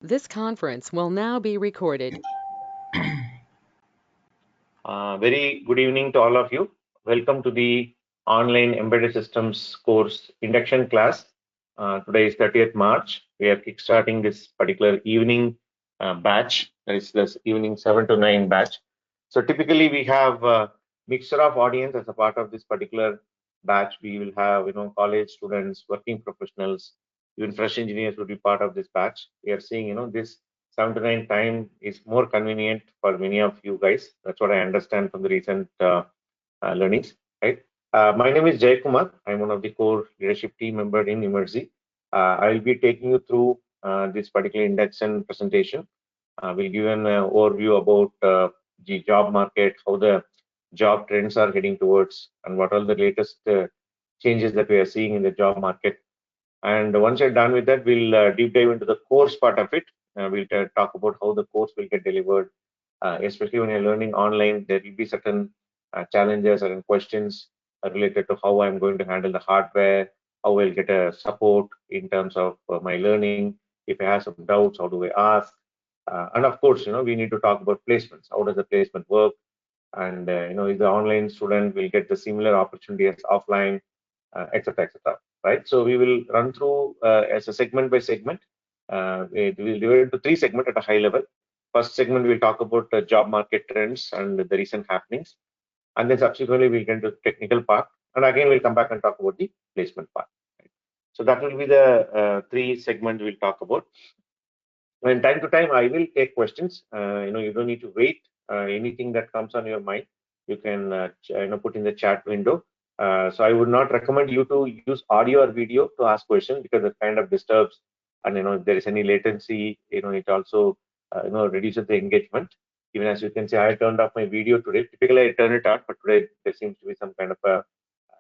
This conference will now be recorded. Very good evening to all of you. Welcome to the online embedded systems course induction class. Today is 30th March. We are kickstarting this particular evening batch. That is this evening 7 to 9 batch. So typically we have a mixture of audience as a part of this particular batch. We will have college students, working professionals, even fresh engineers will be part of this batch. We are seeing this 7 to 9 time is more convenient for many of you guys. That's what I understand from the recent learnings, right? My name is Jay Kumar. I'm one of the core leadership team member in Emergy. I will be taking you through this particular induction presentation. We'll give an overview about the job market, how the job trends are heading towards, and what are the latest changes that we are seeing in the job market. And once you're done with that, we'll deep dive into the course part of it. We'll talk about how the course will get delivered, especially when you're learning online. There will be certain challenges and questions related to how I'm going to handle the hardware, how I'll get a support in terms of my learning. If I have some doubts, how do I ask? And of course, we need to talk about placements. How does the placement work? And if the online student will get the similar opportunity as offline, etc., etc. Right? So we will run through as a segment by segment. We will divide into three segments at a high level. First segment, we'll talk about the job market trends and the recent happenings. And then subsequently, we'll get into the technical part. And again, we'll come back and talk about the placement part. Right? So that will be the three segments we'll talk about. And time to time, I will take questions. You don't need to wait. Anything that comes on your mind, you can put in the chat window. So I would not recommend you to use audio or video to ask questions because it kind of disturbs, and if there is any latency, it also reduces the engagement. Even as you can see, I turned off my video today. Typically, I turn it on, but today there seems to be some kind of a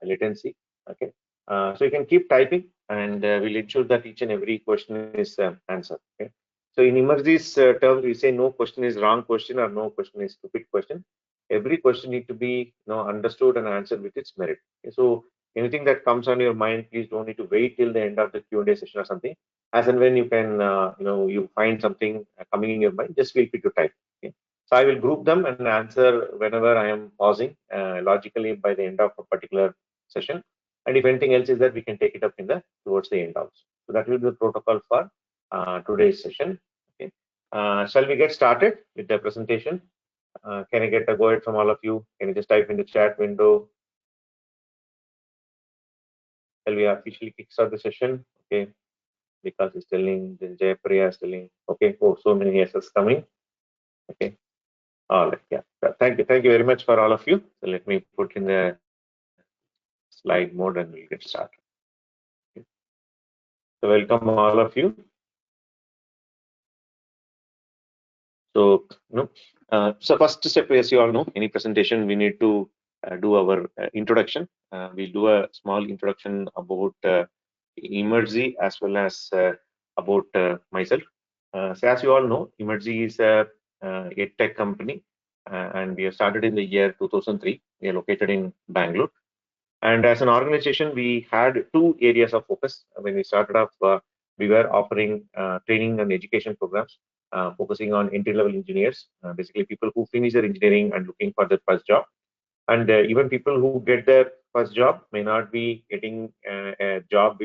latency. Okay, so you can keep typing, and we'll ensure that each and every question is answered. Okay. So in Emergy's terms, we say no question is wrong question or no question is stupid question. Every question need to be understood and answered with its merit. Okay, so anything that comes on your mind, please don't need to wait till the end of the Q&A session or something. As and when you can, you find something coming in your mind, just feel free to type. Okay. So I will group them and answer whenever I am pausing logically by the end of a particular session. And if anything else is that, we can take it up in the towards the end also. So that will be the protocol for today's session. Okay. Shall we get started with the presentation? Can I get a go ahead from all of you? Can you just type in the chat window? Shall we officially kickstart the session? Okay. Because it's telling, then Jayapriya is telling. Okay. Oh, so many yeses coming. Okay. All right. Yeah. Thank you. Thank you very much for all of you. So let me put in the slide mode and we'll get started. Okay. So welcome all of you. So, so first step, as you all know, any presentation, we need to do our introduction. We'll do a small introduction about Emergy as well as about myself. So as you all know, Emergy is a tech company, and we have started in the year 2003. We are located in Bangalore. And as an organization, we had two areas of focus. When we started off, we were offering training and education programs, focusing on entry-level engineers, basically people who finish their engineering and looking for their first job. And even people who get their first job may not be getting a job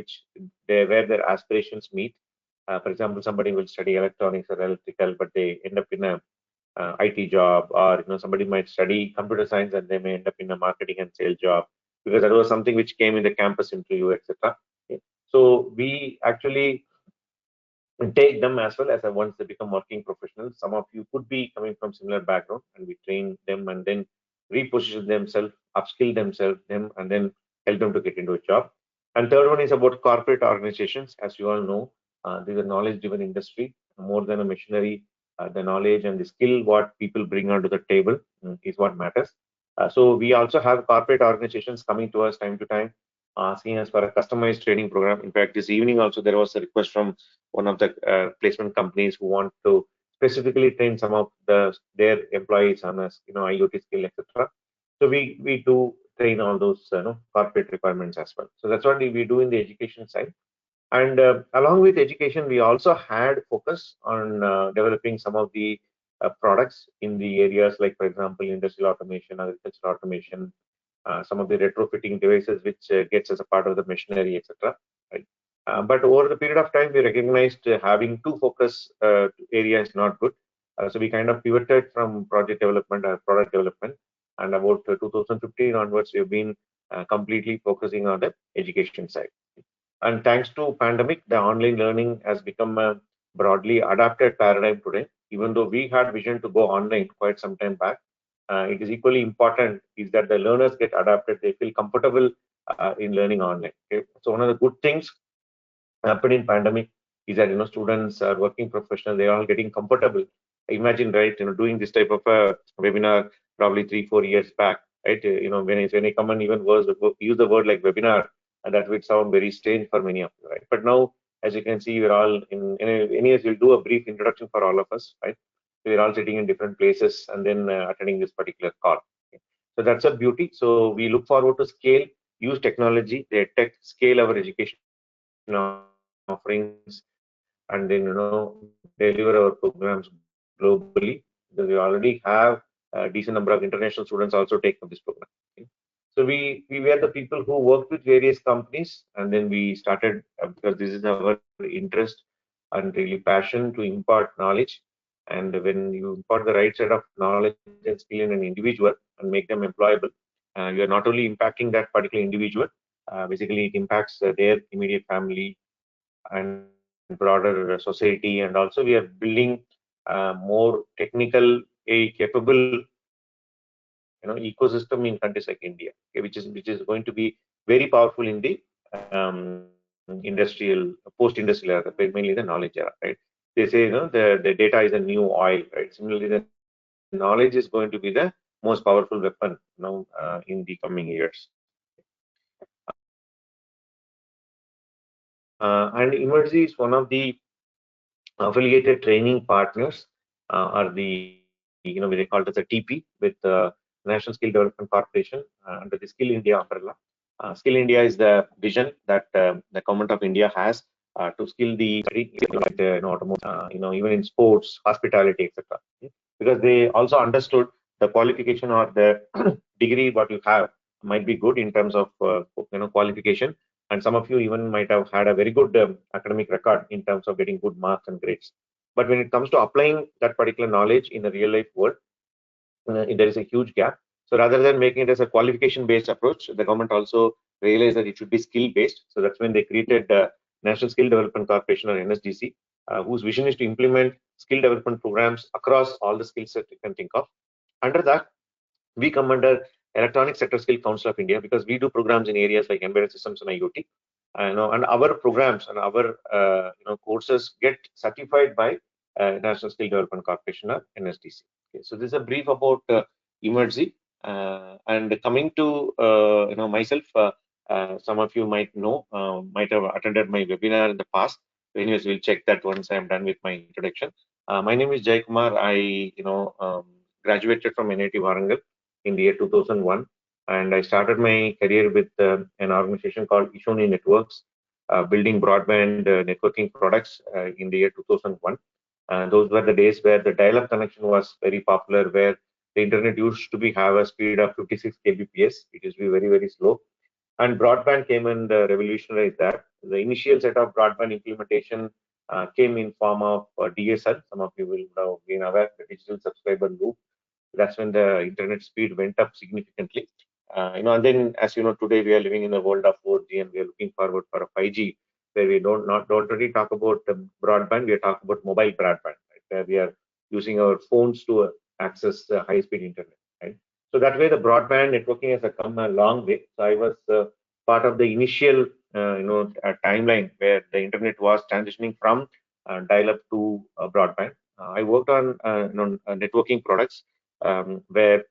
where their aspirations meet. For example, somebody will study electronics or electrical, but they end up in a IT job, or somebody might study computer science and they may end up in a marketing and sales job because that was something which came in the campus interview, etc. Okay. So we actually take them as well as once they become working professionals. Some of you could be coming from similar background, and we train them and then reposition themselves, upskill themselves, and then help them to get into a job. And third one is about corporate organizations. As you all know, this is a knowledge-driven industry. More than a machinery, the knowledge and the skill what people bring onto the table is what matters. So we also have corporate organizations coming to us time to time, asking us for a customized training program. In fact, this evening also there was a request from one of the placement companies who want to specifically train some of their employees on a IoT skill, etc. So we do train all those corporate requirements as well. So that's what we do in the education side. And along with education, we also had focus on developing some of the products in the areas like, for example, industrial automation, agricultural automation, some of the retrofitting devices which gets as a part of the machinery, etc. Right? But over the period of time, we recognized having two focus areas not good. So we kind of pivoted from project development or product development, and about 2015 onwards, we've been completely focusing on the education side. And thanks to pandemic, the online learning has become a broadly adapted paradigm today. Even though we had vision to go online quite some time back, it is equally important is that the learners get adapted. They feel comfortable in learning online. Okay? So one of the good things happened in pandemic is that students are working professionals. They are all getting comfortable. Imagine, right? Doing this type of a webinar probably 3-4 years back, right? When I come and even use the word like webinar, and that would sound very strange for many of you, right? But now, as you can see, we're all anyways, we'll do a brief introduction for all of us, right? We're all sitting in different places and then attending this particular call. Okay. So that's a beauty. So we look forward to scale, use technology, the tech, scale our education offerings, and then deliver our programs globally, because we already have a decent number of international students also take up this program. Okay. So we were the people who worked with various companies, and then we started because this is our interest and really passion to impart knowledge. And when you impart the right set of knowledge and skill in an individual and make them employable, you are not only impacting that particular individual, basically it impacts their immediate family and broader society. And also we are building more technical, a capable ecosystem in countries like India, okay, which is going to be very powerful in the industrial post-industrial era, mainly the knowledge era, right? They say the data is a new oil, right? Similarly, the knowledge is going to be the most powerful weapon in the coming years. And Emergy is one of the affiliated training partners, are the we they call it as a TP with National Skill Development Corporation under the Skill India umbrella. Skill India is the vision that the government of India has to skill the automotive, even in sports, hospitality, etc. Because they also understood the qualification or the degree what you have might be good in terms of qualification, and some of you even might have had a very good academic record in terms of getting good marks and grades. But when it comes to applying that particular knowledge in the real life world, there is a huge gap. So rather than making it as a qualification based approach, the government also realized that it should be skill based. So that's when they created the National Skill Development Corporation, or NSDC, whose vision is to implement skill development programs across all the skill sets you can think of. Under that, we come under Electronic Sector Skill Council of India, because we do programs in areas like embedded systems and IoT. And our programs and our courses get certified by National Skill Development Corporation, or NSDC. Okay, so this is a brief about Emergy. And coming to myself, some of you might have attended my webinar in the past. Anyways, we'll check that once I'm done with my introduction. My name is Jay Kumar. I graduated from NIT Warangal in the year 2001, and I started my career with an organization called Ishoni Networks, building broadband networking products in the year 2001. Those were the days where the dial-up connection was very popular, where the internet used to be have a speed of 56 kbps. It used to be very, very slow. And broadband came and revolutionized that. The initial set of broadband implementation came in form of DSL. Some of you will have been aware, the digital subscriber loop. That's when the internet speed went up significantly. And then, as you know, today we are living in a world of 4G, and we are looking forward for a 5G, where we don't really talk about broadband, we are talking about mobile broadband, right? Where we are using our phones to access high-speed internet, right? So that way, the broadband networking has come a long way. So I was part of the initial, timeline where the internet was transitioning from dial-up to broadband. I worked on networking products, where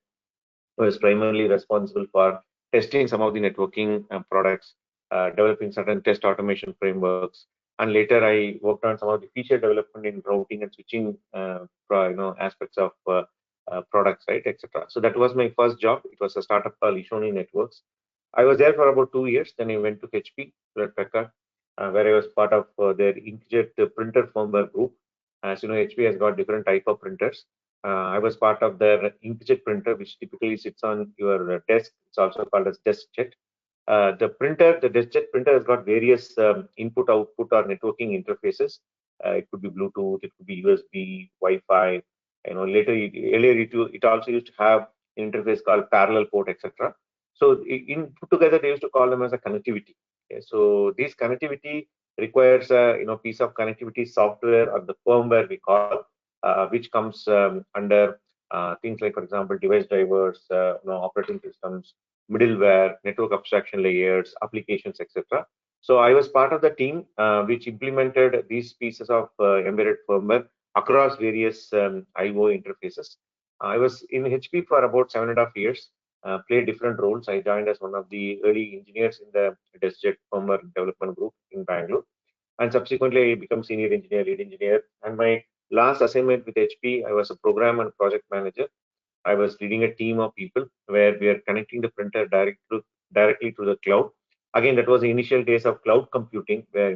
I was primarily responsible for testing some of the networking products, developing certain test automation frameworks, and later I worked on some of the feature development in routing and switching, aspects of products, right, etc. So that was my first job. It was a startup called Ishoni Networks. I was there for about 2 years. Then I went to HP, Hewlett Packard. where I was part of their inkjet printer firmware group. As you know, HP has got different type of printers. I was part of their inkjet printer, which typically sits on your desk. It's also called as DeskJet. The DeskJet printer has got various input, output, or networking interfaces. It could be Bluetooth, it could be USB, Wi-Fi. Earlier it also used to have an interface called parallel port, etc. So in put together, they used to call them as a connectivity. Okay, so this connectivity requires a piece of connectivity software or the firmware we call, which comes under things like, for example, device drivers, operating systems, middleware, network abstraction layers, applications, etc. So I was part of the team which implemented these pieces of embedded firmware across various I/O interfaces. I was in HP for about 7.5 years, played different roles. I joined as one of the early engineers in the DeskJet firmware development group in Bangalore, and subsequently I became senior engineer, lead engineer. And my last assignment with HP, I was a program and project manager. I was leading a team of people where we are connecting the printer directly to the cloud. Again, that was the initial days of cloud computing, where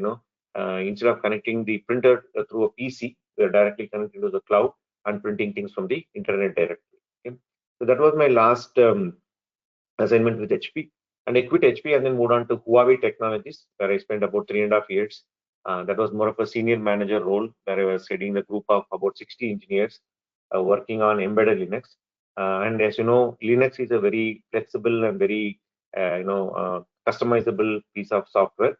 instead of connecting the printer through a PC, we are directly connecting to the cloud and printing things from the internet directly. Okay? So that was my last assignment with HP. And I quit HP and then moved on to Huawei Technologies, where I spent about 3.5 years. That was more of a senior manager role, where I was heading the group of about 60 engineers working on embedded Linux. And as you know, Linux is a very flexible and very customizable piece of software.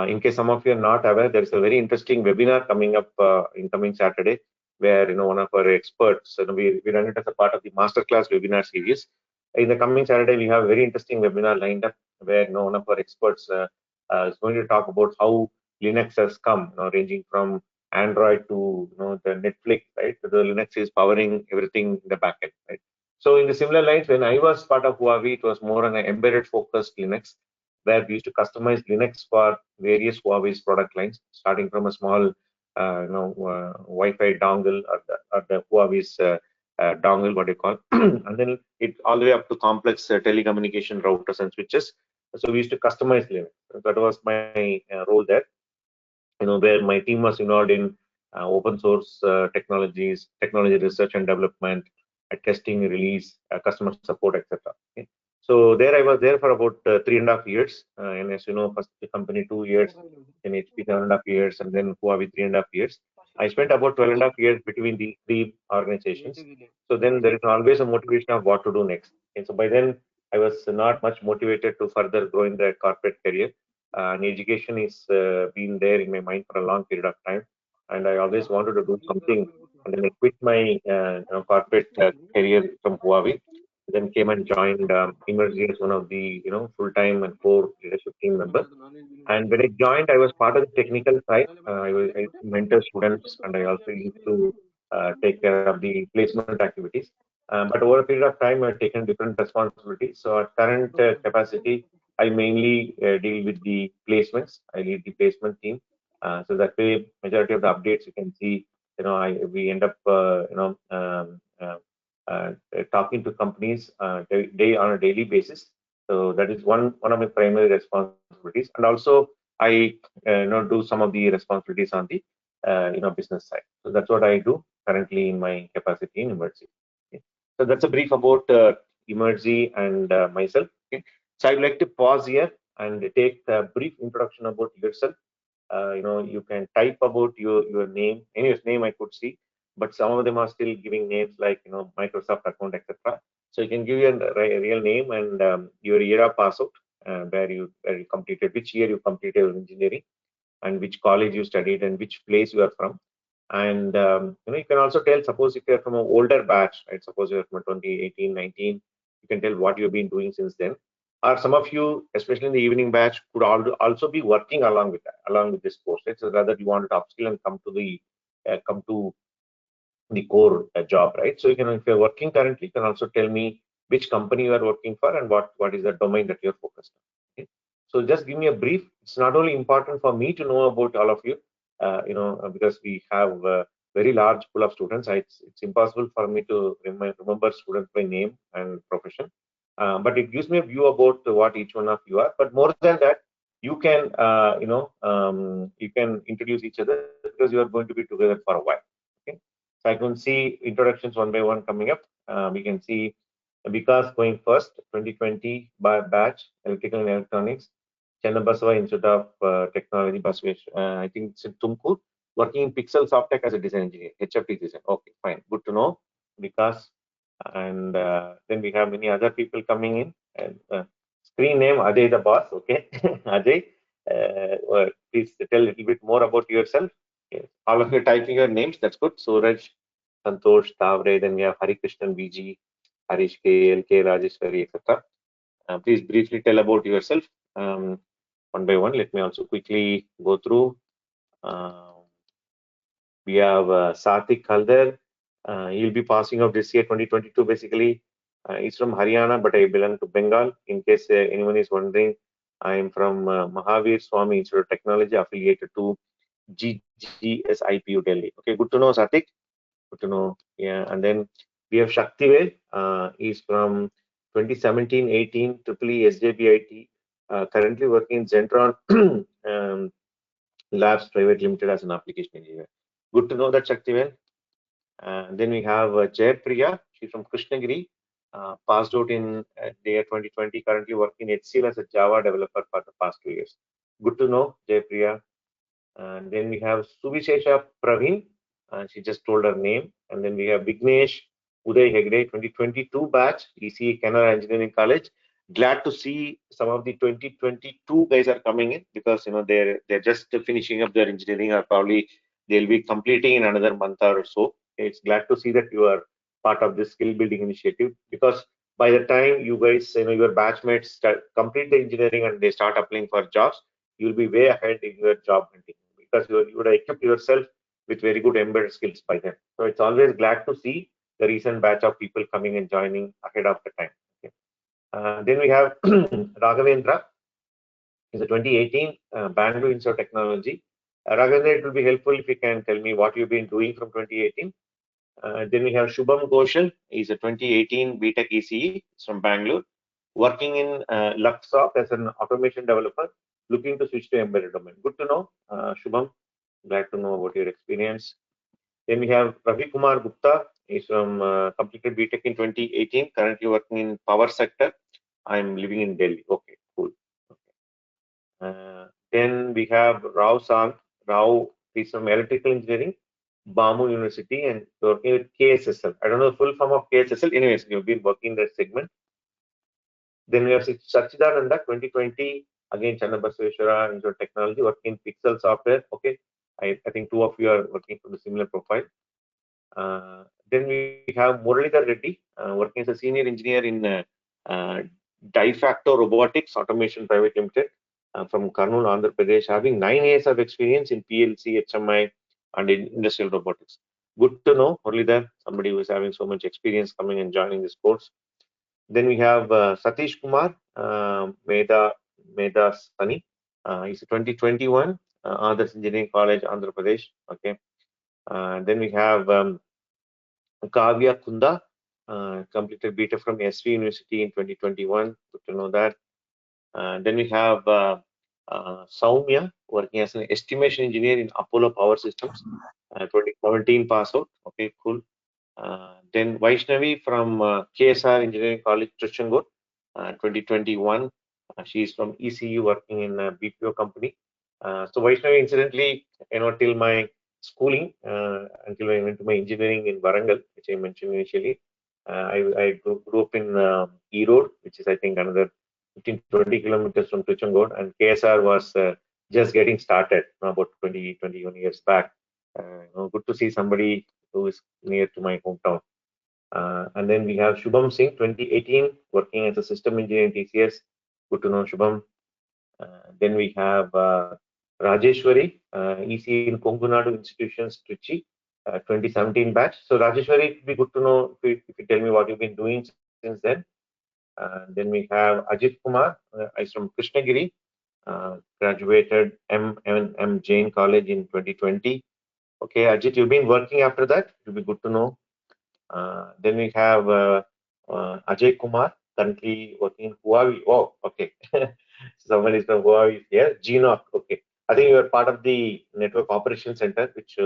In case some of you are not aware, there is a very interesting webinar coming up in coming Saturday, where one of our experts, we run it as a part of the masterclass webinar series. In the coming Saturday, we have a very interesting webinar lined up where one of our experts is going to talk about how Linux has come, ranging from Android to the Netflix, right? So the Linux is powering everything in the backend, right? So in the similar lines, when I was part of Huawei, it was more on an embedded focused Linux, where we used to customize Linux for various Huawei's product lines, starting from a small Wi-Fi dongle or the Huawei's dongle, what you call, and then it all the way up to complex telecommunication routers and switches. So we used to customize Linux. That was my role there, where my team was involved in open source technologies, technology research and development, testing, release, customer support, etc. Okay. So there I was there for about 3.5 years, and as you know, first the company 2 years, then HP 7.5 years, and then Huawei 3.5 years. I spent about 12.5 years between these three organizations. So then there is always a motivation of what to do next. And so by then I was not much motivated to further grow in the corporate career, and education is been there in my mind for a long period of time, and I always wanted to do something. And then I quit my corporate career from Huawei, then came and joined Emergy as one of the full-time and core leadership team members. And when I joined, I was part of the technical side. I mentor students, and I also used to take care of the placement activities. But over a period of time, I've taken different responsibilities. So at current capacity, I mainly deal with the placements. I lead the placement team. So that way, majority of the updates you can see, we end up, talking to companies on a daily basis. So that is one of my primary responsibilities, and also I do some of the responsibilities on the business side. So that's what I do currently in my capacity in Emergy. Okay. So that's a brief about Emergy and myself. Okay. So I'd like to pause here and take a brief introduction about yourself. You can type about your name. Anyone's name I could see, but some of them are still giving names like Microsoft account, etc. So you can give your real name and your year of pass out, where you completed, which year you completed your engineering, and which college you studied, and which place you are from. And you can also tell, suppose if you are from an older batch, right? Suppose you are from 2018, 19, you can tell what you've been doing since then. Or some of you, especially in the evening batch, could also be working along with that, along with this course. Right? So rather you want to upskill and come to the core job, right? So you can, if you're working currently, you can also tell me which company you are working for and what is the domain that you're focused on. Okay? So just give me a brief. It's not only important for me to know about all of you, because we have a very large pool of students. It's impossible for me to remember students by name and profession, but it gives me a view about what each one of you are. But more than that, you can, you can introduce each other because you are going to be together for a while. Okay. So I can see introductions one by one coming up. We can see Vikas going first, 2020 by batch, electrical and electronics. Channabasava Institute of Technology, Basvesh, I think it's in Tumkur, working in Pixel Softech as a design engineer, HFT design. Okay, fine, good to know, Vikas. And then we have many other people coming in. And screen name Ajay the boss. Okay, Ajay, please tell a little bit more about yourself. Yes. All of you are typing your names. That's good. Suraj, Santosh, Tavre. Then we have Hari Krishnan, VG, Harish K, LK, Rajeshwari, etc. Please briefly tell about yourself one by one. Let me also quickly go through. We have Satik Khalder. He'll be passing out this year, 2022. Basically, he's from Haryana, but I belong to Bengal. In case anyone is wondering, I am from Mahavir Swami Institute of Technology, affiliated to GGSIPU Delhi. Okay, good to know, Satik. Good to know. Yeah, and then we have Shaktivel. He's from 2017-18 EEE SJBIT. Currently working in Zentron Labs Private Limited as an application engineer. Good to know that, Shaktivel. Then we have Jaypriya. She's from Krishnagiri. Passed out in the year 2020. Currently working in HCL as a Java developer for the past 2 years. Good to know, Jaypriya. And then we have Suvishesha Praveen. She just told her name. And then we have Vignesh Uday Hegde, 2022 batch, ECE Canara Engineering College. Glad to see some of the 2022 guys are coming in, because they're just finishing up their engineering, or probably they'll be completing in another month or so. It's glad to see that you are part of this skill building initiative, because by the time you guys, your batchmates complete the engineering and they start applying for jobs, you'll be way ahead in your job hunting, because you would have equipped yourself with very good embedded skills by then. So it's always glad to see the recent batch of people coming and joining ahead of the time. Okay. Then we have Raghavendra. He's a 2018 Bangalore Institute of Technology. Raghavendra, it will be helpful if you can tell me what you've been doing from 2018. Then we have Shubham Ghoshal. He's a 2018 BTech ECE. He's from Bangalore, working in Luxoft as an automation developer, looking to switch to embedded domain. Good to know, Shubham. Glad to know about your experience. Then we have Ravi Kumar Gupta. He's from completed BTech in 2018, currently working in power sector. I'm living in Delhi. Okay, cool. Then we have Rao Sant. Rao is from electrical engineering, Bamu University, and working with KSSL. I don't know the full form of KSSL. Anyways, you've been working in that segment. Then we have Sachidananda, 2020, again Channabaseshwara Institute of Technology, working in Pixel software. Okay, I think two of you are working from the similar profile. Then we have Muralidhar Reddy, working as a senior engineer in De Facto Robotics Automation Private Limited, from Kurnool, Andhra Pradesh, having 9 years of experience in PLC, HMI, and in industrial robotics. Good to know, Muralidhar, somebody who is having so much experience coming and joining this course. Then we have Satish Kumar, Meda Sani. He's a 2021 Adarsh Engineering College, Andhra Pradesh. Okay. Then we have Kavya Kunda, completed BTech from SV University in 2021. Good to know that. Then we have Saumya, working as an estimation engineer in Apollo Power Systems, 2017 pass out. Okay, cool. Then Vaishnavi from KSR Engineering College, Trichangur, 2021. She is from ECU, working in a BPO company. So Vaishnavi, incidentally, till my schooling, until I went to my engineering in Warangal, which I mentioned initially, I grew up in E Road, which is, I think, another 15-20 kilometers from Trichangur, and KSR was just getting started about 20-21 years back. Good to see somebody who is near to my hometown. And then we have Shubham Singh, 2018, working as a system engineer in TCS. Good to know, Shubham. Then we have Rajeshwari, EC in Kongunadu Institutions, Trichy, 2017 batch. So Rajeshwari, it would be good to know if you tell me what you've been doing since then. Then we have Ajit Kumar, he's from Krishnagiri, graduated M Jain College in 2020. Okay, Ajit, you've been working after that. It will be good to know. Then we have Ajay Kumar, currently working in Huawei. Oh, okay. Someone is from Huawei is here. GNOC. Okay. I think you are part of the network operation center, which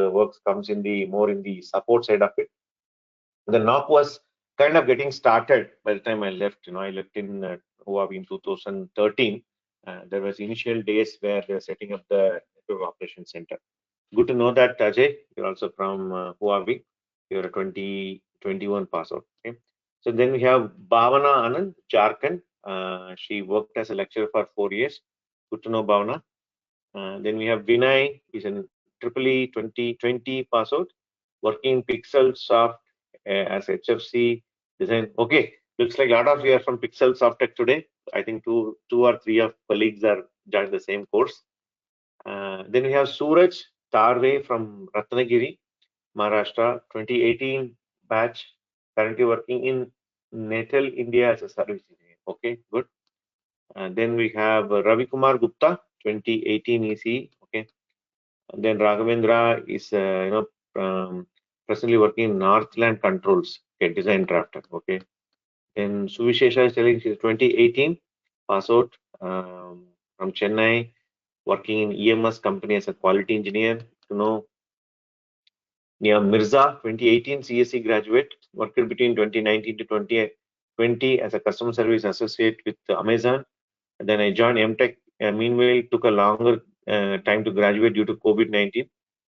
comes in the more in the support side of it. The knock was kind of getting started by the time I left. I left in Huawei in 2013. There was initial days where they were setting up the network operations center. Good to know that, Ajay. You're also from Huawei. You're a 2021 pass out. Okay. So then we have Bhavana Anand, Jharkhand. She worked as a lecturer for 4 years. Good to know, Bhavana. Then we have Vinay, he's an EEE 2020 pass out, working PixelSoft as HFC design. Okay, looks like a lot of you are from PixelSoft Tech today. I think two or three of colleagues are joined the same course. Then we have Suraj Tarve from Ratnagiri, Maharashtra, 2018 batch, currently working in Natal, India as a service engineer. Okay, good. And then we have Ravi Kumar Gupta, 2018 EC. Okay. And then Raghavendra is, presently working in Northland Controls, okay, design drafter. Okay. Then Suvishesha is telling she's 2018 pass out from Chennai, working in EMS company as a quality engineer. Yeah, Mirza, 2018 CSE graduate, worked between 2019 to 2020 as a customer service associate with Amazon. And then I joined MTech. Meanwhile, took a longer time to graduate due to COVID-19,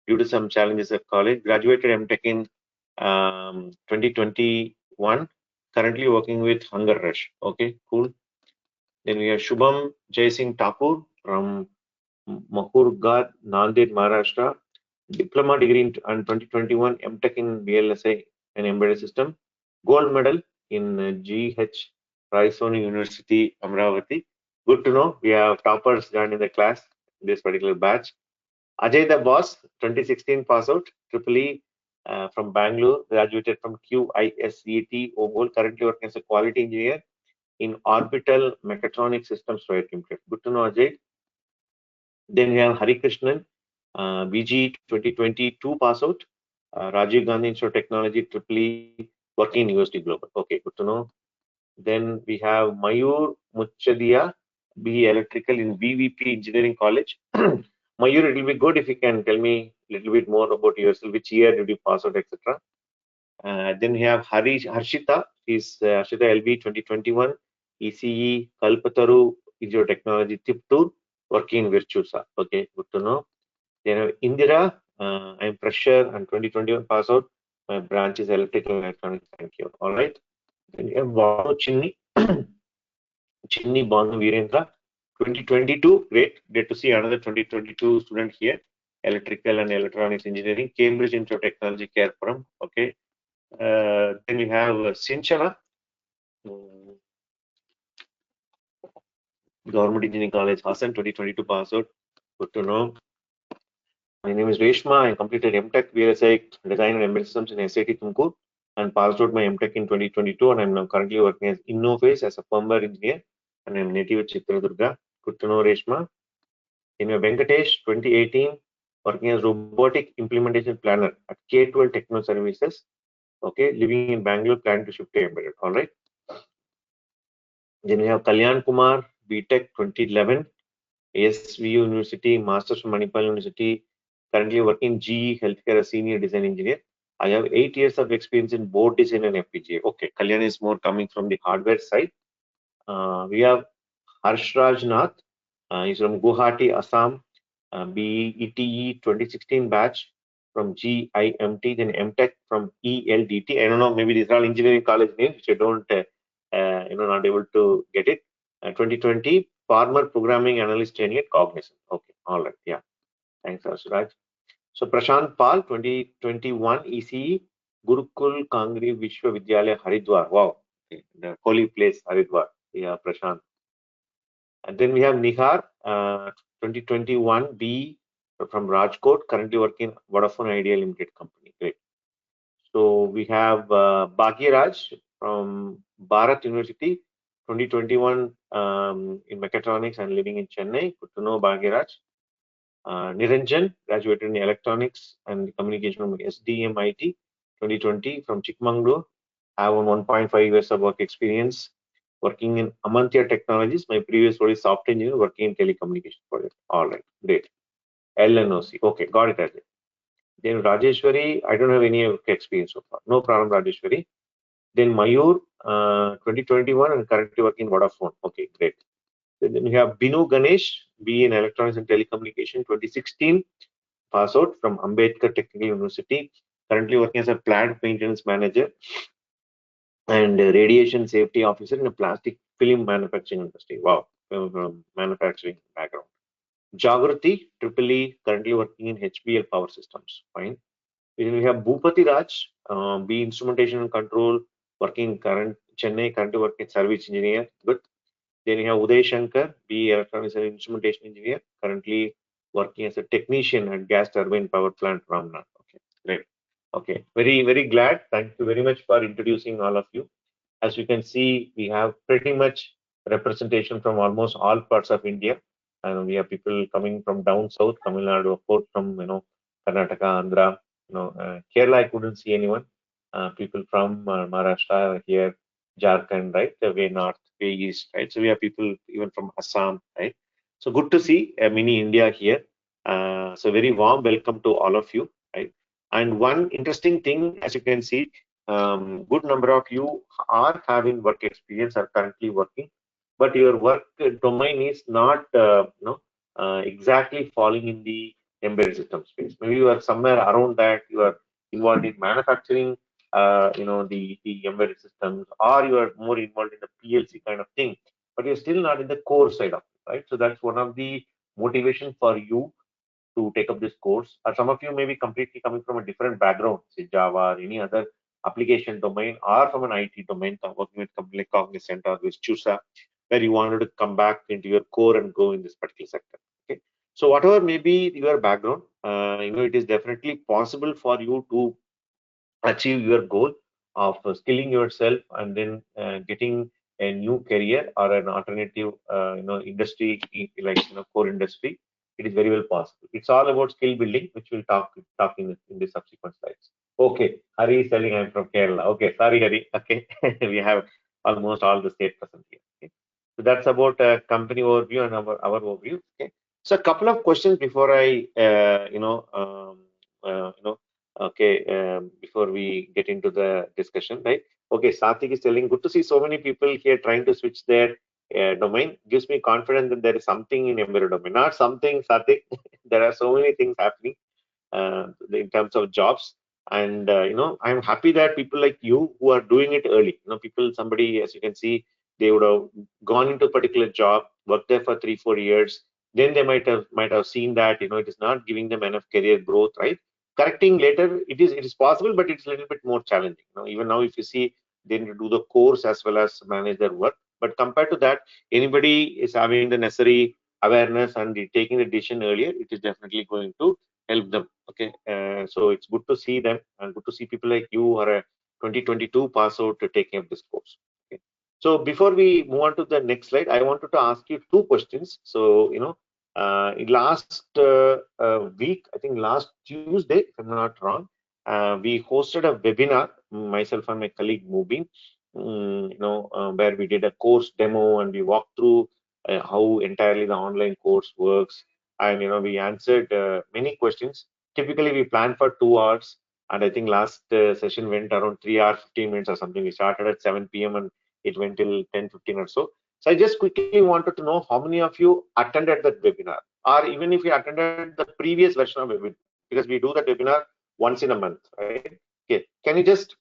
due to some challenges at college. Graduated MTech in 2021. Currently working with Hunger Rush. Okay, cool. Then we have Shubham Jaising Thakur from Makurgad, Nanded, Maharashtra. Diploma degree in 2021, MTech in VLSI and embedded system. Gold medal in GH Raisoni University, Amravati. Good to know. We have toppers joined in the class in this particular batch. Ajay the boss, 2016 pass out, triple E from Bangalore, graduated from QISET, Ongol, currently working as a quality engineer in orbital mechatronic systems private limited. Good to know, Ajay. Then we have Hari Krishnan, BG 2022 pass out, Rajiv Gandhi Institute of Technology, triple E, working in University Global. Okay, good to know. Then we have Mayur Muchadia, BE Electrical in VVP Engineering College. Mayur, it will be good if you can tell me a little bit more about yourself, which year did you pass out, etc. Then we have Harshita, is Harshita LB 2021, ECE Kalpataru Institute of Technology, Tiptur, working in Virtusa. Okay, good to know. Then have Indira, I'm fresher and 2021 pass out. My branch is electrical and electronics. Thank you. All right. Then you have Banu Chinni, Chinni Banu Virendra, 2022. Great to see another 2022 student here. Electrical and electronics engineering, Cambridge Institute of Technology, Carepuram. Okay. Then we have Sinchana, Government Engineering College, Hassan, 2022 pass out. Good to know. My name is Reshma. I completed MTech VLSI Design and Embedded Systems in SAT Tumkur and passed out my MTech in 2022. And I'm now currently working as Innoface as a firmware engineer. And I'm native at Chitradurga. Good to know, Reshma. In Venkatesh, 2018, working as robotic implementation planner at K12 Techno Services. Okay, living in Bangalore, planning to shift to embedded. All right. Then we have Kalyan Kumar, BTech 2011, SVU University, Masters from Manipal University, currently working GE Healthcare as Senior Design Engineer. I have 8 years of experience in board design and FPGA. Okay, Kalyan is more coming from the hardware side. We have Harshraj Nath, he's from Guwahati, Assam, BETE 2016 batch from GIMT, then MTech from ELDT. I don't know, maybe these are all engineering college names, which I don't, not able to get it. 2020, former programming analyst training at Cognizant. Okay, all right, yeah. Thanks, Harshraj. So Prashant Pal, 2021 ECE, Gurukul Kangri Vishwa Vidyalaya, Haridwar. Wow, okay. The holy place, Haridwar. Yeah, Prashant. And then we have Nihar, 2021 B from Rajkot, currently working Vodafone Idea Limited company. Great. So we have Bhagiraj from Bharat University, 2021 in mechatronics and living in Chennai. Good to know, Bhagiraj. Niranjan, graduated in electronics and communication from SDMIT, 2020 from Chikmagalur. I have 1.5 years of work experience. working in Amantia Technologies. My previous role is software engineer working in telecommunication project. All right, great. LNOC. Okay, got it. Ajay. Then Rajeshwari, I don't have any experience so far. No problem, Rajeshwari. Then Mayur, 2021 and currently working Vodafone. Okay, great. Then we have Binu Ganesh, B in Electronics and Telecommunication, 2016, pass out from Ambedkar Technical University. Currently working as a plant maintenance manager and a radiation safety officer in a plastic film manufacturing industry. Wow, from manufacturing background. Jagrati, Triple E, currently working in HBL Power Systems. Fine. Then we have Bhupati Raj, B Instrumentation and Control, working current Chennai, currently working service engineer. Good. Then we have Uday Shankar, B Electronics and Instrumentation Engineer, currently working as a technician at gas turbine power plant Ramnath. Okay, great. Okay, very glad. Thank you very much for introducing all of you. As you can see, we have pretty much representation from almost all parts of India, and we have people coming from down south, Tamil Nadu, of course, from Karnataka, Andhra, Kerala. I couldn't see anyone. People from Maharashtra are here, Jharkhand, right? The way north, way east, right? So we have people even from Assam, right? So good to see mini India here. So very warm welcome to all of you, right? And one interesting thing, as you can see, good number of you are having work experience, are currently working, but your work domain is not, exactly falling in the embedded system space. Maybe you are somewhere around that. You are involved in manufacturing, the embedded systems, or you are more involved in the PLC kind of thing, but you're still not in the core side of it, right? So that's one of the motivation for you to take up this course. Or some of you may be completely coming from a different background, say Java or any other application domain, or from an IT domain, working with company like Cognizant or with Chusa, where you wanted to come back into your core and go in this particular sector. Okay. So whatever may be your background, it is definitely possible for you to achieve your goal of skilling yourself and then getting a new career or an alternative industry like core industry. It is very well possible. It's all about skill building, which we'll talk in the subsequent slides. Okay, Hari is telling I'm from Kerala. Okay, sorry Hari. Okay. We have almost all the state present here. Okay. So that's about company overview and our overview. Okay. So a couple of questions before I okay, before we get into the discussion, right? Okay, Sathik is telling, good to see so many people here trying to switch their domain. Gives me confidence that there is something in embedded domain. Not something, Sathik. There are so many things happening in terms of jobs. And I'm happy that people like you who are doing it early. Somebody, as you can see, they would have gone into a particular job, worked there for 3-4 years. Then they might have seen that it is not giving them enough career growth, right? Correcting later, it is possible, but it's a little bit more challenging. Even now, if you see, they need to do the course as well as manage their work. But compared to that, anybody is having the necessary awareness and taking the decision earlier, it is definitely going to help them. Okay, so it's good to see them and good to see people like you who are a 2022 pass out to taking up this course. Okay, so before we move on to the next slide, I wanted to ask you two questions. So in last week, I think last Tuesday, if I'm not wrong, we hosted a webinar, myself and my colleague Mubin, where we did a course demo and we walked through how entirely the online course works, and we answered many questions. Typically we plan for 2 hours, and I think last session went around 3 hours 15 minutes or something. We started at 7 p.m. and it went till 10:15 or so. So I just quickly wanted to know how many of you attended that webinar, or even if you attended the previous version of webinar, because we do that webinar once in a month, right? Okay, can you just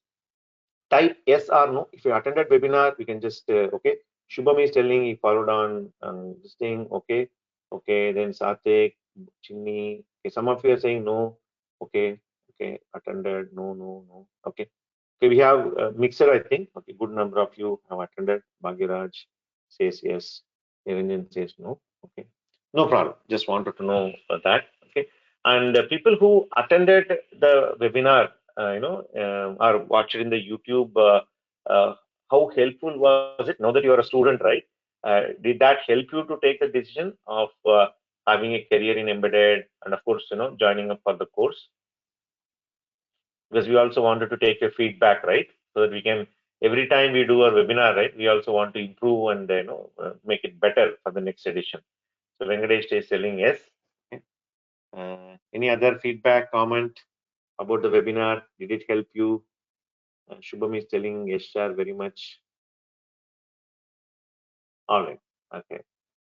type yes or no if you attended webinar? We can just okay. Shubham is telling he followed on this thing. Okay, okay. Then Satik, Chinni. Okay, some of you are saying no. Okay, okay. Attended. No, no, no. Okay. Okay, we have mixer, I think. Okay, good number of you have attended. Bhagiraj says yes. Niranjan says no. Okay, no problem. Just wanted to know that. Okay, and people who attended the webinar, or watched it in the YouTube, how helpful was it? Now that you are a student, right? Did that help you to take the decision of having a career in embedded, and of course, joining up for the course? Because we also wanted to take your feedback, right? So that we can every time we do our webinar, right, we also want to improve and make it better for the next edition. So Venkatesh is telling yes. Any other feedback, comment about the webinar? Did it help you? Shubham is telling yes, sir, very much. All right. Okay.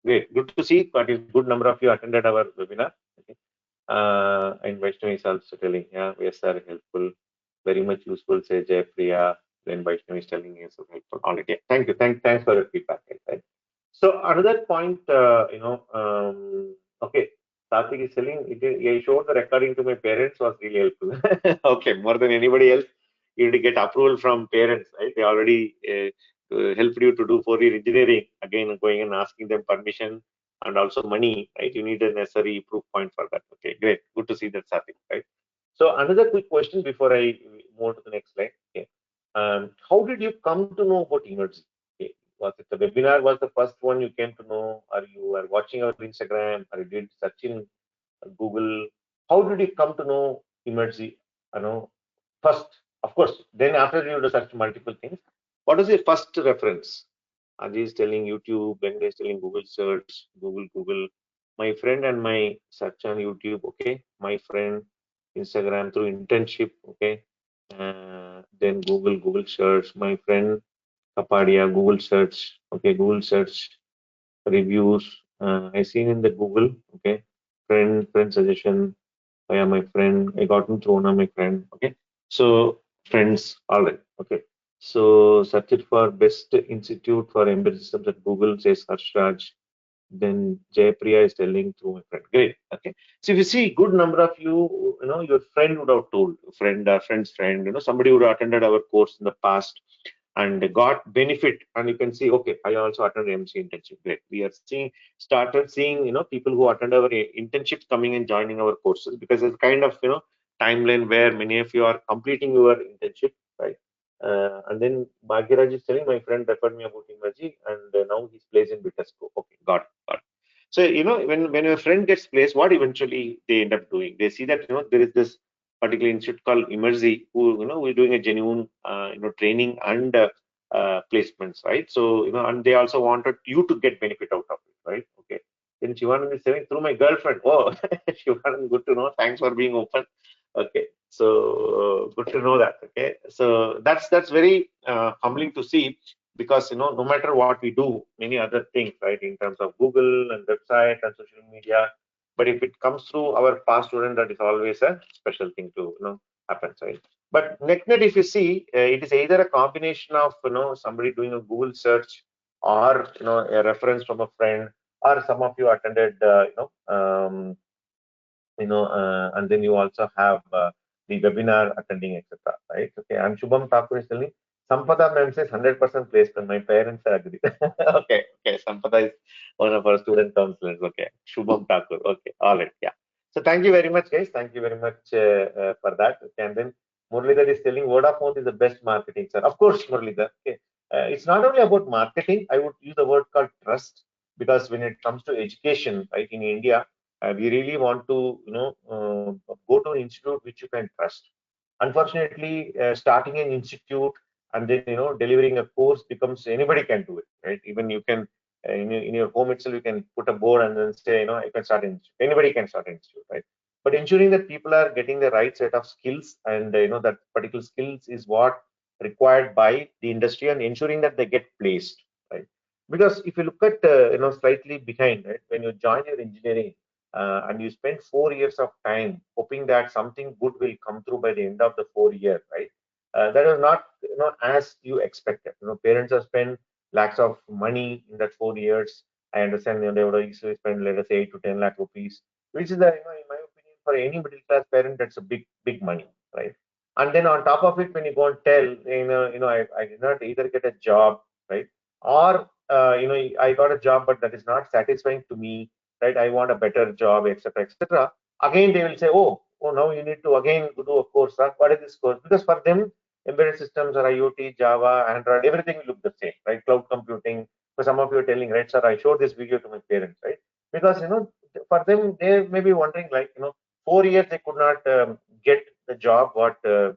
Great. Good to see. But a good number of you attended our webinar. Okay. And Vaishnavi is also telling, yeah, yes, sir, helpful. Very much useful, says Jaypriya. Then Vaishnavi is telling yes, so helpful. All right. Yeah. Thank you. Thanks for your feedback. Right. So another point, okay, Satvik is telling, I showed the recording to my parents was really helpful. Okay, more than anybody else, you need to get approval from parents, right? They already helped you to do 4-year engineering, again, going and asking them permission and also money, right? You need a necessary proof point for that. Okay, great. Good to see that, Satvik, right? So another quick question before I move to the next slide. Okay. How did you come to know about emergency? Okay. Was it the webinar was the first one you came to know, or you were watching our Instagram, or you did search in Google? How did you come to know emergency? First, of course, then after you do search multiple things, what is your first reference? Ajay is telling YouTube, Venkat is telling Google search, Google. My friend and my search on YouTube, okay. My friend, Instagram through internship, okay. Then Google search. My friend Kapadia, Google search, okay. Google search reviews. I seen in the Google, okay. Friend suggestion, via my friend. I got him thrown on my friend. Okay. So friends, all right. Okay. So search it for best institute for embedded systems at Google, says Harshraj. Then Jaypriya is telling through my friend. Great. Okay. So if you see good number of you, your friend would have told, friend or friend's friend, somebody would have attended our course in the past and got benefit. And you can see, okay, I also attended MC internship. Great. We are started seeing, people who attend our internships coming and joining our courses, because it's kind of, timeline where many of you are completing your internship, right? And then Bhagiraj is telling, my friend referred me about Imaji, and now he's placed in Vitesco. Okay, got it. So when your friend gets placed, what eventually they end up doing? They see that there is this particular institute called Emergy, who we're doing a genuine training and placements, right? So and they also wanted you to get benefit out of it, right? Okay. Then Shivanand is saying through my girlfriend. Oh, Shivanand, good to know. Thanks for being open. Okay, so good to know that. Okay, so that's very humbling to see, because no matter what we do, many other things, right, in terms of Google and website and social media, but if it comes through our past student, that is always a special thing to happen, right? But net, if you see, it is either a combination of somebody doing a Google search, or a reference from a friend, or some of you attended and then you also have the webinar attending, etc. Right? Okay. And Shubham Thakur is telling, Sampada ma'am says 100% placement. My parents are agree. Okay. Sampada is one of our student counselors. Okay. Shubham Thakur. Okay. All right. Yeah. So thank you very much, guys. Thank you very much for that. Okay. And then Muralidhar is telling Vodafone is the best marketing, sir. Of course, Muralidhar. Okay. It's not only about marketing. I would use the word called trust, because when it comes to education, right, in India, we really want to go to an institute which you can trust. Unfortunately, starting an institute and then delivering a course becomes, anybody can do it, right? Even you can in your home itself, you can put a board and then say, I can start an institute. Anybody can start an institute, right? But ensuring that people are getting the right set of skills, and that particular skills is what required by the industry, and ensuring that they get placed, right? Because if you look at slightly behind, right, when you join your engineering, and you spend 4 years of time hoping that something good will come through by the end of the 4 year, right? That is not as you expected. Parents have spent lakhs of money in that 4 years. I understand they would have easily spend, let us say, 8 to 10 lakh rupees, which is in my opinion, for any middle class parent, that's a big money, right? And then on top of it, when you go and tell, I did not either get a job, right, or I got a job, but that is not satisfying to me, right? I want a better job, etc., etc. Again, they will say, oh, now you need to again do a course. Huh? What is this course? Because for them, embedded systems or IoT, Java, Android, everything will look the same, right? Cloud computing. So some of you are telling, right, sir, I showed this video to my parents, right? Because for them, they may be wondering, like 4 years they could not get the job what the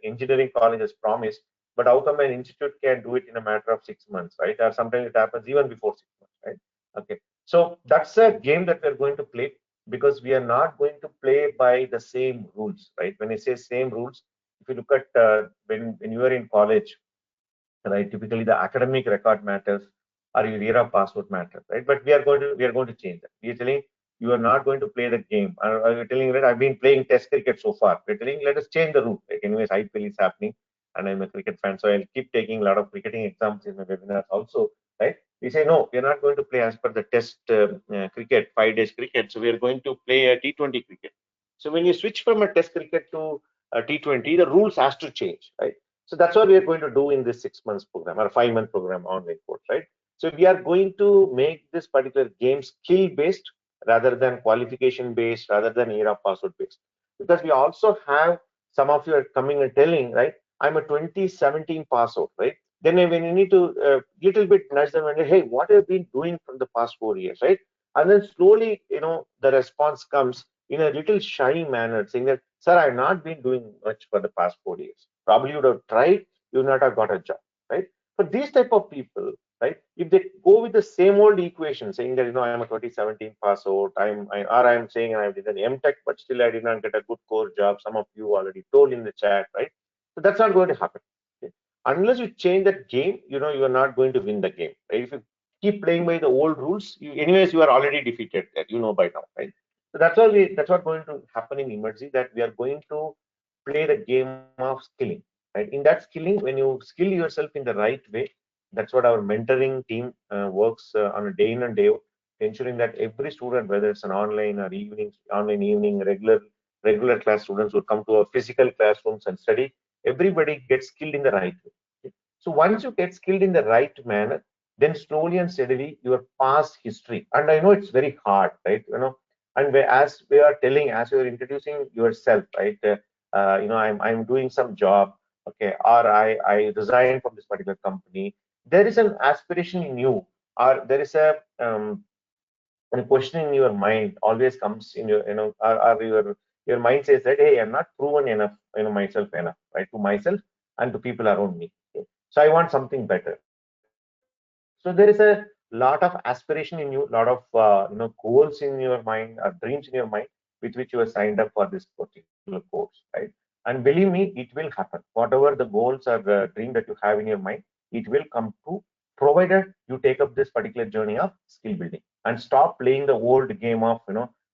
engineering college has promised. but how come an institute can do it in a matter of 6 months, right? Or sometimes it happens even before 6 months, right? Okay, so that's a game that we're going to play, because we are not going to play by the same rules, right? When I say same rules, if you look at when you are in college, right? Typically, the academic record matters, or your year of password matters, right? But we are going to change that. We are telling you are not going to play the game. We're telling that I've been playing Test cricket so far. We're telling let us change the rule. Like anyways, IPL is happening, and I'm a cricket fan, so I'll keep taking a lot of cricketing examples in my webinars also, right? We say no, we're not going to play as per the Test cricket, 5 days cricket. So we are going to play a T20 cricket. So when you switch from a Test cricket to a T20, the rules has to change, right? So that's what we are going to do in this 6 months program or 5 month program online course, right? So we are going to make this particular game skill based rather than qualification based, rather than era password based. Because we also have some of you are coming and telling, right? I'm a 2017 pass out, right? Then when you need to little bit nudge them and say, hey, what have you been doing from the past 4 years, right? And then slowly, the response comes in a little shy manner, saying that, sir, I've not been doing much for the past 4 years. Probably you would have tried, you would not have got a job, right? For these type of people, right, if they go with the same old equation, saying that, I'm a 2017 pass out, or I'm saying I did an M Tech, but still I did not get a good core job. Some of you already told in the chat, right? So that's not going to happen. Okay? Unless you change that game, you are not going to win the game, right? If you keep playing by the old rules, anyways, you are already defeated there, by now, right? So that's what going to happen in emergency, that we are going to play the game of skilling, right? In that skilling, when you skill yourself in the right way, that's what our mentoring team works on a day in and day out, ensuring that every student, whether it's an online evening, regular class students who come to our physical classrooms and study, everybody gets skilled in the right way. Okay? So once you get skilled in the right manner, then slowly and steadily your past history, and I know it's very hard, right? And as we are telling, as you are introducing yourself, right? I'm doing some job, okay, or I resigned from this particular company. There is an aspiration in you, or there is a question in your mind always comes in or your mind says that, hey, I'm not proven enough, myself enough, right, to myself and to people around me. Okay? So I want something better. So there is a lot of aspiration in you, lot of goals in your mind, or dreams in your mind, with which you are signed up for this particular course, right? And believe me, it will happen. Whatever the goals or dream that you have in your mind, it will come true, provided you take up this particular journey of skill building and stop playing the old game of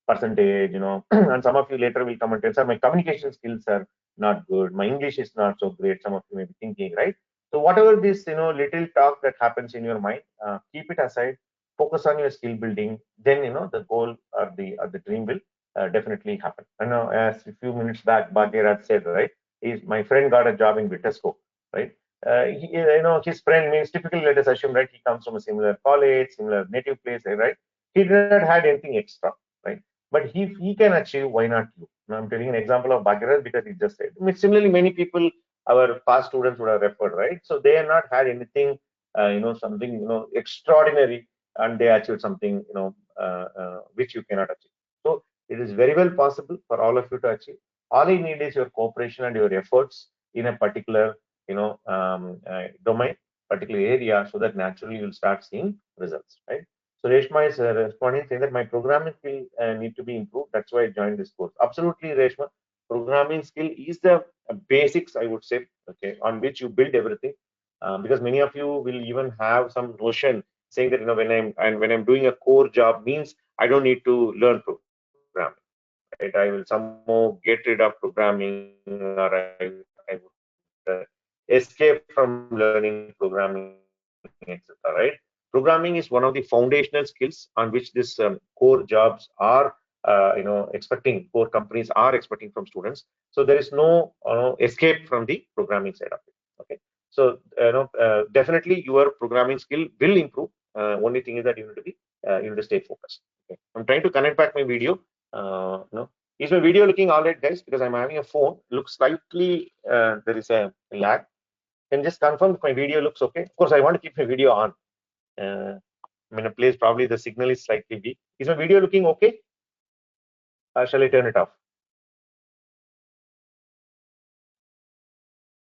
percentage. And some of you later will come and tell, sir, my communication skills are not good, my English is not so great. Some of you may be thinking, right? So whatever this little talk that happens in your mind, keep it aside, focus on your skill building. Then the goal or the dream will definitely happen. I know, as a few minutes back Bhagirath said, right, my friend got a job in Vitesco, right? His friend means, typically, let us assume, right, he comes from a similar college, similar native place, right? He did not had anything extra, right? But he can achieve, why not you? Now, I'm telling an example of Bhagirath because he just said. I mean, similarly, many people, our past students would have referred, right? So they have not had anything, something, extraordinary, and they achieved something, which you cannot achieve. So it is very well possible for all of you to achieve. All you need is your cooperation and your efforts in a particular, domain, particular area, so that naturally you'll start seeing results, right? So Reshma is responding, saying that my programming skill need to be improved. That's why I joined this course. Absolutely, Reshma. Programming skill is the basics, I would say, okay, on which you build everything. Because many of you will even have some notion saying that, when I'm doing a core job, means I don't need to learn programming, right? I will somehow get rid of programming, or I would escape from learning programming, etc. Right? Programming is one of the foundational skills on which this core jobs are, expecting, core companies are expecting from students. So there is no escape from the programming side of it. Okay. So definitely your programming skill will improve. Only thing is that you need to stay focused. Okay. I'm trying to connect back my video. Is my video looking all right, guys? Because I'm having a phone. Looks slightly there is a lag. Can just confirm if my video looks okay. Of course, I want to keep my video on. I'm in a place probably the signal is slightly weak. Is my video looking okay? Shall I turn it off?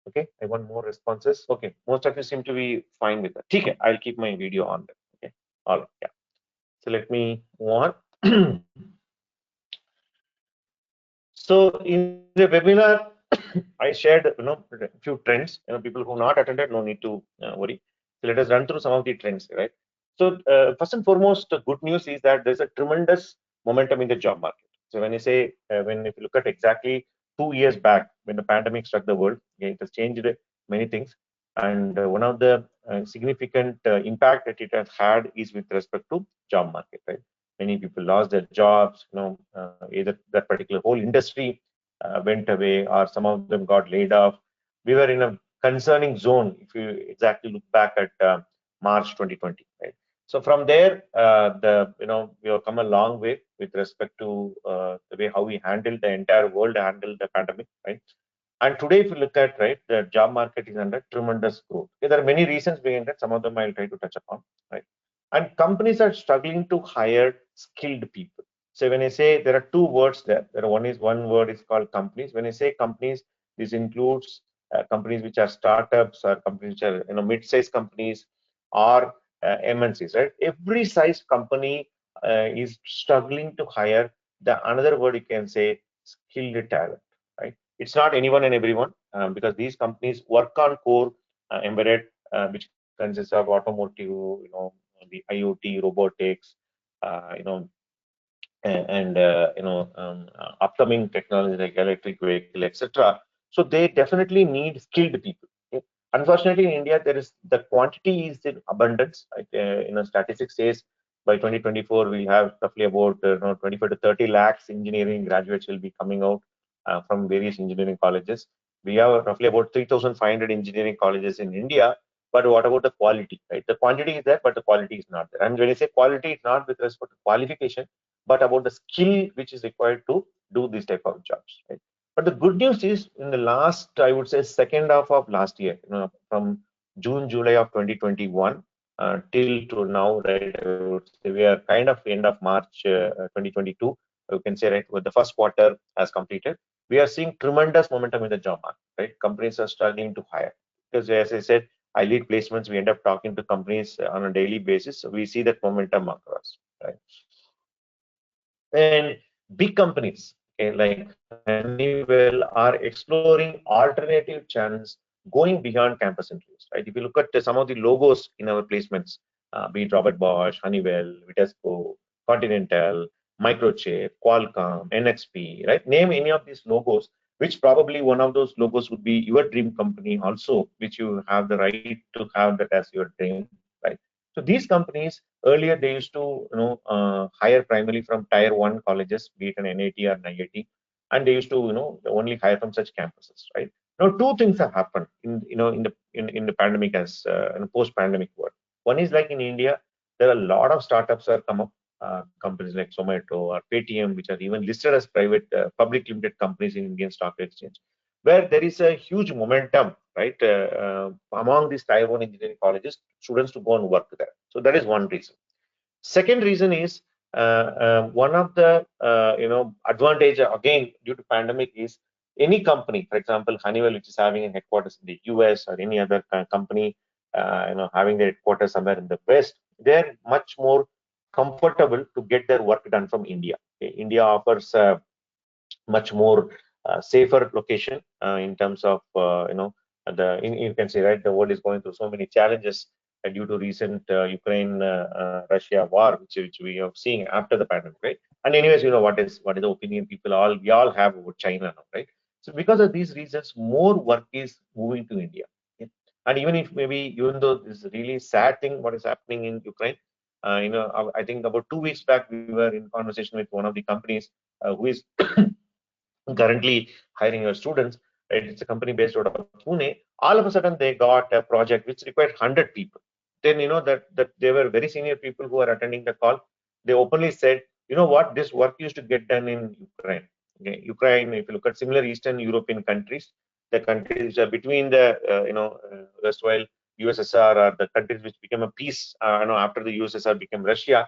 Okay, I want more responses. Okay, most of you seem to be fine with that. Okay, I'll keep my video on there. Okay, all right, yeah. So let me move on. So in the webinar, I shared a few trends. People who not attended, no need to worry. So let us run through some of the trends, right? So first and foremost, the good news is that there's a tremendous momentum in the job market. So when I say, when if you look at exactly 2 years back when the pandemic struck the world, okay, it has changed many things. And one of the significant impact that it has had is with respect to job market, right? Many people lost their jobs. Either that particular whole industry went away, or some of them got laid off. We were in a concerning zone if you exactly look back at March 2020. Right? So from there, we have come a long way with respect to the way how we handled the entire world handled the pandemic. Right? And today, if you look at right, the job market is under tremendous growth. Okay, there are many reasons behind that. Some of them I'll try to touch upon. Right, and companies are struggling to hire skilled people. So when I say there are two words there, one word is called companies. When I say companies, this includes companies which are startups or companies which are mid-sized companies or MNCs. Right, every size company is struggling to hire the another word you can say skilled talent. Right, it's not anyone and everyone because these companies work on core embedded, which consists of automotive, the IoT, robotics, uh, you know, and upcoming technologies like electric vehicle, etc. So they definitely need skilled people. Okay? Unfortunately, in India, there is the quantity is in abundance. Like, statistics says by 2024 we have roughly about 25 to 30 lakhs engineering graduates will be coming out from various engineering colleges. We have roughly about 3,500 engineering colleges in India. But what about the quality? Right, the quantity is there, but the quality is not there. And when I say quality, it's not with respect to qualification, but about the skill which is required to do this type of jobs. Right? But the good news is in the last, I would say, second half of last year, from June, July of 2021 till to now, right? I would say we are kind of end of March 2022. You can say, right, with the first quarter has completed. We are seeing tremendous momentum in the job market. Right? Companies are struggling to hire because, as I said, I lead placements. We end up talking to companies on a daily basis. So we see that momentum across. Right? And big companies, okay, like Honeywell, are exploring alternative channels going beyond campus interviews. Right? If you look at some of the logos in our placements, be it Robert Bosch, Honeywell, Vitesco, Continental, Microchip, Qualcomm, NXP, right? Name any of these logos, which probably one of those logos would be your dream company also, which you have the right to have that as your dream, right? So these companies earlier they used to hire primarily from tier one colleges, be it an NIT or an IIT, and they used to only hire from such campuses, right? Now two things have happened in the pandemic as in post pandemic world. One is like in India, there are a lot of startups that come up, companies like Zomato or Paytm, which are even listed as private public limited companies in Indian stock exchange, where there is a huge momentum, right, among these tier one engineering colleges, students to go and work there. So that is one reason. Second reason is one of the advantage again due to pandemic is any company, for example, Honeywell, which is having a headquarters in the US, or any other company, having their headquarters somewhere in the West, they're much more comfortable to get their work done from India. Okay? India offers much more safer location in terms of you can say, right, the world is going through so many challenges due to recent Ukraine Russia war, which we are seeing after the pandemic, right? And anyways, what is the opinion we all have about China now, right? So because of these reasons, more work is moving to India. Okay? And even if maybe even though this is a really sad thing what is happening in Ukraine, I think about 2 weeks back we were in conversation with one of the companies who is currently hiring your students, right? It's a company based out of Pune. All of a sudden, they got a project which required 100 people. Then that they were very senior people who are attending the call. They openly said, you know what, this work used to get done in Ukraine. Okay? Ukraine, if you look at similar Eastern European countries, the countries which are between the erstwhile USSR, or the countries which became a peace, after the USSR became Russia,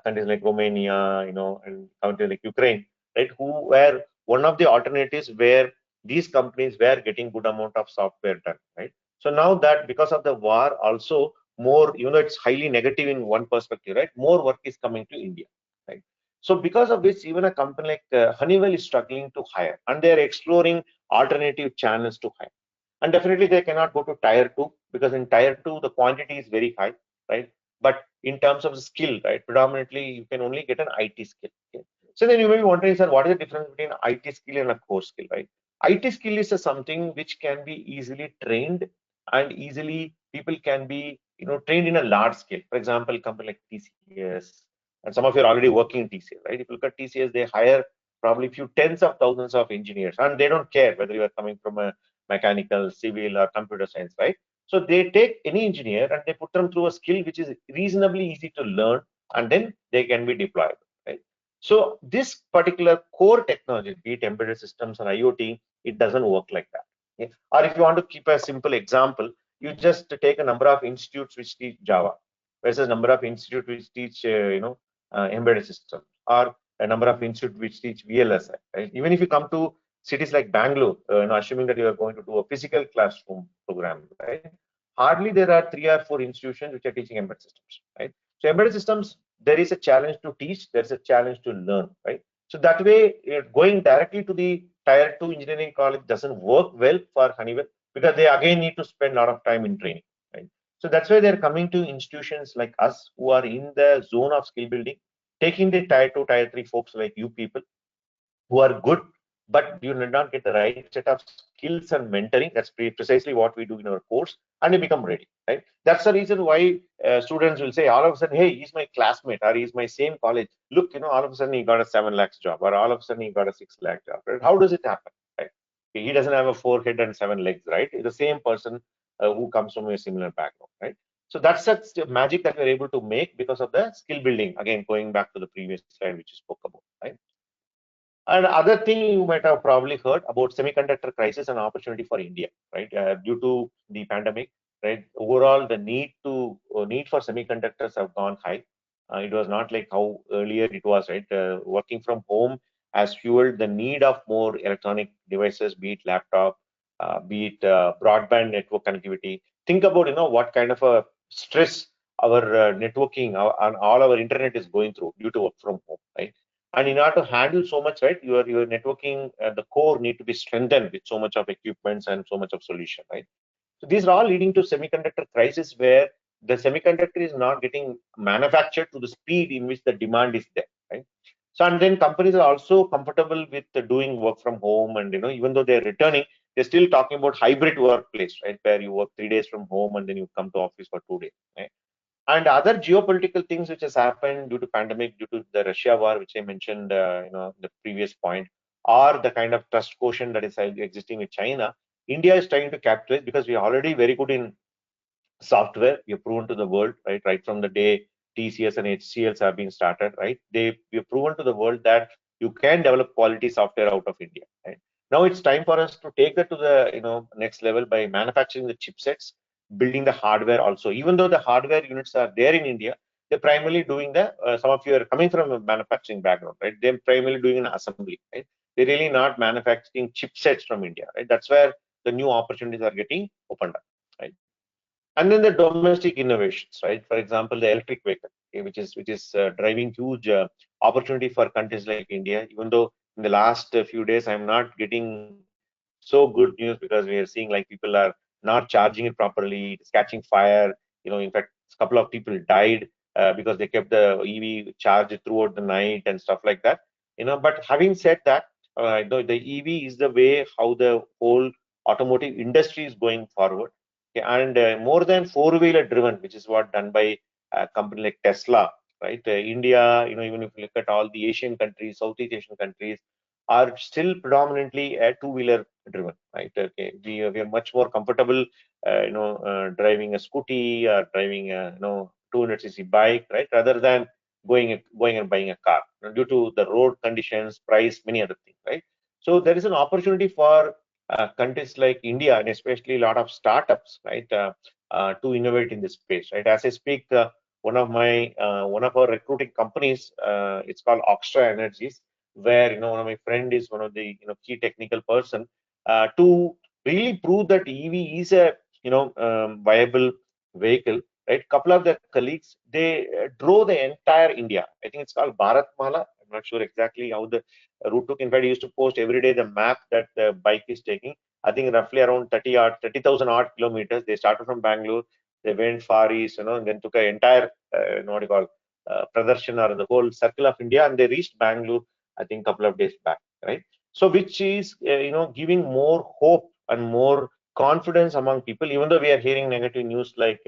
countries like Romania, and countries like Ukraine, right, who were one of the alternatives where these companies were getting good amount of software done, right? So now that because of the war, also more, it's highly negative in one perspective, right? More work is coming to India, right? So because of which, even a company like Honeywell is struggling to hire, and they are exploring alternative channels to hire. And definitely they cannot go to tier two, because in tier two the quantity is very high, right? But in terms of skill, right, predominantly you can only get an IT skill. Okay? So then you may be wondering, sir, what is the difference between IT skill and a core skill, right? IT skill is something which can be easily trained, and easily people can be, trained in a large scale. For example, company like TCS, and some of you are already working in TCS, right? If you look at TCS, they hire probably few tens of thousands of engineers, and they don't care whether you are coming from a mechanical, civil, or computer science, right? So they take any engineer and they put them through a skill which is reasonably easy to learn, and then they can be deployed, right? So this particular core technology, be it embedded systems or IoT, it doesn't work like that. Okay? Or if you want to keep a simple example, you just take a number of institutes which teach Java versus number of institutes which teach, embedded systems, or a number of institutes which teach VLSI, right? Even if you come to cities like Bangalore, assuming that you are going to do a physical classroom program, right? Hardly there are 3 or 4 institutions which are teaching embedded systems, right? So embedded systems, there is a challenge to teach, there is a challenge to learn, right? So that way, going directly to the tier 2 engineering college doesn't work well for Honeywell, because they again need to spend a lot of time in training, right? So that's why they're coming to institutions like us, who are in the zone of skill building, taking the tier 2, tier 3 folks like you people who are good, but you did not get the right set of skills and mentoring. That's precisely what we do in our course, and you become ready, right? That's the reason why students will say all of a sudden, hey, he's my classmate, or he's my same college. Look, all of a sudden he got a 7 lakhs job, or all of a sudden he got a 6 lakh job. Right? How does it happen? Right? He doesn't have a forehead and 7 legs, right? It's the same person who comes from a similar background, right? So that's the magic that we're able to make because of the skill building. Again, going back to the previous slide which you spoke about, right? And other thing you might have probably heard about semiconductor crisis and opportunity for India, right? Due to the pandemic, right? Overall, the need for semiconductors have gone high. It was not like how earlier it was, right? Working from home has fueled the need of more electronic devices, be it laptop, be it broadband network connectivity. Think about what kind of a stress our networking and all our internet is going through due to work from home, right? And in order to handle so much, right, your networking, the core need to be strengthened with so much of equipments and so much of solution, right? So these are all leading to semiconductor crisis, where the semiconductor is not getting manufactured to the speed in which the demand is there, right? So and then companies are also comfortable with doing work from home, and even though they're returning, they're still talking about hybrid workplace, right, where you work 3 days from home and then you come to office for 2 days, right? And other geopolitical things which has happened due to pandemic, due to the Russia war, which I mentioned, the previous point, or the kind of trust quotient that is existing with China. India is trying to capitalize, because we are already very good in software. We have proven to the world, right? Right from the day TCS and HCLs have been started, right? We have proven to the world that you can develop quality software out of India, right? Now it's time for us to take that to the next level by manufacturing the chipsets, building the hardware also. Even though the hardware units are there in India, they're primarily doing the. Some of you are coming from a manufacturing background, right? They're primarily doing an assembly, right? They're really not manufacturing chipsets from India, right? That's where the new opportunities are getting opened up, right? And then the domestic innovations, right? For example, the electric vehicle, okay, which is driving huge opportunity for countries like India. Even though in the last few days I'm not getting so good news, because we are seeing like people are not charging it properly, it's catching fire. In fact, a couple of people died because they kept the EV charged throughout the night and stuff like that. But having said that, the EV is the way how the whole automotive industry is going forward. Okay, and more than four-wheeler driven, which is what done by a company like Tesla, right? India, even if you look at all the Asian countries, Southeast Asian countries, are still predominantly two-wheeler driven, right? Okay, we are much more comfortable, driving a scooty or driving a 200cc bike, right, rather than going and buying a car, due to the road conditions, price, many other things, right? So there is an opportunity for countries like India, and especially a lot of startups, right, to innovate in this space, right? As I speak, one of our recruiting companies, it's called Oxtra Energies, where one of my friend is one of the key technical person. to really prove that EV is a viable vehicle. Right, couple of the colleagues, they drove the entire India. I think it's called Bharat Mala. I'm not sure exactly how the route took. In fact, I used to post every day the map that the bike is taking. I think roughly around 30,000 odd kilometers. They started from Bangalore, they went far east, and then took an entire, what do you call, Pradarshana, or the whole circle of India, and they reached Bangalore, I think, a couple of days back, right? So, which is, giving more hope and more confidence among people, even though we are hearing negative news like,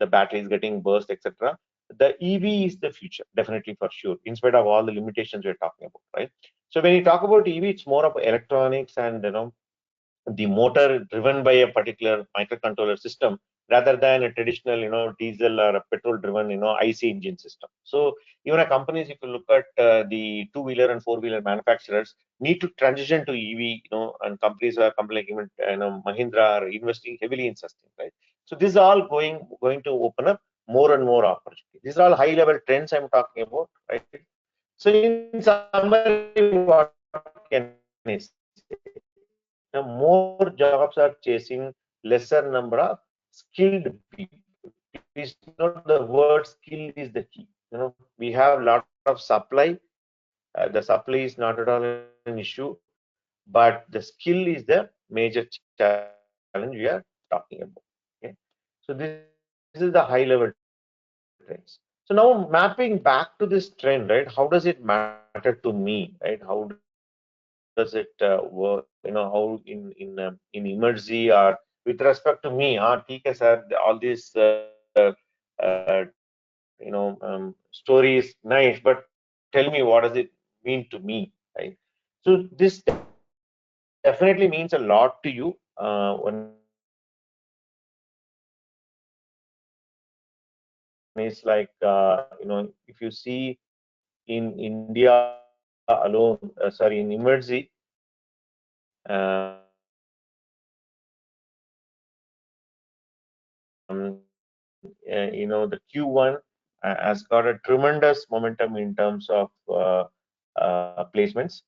the battery is getting burst, etc. The EV is the future, definitely, for sure, in spite of all the limitations we're talking about, right? So when you talk about EV, it's more of electronics and, the motor driven by a particular microcontroller system rather than a traditional, diesel or a petrol driven, IC engine system. So even a companies, if you look at the two-wheeler and four-wheeler manufacturers, need to transition to EV, and companies like even, Mahindra are investing heavily in such things, right? So this is all going to open up more and more opportunities. These are all high level trends I'm talking about, right? So in summary, what can I say? Now, more jobs are chasing lesser number of skilled people. Please note the word skilled is the key. We have a lot of supply. The supply is not at all an issue, but the skill is the major challenge we are talking about. Okay, so this is the high level trends. So now mapping back to this trend, right? How does it matter to me, right? How does it work? How in emergency, or with respect to me, TK sir, all these story is nice, but tell me, what does it mean to me, right? So this definitely means a lot to you. One is like, if you see in India alone, sorry, in emergency, the Q1 has got a tremendous momentum in terms of placements.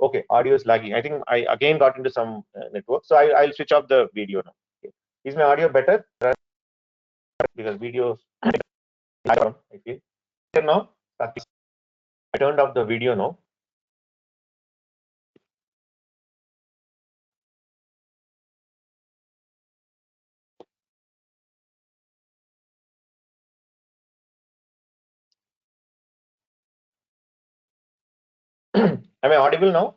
Okay, audio is lagging. I think I again got into some network, so I'll switch off the video now. Okay. Is my audio better? Because video, I feel now. I turned off the video now. Am I audible now?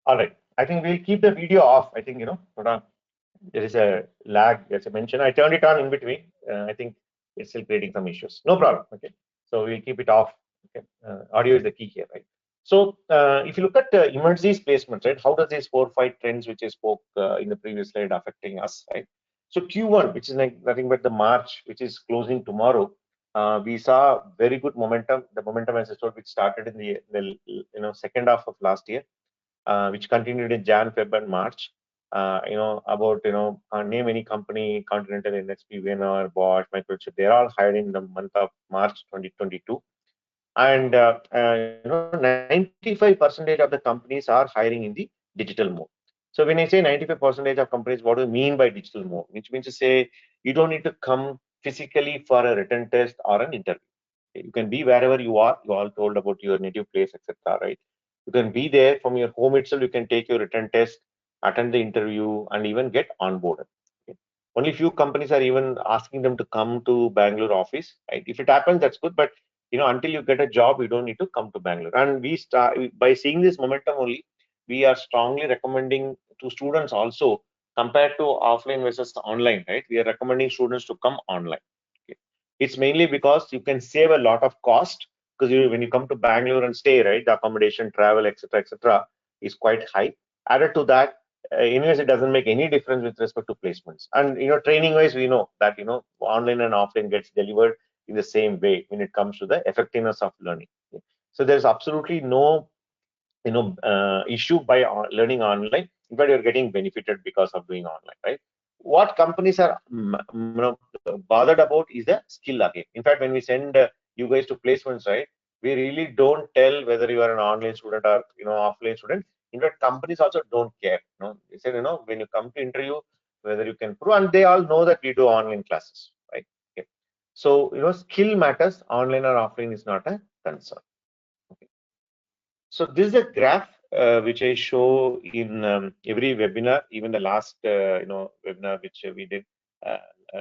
All right. I think we'll keep the video off. I think, there is a lag, as I mentioned. I turned it on in between. I think it's still creating some issues. No problem. Okay. So we'll keep it off. Okay. Audio is the key here, right? So if you look at emergencies placements, right, how does these 4-5 trends which I spoke in the previous slide affecting us, right? So Q1, which is like nothing but the March, which is closing tomorrow, we saw very good momentum. The momentum, as I told, which started in the second half of last year, which continued in Jan, Feb, and March. About name any company, Continental, NXP, Winner, Bosch, Microchip, they're all hired in the month of March 2022, and 95% of the companies are hiring in the digital mode. So when I say 95% of companies, what do you mean by digital mode? Which means to say you don't need to come physically for a written test or an interview. You can be wherever you are. You all told about your native place, etc. Right? You can be there from your home itself. You can take your written test, attend the interview, and even get onboarded. Okay. Only few companies are even asking them to come to Bangalore office. Right? If it happens, that's good. But until you get a job, you don't need to come to Bangalore. And we start by seeing this momentum only. We are strongly recommending to students also, compared to offline versus online. Right? We are recommending students to come online. Okay. It's mainly because you can save a lot of cost, because when you come to Bangalore and stay, right, the accommodation, travel, etc., is quite high. Added to that, anyways, it doesn't make any difference with respect to placements. And training wise, we know that online and offline gets delivered in the same way when it comes to the effectiveness of learning. So there's absolutely no issue by learning online. In fact, you're getting benefited because of doing online, right? What companies are bothered about is the skill again. In fact, when we send you guys to placements, right? We really don't tell whether you are an online student or offline student. In fact, companies also don't care. They said, when you come to interview, whether you can prove, and they all know that we do online classes, right? Okay. So skill matters. Online or offline is not a concern. Okay. So this is a graph which I show in every webinar, even the last webinar which we did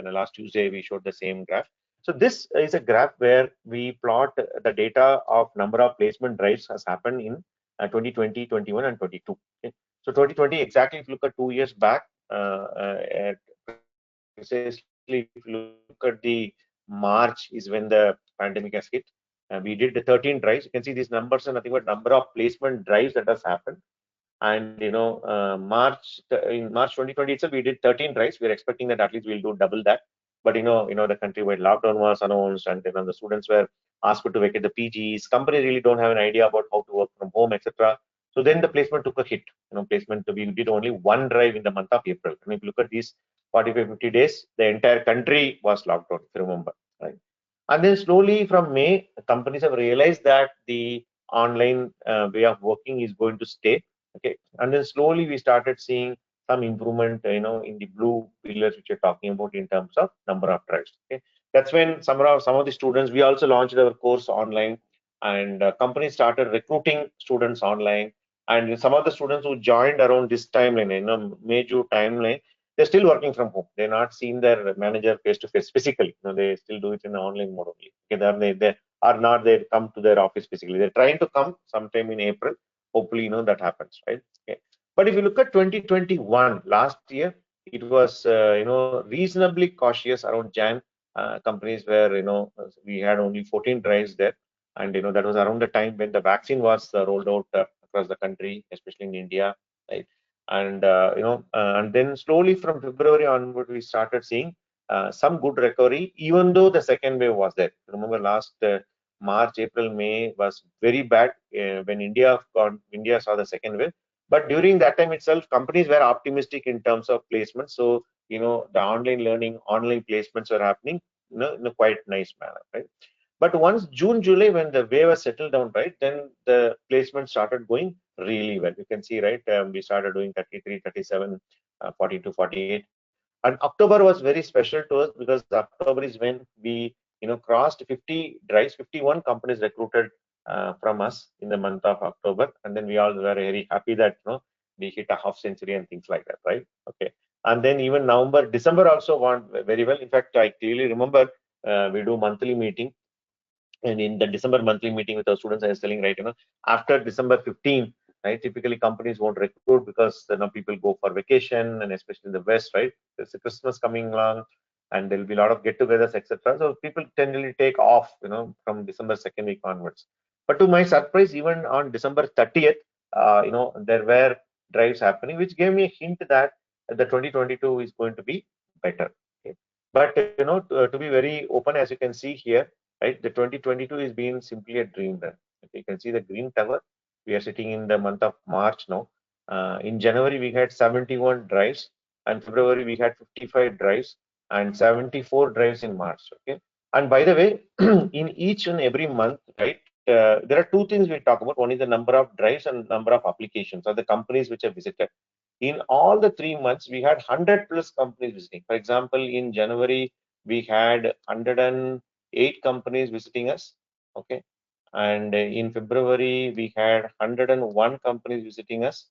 the last Tuesday, we showed the same graph. So this is a graph where we plot the data of number of placement drives has happened in 2020, 21, and 22. Okay. So 2020 exactly, if you look at 2 years back, precisely if you look at the March is when the pandemic has hit. We did the 13 drives. You can see these numbers are nothing but number of placement drives that has happened. And in March 2020 itself, we did 13 drives. We're expecting that at least we'll do double that. But the countrywide lockdown was announced, and the students were asked to vacate the PGs. Companies really don't have an idea about how to work from home, etc. So then the placement took a hit. Placement, we did only one drive in the month of April. And if you look at these 45, 50 days, the entire country was locked down, if you remember, right? And then slowly from May, companies have realized that the online way of working is going to stay. Okay, and then slowly we started seeing some improvement, in the blue pillars which you're talking about in terms of number of drives. Okay, that's when some of the students, we also launched our course online, and companies started recruiting students online. And some of the students who joined around this timeline, May June timeline, they're still working from home. They're not seeing their manager face to face physically. They still do it in the online mode only. Okay, they are not, they come to their office physically. They're trying to come sometime in April. Hopefully, that happens, right? Okay. But if you look at 2021, last year, it was reasonably cautious around Jan. Companies were, we had only 14 drives there, and that was around the time when the vaccine was rolled out across the country, especially in India, right? And and then slowly from February onward, we started seeing some good recovery, even though the second wave was there. Remember, last March, April, May was very bad when India saw the second wave. But during that time itself, companies were optimistic in terms of placement. So the online learning, online placements were happening in a quite nice manner, right? But once June, July, when the wave was settled down, right, then the placement started going really well. You can see, right, we started doing 33, 37, 42, 48. And October was very special to us because October is when we, crossed 50 drives, 51 companies recruited from us in the month of October. And then we all were very happy that, we hit a half century and things like that, right? Okay. And then even November, December also went very well. In fact, I clearly remember we do monthly meeting, and in the December monthly meeting with our students, I was telling, right, after December 15, right, typically companies won't recruit because people go for vacation, and especially in the West, right, there's a Christmas coming along, and there'll be a lot of get-togethers, etc. So people generally take off, from December second week onwards. But to my surprise, even on December 30th, there were drives happening, which gave me a hint that the 2022 is going to be better. Okay. But to be very open, as you can see here, right, the 2022 is being simply a dream run. You can see the green tower. We are sitting in the month of March now. In January, we had 71 drives, and February, we had 55 drives, and 74 drives in March. Okay. And by the way, in each and every month, right, there are two things we talk about. One is the number of drives and number of applications or the companies which are visited. In all the 3 months, we had 100 plus companies visiting. For example, in January, we had 108 companies visiting us. Okay. And in February, we had 101 companies visiting us.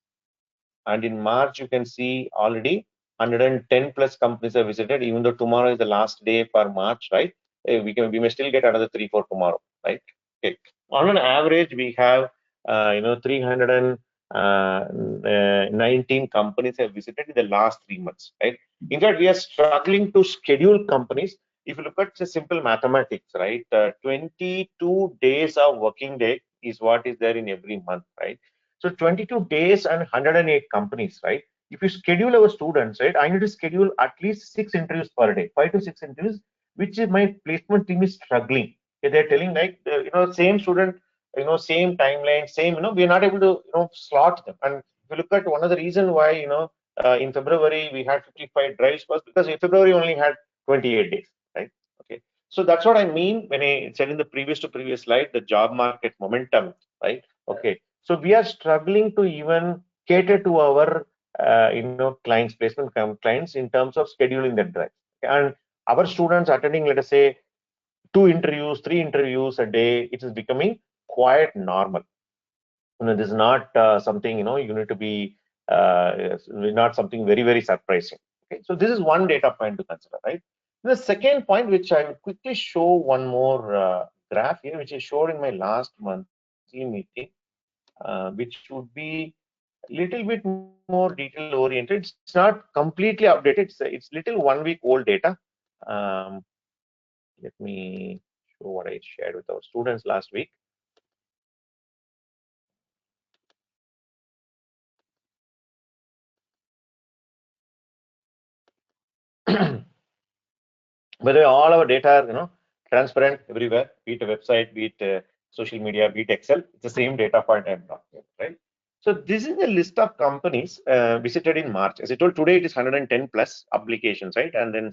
And in March, you can see already 110 plus companies are visited, even though tomorrow is the last day for March, right? We may still get another 3, 4 tomorrow, right? Okay. On an average, we have 319 companies have visited in the last 3 months, right? In fact, we are struggling to schedule companies. If you look at the simple mathematics, right, 22 days of working day is what is there in every month, right? So 22 days and 108 companies, right? If you schedule our students, right, I need to schedule at least 6 interviews per day, 5 to 6 interviews, which is my placement team is struggling. Okay, they're telling like, same student, same timeline, same, we're not able to, slot them. And if you look at one of the reason why, in February we had 55 drives was because in February only had 28 days, right? Okay. So that's what I mean when I said in the previous slide, the job market momentum, right? Okay. So we are struggling to even cater to our, clients, placement clients in terms of scheduling that drive. And our students attending, let us say, 2 interviews, 3 interviews a day, it is becoming quite normal. This is not something, you need to be, not something very, very surprising. Okay, so this is one data point to consider, right? The second point, which I will quickly show one more graph here, which I showed in my last monthly meeting, which would be a little bit more detail oriented. It's not completely updated. It's little 1 week old data. Um, Let me show what I shared with our students last week. By the way, all our data are, transparent everywhere, be it a website, be it social media, be it Excel. It's the same data point I'm talking about, right? So this is a list of companies visited in March. As I told, today it is 110 plus applications, right? And then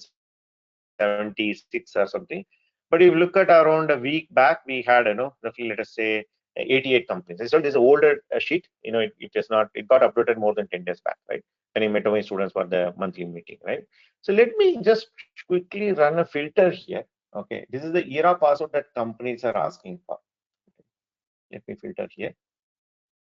76 or something. But if you look at around a week back, we had, roughly, let us say, 88 companies. So this is an older sheet. It is not. It got updated more than 10 days back, right? When I met my students for the monthly meeting, right? So let me just quickly run a filter here. Okay, this is the era password that companies are asking for. Let me filter here,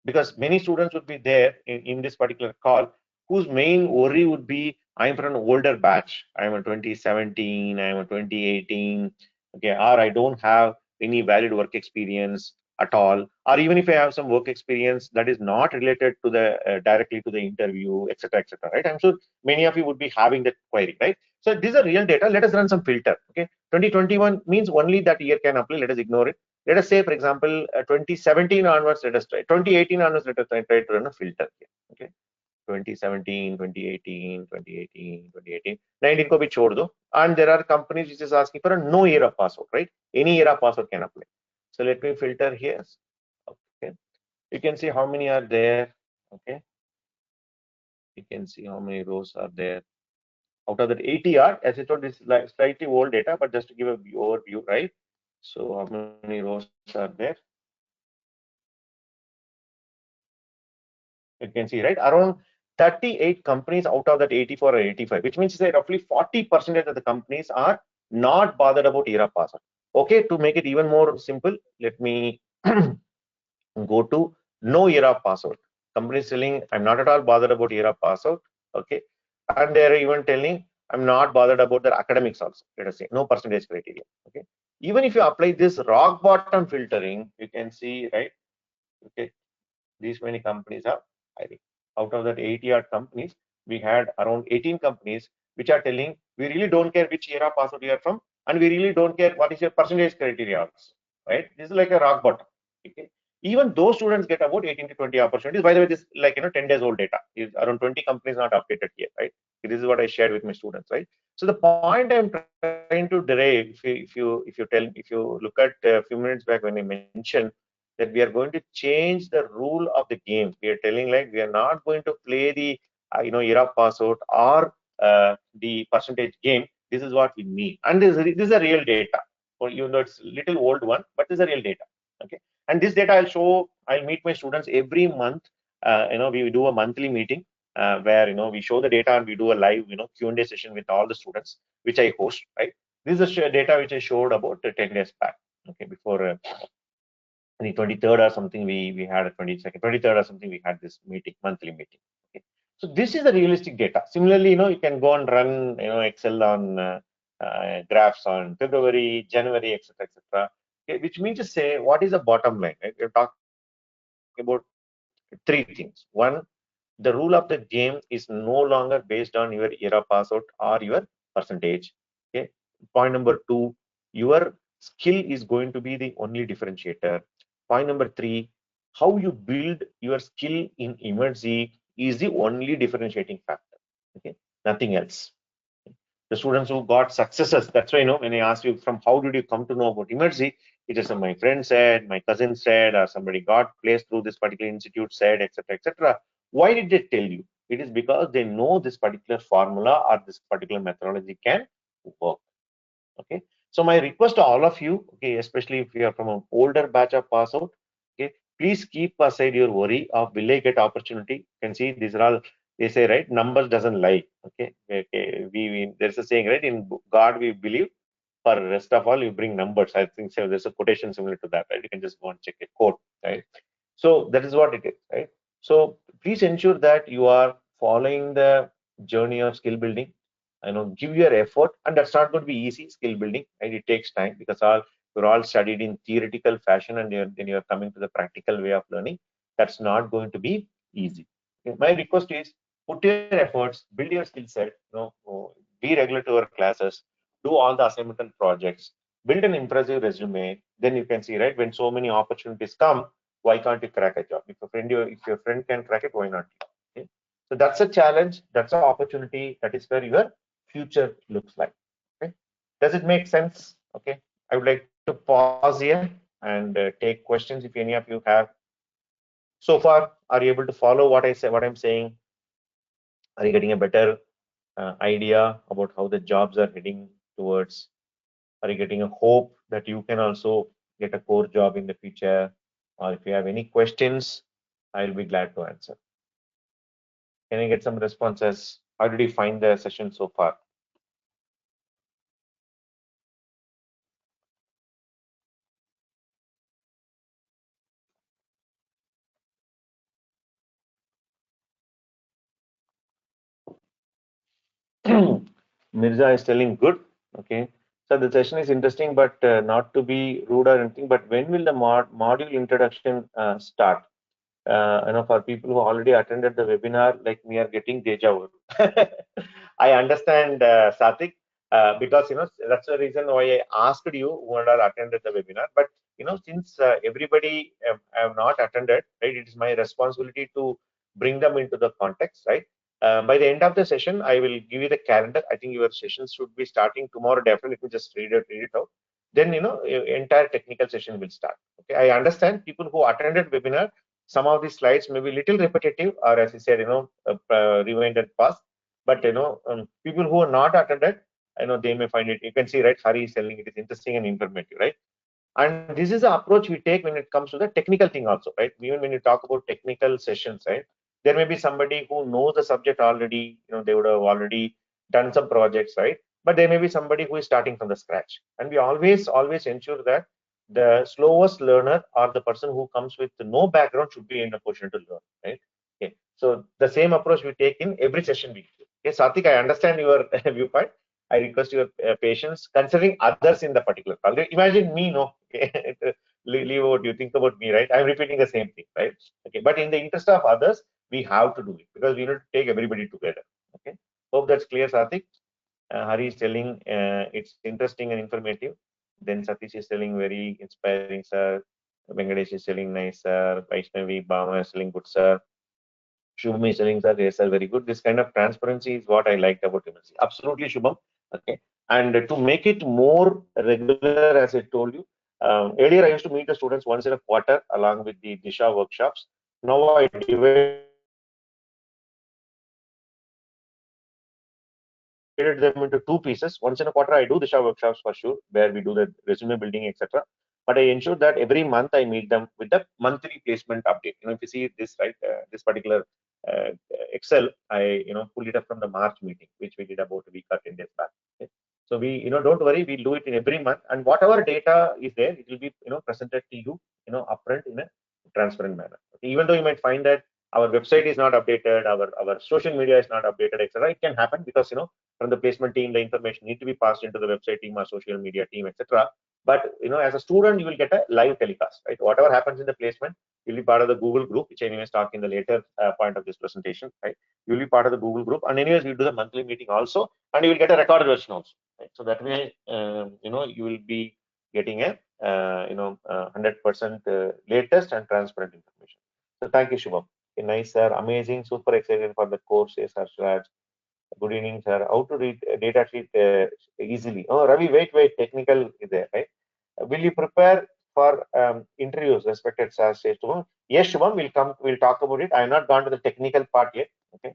because many students would be there in this particular call whose main worry would be, I'm from an older batch, I'm a 2017, I'm a 2018, okay, or I don't have any valid work experience at all, or even if I have some work experience that is not related to the directly to the interview, etc., right? I'm sure many of you would be having that query, right? So these are real data. Let us run some filter. Okay, 2021 means only that year can apply. Let us ignore it. Let us say, for example, 2017 onwards, let us try 2018 onwards, let us try to run a filter here. Okay, 2017, 2018, 2018, 2018, 19 ko bhi chhod do. And there are companies which is asking for a no era password, right? Any era password can apply. So let me filter here. Okay, you can see how many are there. Okay, you can see how many rows are there. Out of that 80 are, as I told, this is like slightly old data, but just to give a overview, right? So how many rows are there? You can see, right, around 38 companies out of that 84 or 85, which means that roughly 40% of the companies are not bothered about era password. Okay, to make it even more simple, let me go to no era password. Companies telling, I'm not at all bothered about era password. Okay, and they're even telling, I'm not bothered about their academics also. Let us say no percentage criteria. Okay, even if you apply this rock bottom filtering, you can see, right? Okay, these many companies are hiring. Out of that 80 odd companies, we had around 18 companies which are telling, we really don't care which era password you are from, and we really don't care what is your percentage criteria also, right? This is like a rock bottom. Okay, even those students get about 18 to 20 opportunities. By the way, this, like, 10 days old data is around 20 companies not updated yet, right? This is what I shared with my students, right? So the point I'm trying to derive, if you look at a few minutes back when I mentioned that we are going to change the rule of the game. We are telling, like, we are not going to play the era password or the percentage game. This is what we mean, and this is a real data. Or it's little old one, but this is a real data. Okay, and this data I'll show. I'll meet my students every month. We do a monthly meeting where we show the data and we do a live Q&A session with all the students, which I host. Right, this is the data which I showed about 10 days back. Okay, before the 23rd or something, we had a 22nd, 23rd or something, we had this meeting, monthly meeting. Okay. So this is the realistic data. Similarly, you can go and run, Excel on graphs on February, January, etc. Okay, which means to say, what is the bottom line? Right? We're talking about three things. One, the rule of the game is no longer based on your era password or your percentage. Okay. Point number two, your skill is going to be the only differentiator. Point number three, how you build your skill in emergency is the only differentiating factor. Okay, nothing else. The students who got successes, that's why when I asked you from how did you come to know about emergency, it is my friend said, my cousin said, or somebody got placed through this particular institute said, etc. Why did they tell you? It is because they know this particular formula or this particular methodology can work. Okay, So my request to all of you, okay, especially if you are from an older batch of pass out, okay, please keep aside your worry of will I get opportunity. You can see these are all, they say, right, numbers doesn't lie. Okay, there's a saying, right, in God we believe, for rest of all you bring numbers. I think so there's a quotation similar to that, right? You can just go and check a quote, right? So that is what it is, right? So please ensure that you are following the journey of skill building. Give your effort, and that's not going to be easy. Skill building, right? It takes time because you're all studied in theoretical fashion, and then you're coming to the practical way of learning. That's not going to be easy. Okay, my request is put your efforts, build your skill set. Be regular to our classes, do all the assignment and projects, build an impressive resume. Then you can see, right, when so many opportunities come, why can't you crack a job? If your friend can crack it, why not you? Okay? So that's a challenge, that's an opportunity, that is where your future looks like. Okay, does it make sense? Okay, I would like to pause here and take questions if any of you have. So far, are you able to follow what I say, what I'm saying? Are you getting a better idea about how the jobs are heading towards? Are you getting a hope that you can also get a core job in the future? Or if you have any questions, I'll be glad to answer. Can I get some responses? How did you find the session so far? Mirza is telling good. Okay. So the session is interesting, but not to be rude or anything. But when will the module introduction start? For people who already attended the webinar, like me, are getting deja vu. I understand, Satik, because that's the reason why I asked you who had attended the webinar. But since everybody have not attended, right, it is my responsibility to bring them into the context, right? By the end of the session, I will give you the calendar. I think your sessions should be starting tomorrow. Definitely, let me just read it out. Then entire technical session will start. Okay, I understand people who attended webinar, some of these slides may be little repetitive, or as I said, rewind and pause. But people who are not attended, they may find it. You can see, right? Hari is telling it is interesting and informative, right? And this is the approach we take when it comes to the technical thing also, right? Even when you talk about technical sessions, right? There may be somebody who knows the subject already. They would have already done some projects, right? But there may be somebody who is starting from the scratch, and we always ensure that the slowest learner or the person who comes with no background should be in a position to learn, right? Okay, so the same approach we take in every session we do. Okay, Satik, I understand your viewpoint. I request your patience, considering others in the particular call. Imagine me, no, okay? Leave what you think about me, right? I'm repeating the same thing, right? Okay, but in the interest of others, we have to do it because we need to take everybody together. Okay, hope that's clear, Satik. Hari is telling it's interesting and informative. Then Satish is telling very inspiring, sir. Venkatesh is telling nice, sir. Vaishnavi Bama is telling good, sir. Shubham is telling that yes, sir, very good. This kind of transparency is what I liked about MLC. Absolutely, Shubham. Okay. And to make it more regular, as I told you, earlier I used to meet the students once in a quarter along with the Disha workshops. Now I divided them into two pieces. Once in a quarter, I do Disha workshops for sure, where we do the resume building, etc. But I ensure that every month I meet them with the monthly placement update. If you see this, right, this particular uh, Excel, I pull it up from the March meeting, which we did about a week or 10 days back. Okay? So we, don't worry, we'll do it in every month, and whatever data is there, it will be presented to you, upfront in a transparent manner. Okay? Even though you might find that our website is not updated, our social media is not updated, etc. It can happen because from the placement team, the information need to be passed into the website team or social media team, etc. But as a student, you will get a live telecast, right? Whatever happens in the placement, you'll be part of the Google group, which anyways talk in the later point of this presentation, right? You'll be part of the Google group, and anyways, we'll do the monthly meeting also, and you will get a recorded version also, right? So that way, you will be getting a 100% latest and transparent information. So thank you, Shubham. Okay, nice, sir. Amazing. Super excited for the course, yes, Harshad. Good evening, sir. How to read data sheet easily? Oh, Ravi, wait. Technical is there, right? Will you prepare for interviews, respected sir? Says Shubham. Yes, Shubham, we'll come. We'll talk about it. I have not gone to the technical part yet. Okay.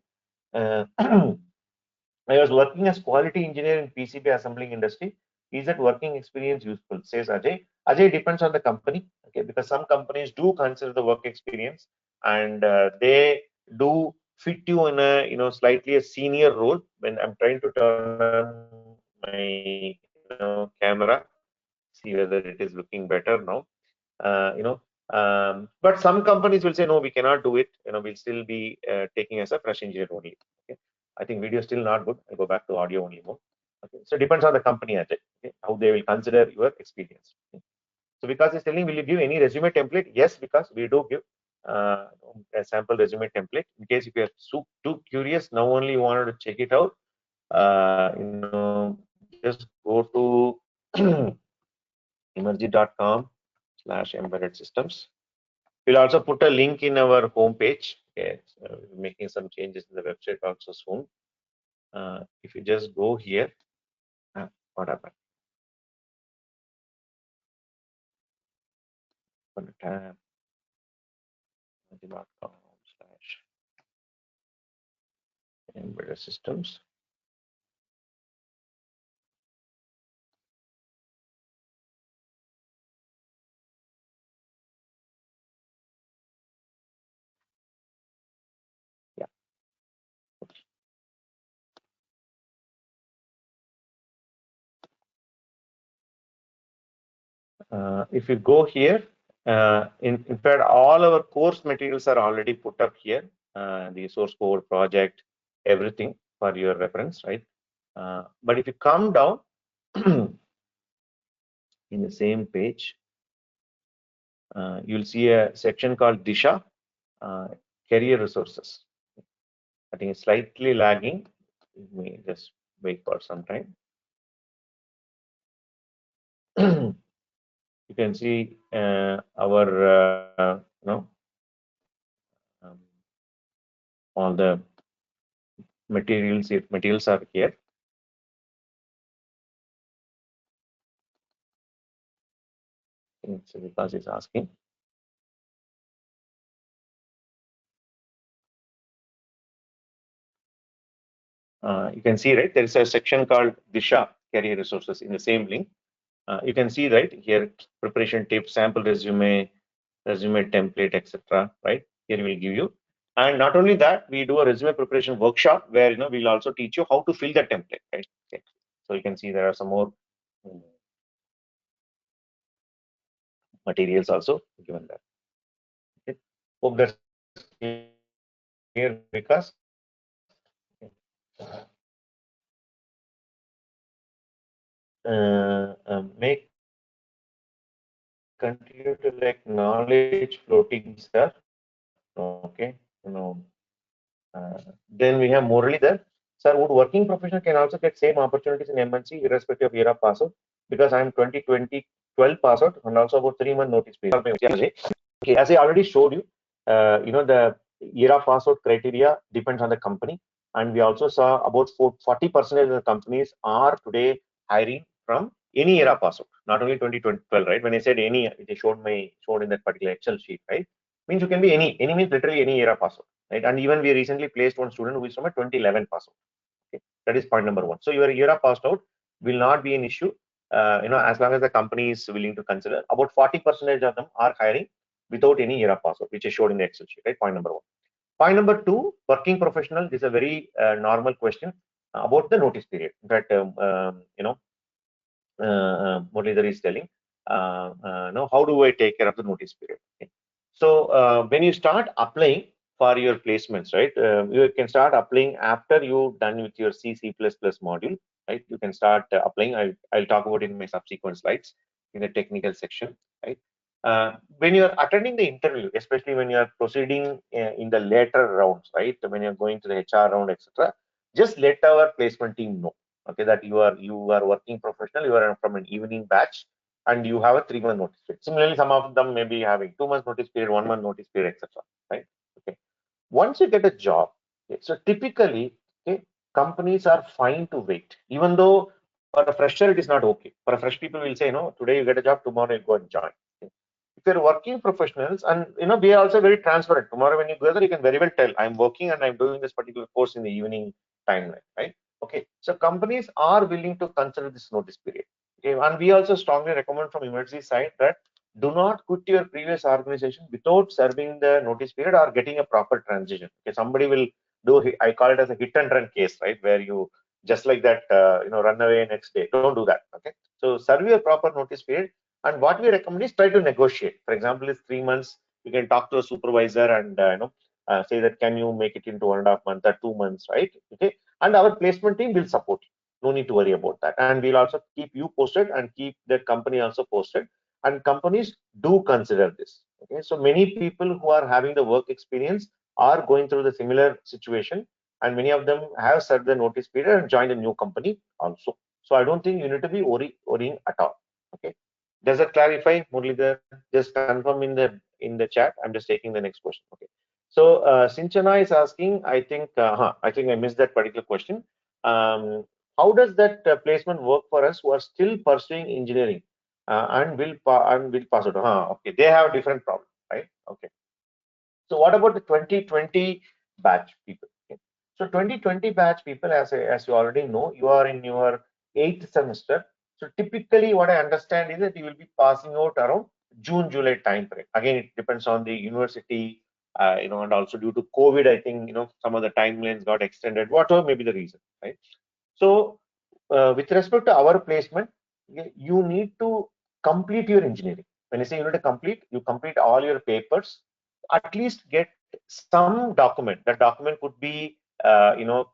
Uh, I was working as quality engineer in PCB assembling industry. Is that working experience useful? Says Ajay. Ajay, depends on the company, okay, because some companies do consider the work experience, and they do fit you in a slightly a senior role. When I'm trying to turn on my camera, see whether it is looking better now. But some companies will say no, we cannot do it. We'll still be taking as a fresh engineer only. Okay, I think video is still not good. I'll go back to audio only more. Okay, so it depends on the company, Ajay, okay, how they will consider your experience. Okay. So because it's telling, will you give any resume template? Yes, because we do give a sample resume template in case if you're too curious. Now only you wanted to check it out. Just go to emergy.com/embedded systems. We'll also put a link in our homepage. Okay, so we're making some changes in the website also soon. If you just go here, what happened? On the tab, emergy.com/embedded systems. Yeah. If you go here, in fact, all our course materials are already put up here. The source code, project, everything for your reference, right? But if you come down in the same page, you'll see a section called Disha, career resources. I think it's slightly lagging. Let me just wait for some time. You can see our all the materials. If materials are here, so because it's asking. You can see, right, there is a section called Disha career resources in the same link. You can see, right, here preparation tips, sample resume, resume template, etc. Right, here we will give you. And not only that, we do a resume preparation workshop where we'll also teach you how to fill the template, right? Okay. So you can see there are some more materials also given there. Okay. Hope that's clear because make continue to like knowledge floating, sir. Okay, then we have Murali there. Sir, would working professional can also get same opportunities in MNC irrespective of year of pass out? Because I am 2012 pass out and also about 3-month notice period. Okay, as I already showed you, the year of pass out criteria depends on the company, and we also saw about 40% of the companies are today hiring from any year of pass out, not only 2012, right? When I said any, it showed in that particular Excel sheet, right? Means you can be any means literally any year of pass out, right? And even we recently placed one student who is from a 2011 pass out. Okay, that is point number one. So your year of passed out will not be an issue, as long as the company is willing to consider. About 40% of them are hiring without any year of pass out, which is showed in the Excel sheet, right? Point number one. Point number two, working professional. This is a very normal question about the notice period. In fact, Muralidhar is telling, how do I take care of the notice period? Okay. So when you start applying for your placements, right, you can start applying after you're done with your C++ module, right? You can start applying. I'll talk about it in my subsequent slides in the technical section, right? When you're attending the interview, especially when you're proceeding in the later rounds, right, when you're going to the HR round, etc., just let our placement team know, okay, that you are working professional, you are from an evening batch, and you have a 3-month notice period. Similarly, some of them may be having 2 months notice period, 1 month notice period, etc. Right? Okay. Once you get a job, okay, so typically, okay, companies are fine to wait, even though for a fresher it is not okay. For a fresh people will say, no, today you get a job, tomorrow you go and join. Okay. If you're working professionals, and we are also very transparent. Tomorrow when you go there, you can very well tell I'm working and I'm doing this particular course in the evening timeline, right? Okay, so companies are willing to consider this notice period. Okay, and we also strongly recommend from emergency side that do not quit your previous organization without serving the notice period or getting a proper transition. Okay, somebody will do, I call it as a hit and run case, right, where you just like that, run away next day. Don't do that. Okay, so serve your proper notice period. And what we recommend is try to negotiate. For example, it's 3 months. You can talk to a supervisor and say that can you make it into 1.5 months or 2 months, right? Okay, and our placement team will support you. No need to worry about that, and we'll also keep you posted and keep the company also posted. And companies do consider this. Okay, so many people who are having the work experience are going through the similar situation, and many of them have served the notice period and joined a new company also. So I don't think you need to be worrying at all. Okay, does that clarify, Muralidhar? Just confirm in the chat. I'm just taking the next question. Okay, so Sinchana is asking, I think I missed that particular question. um, how does that placement work for us who are still pursuing engineering and will pass it? Okay, they have a different problem, right? Okay. So what about the 2020 batch people? Okay. So 2020 batch people, as you already know, you are in your 8th semester. So typically, what I understand is that you will be passing out around June, July time frame. Again, it depends on the university, and also due to COVID, I think some of the timelines got extended. Whatever may be the reason, right? So, with respect to our placement, you need to complete your engineering. When I say you need to complete, you complete all your papers, at least get some document. That document could be, either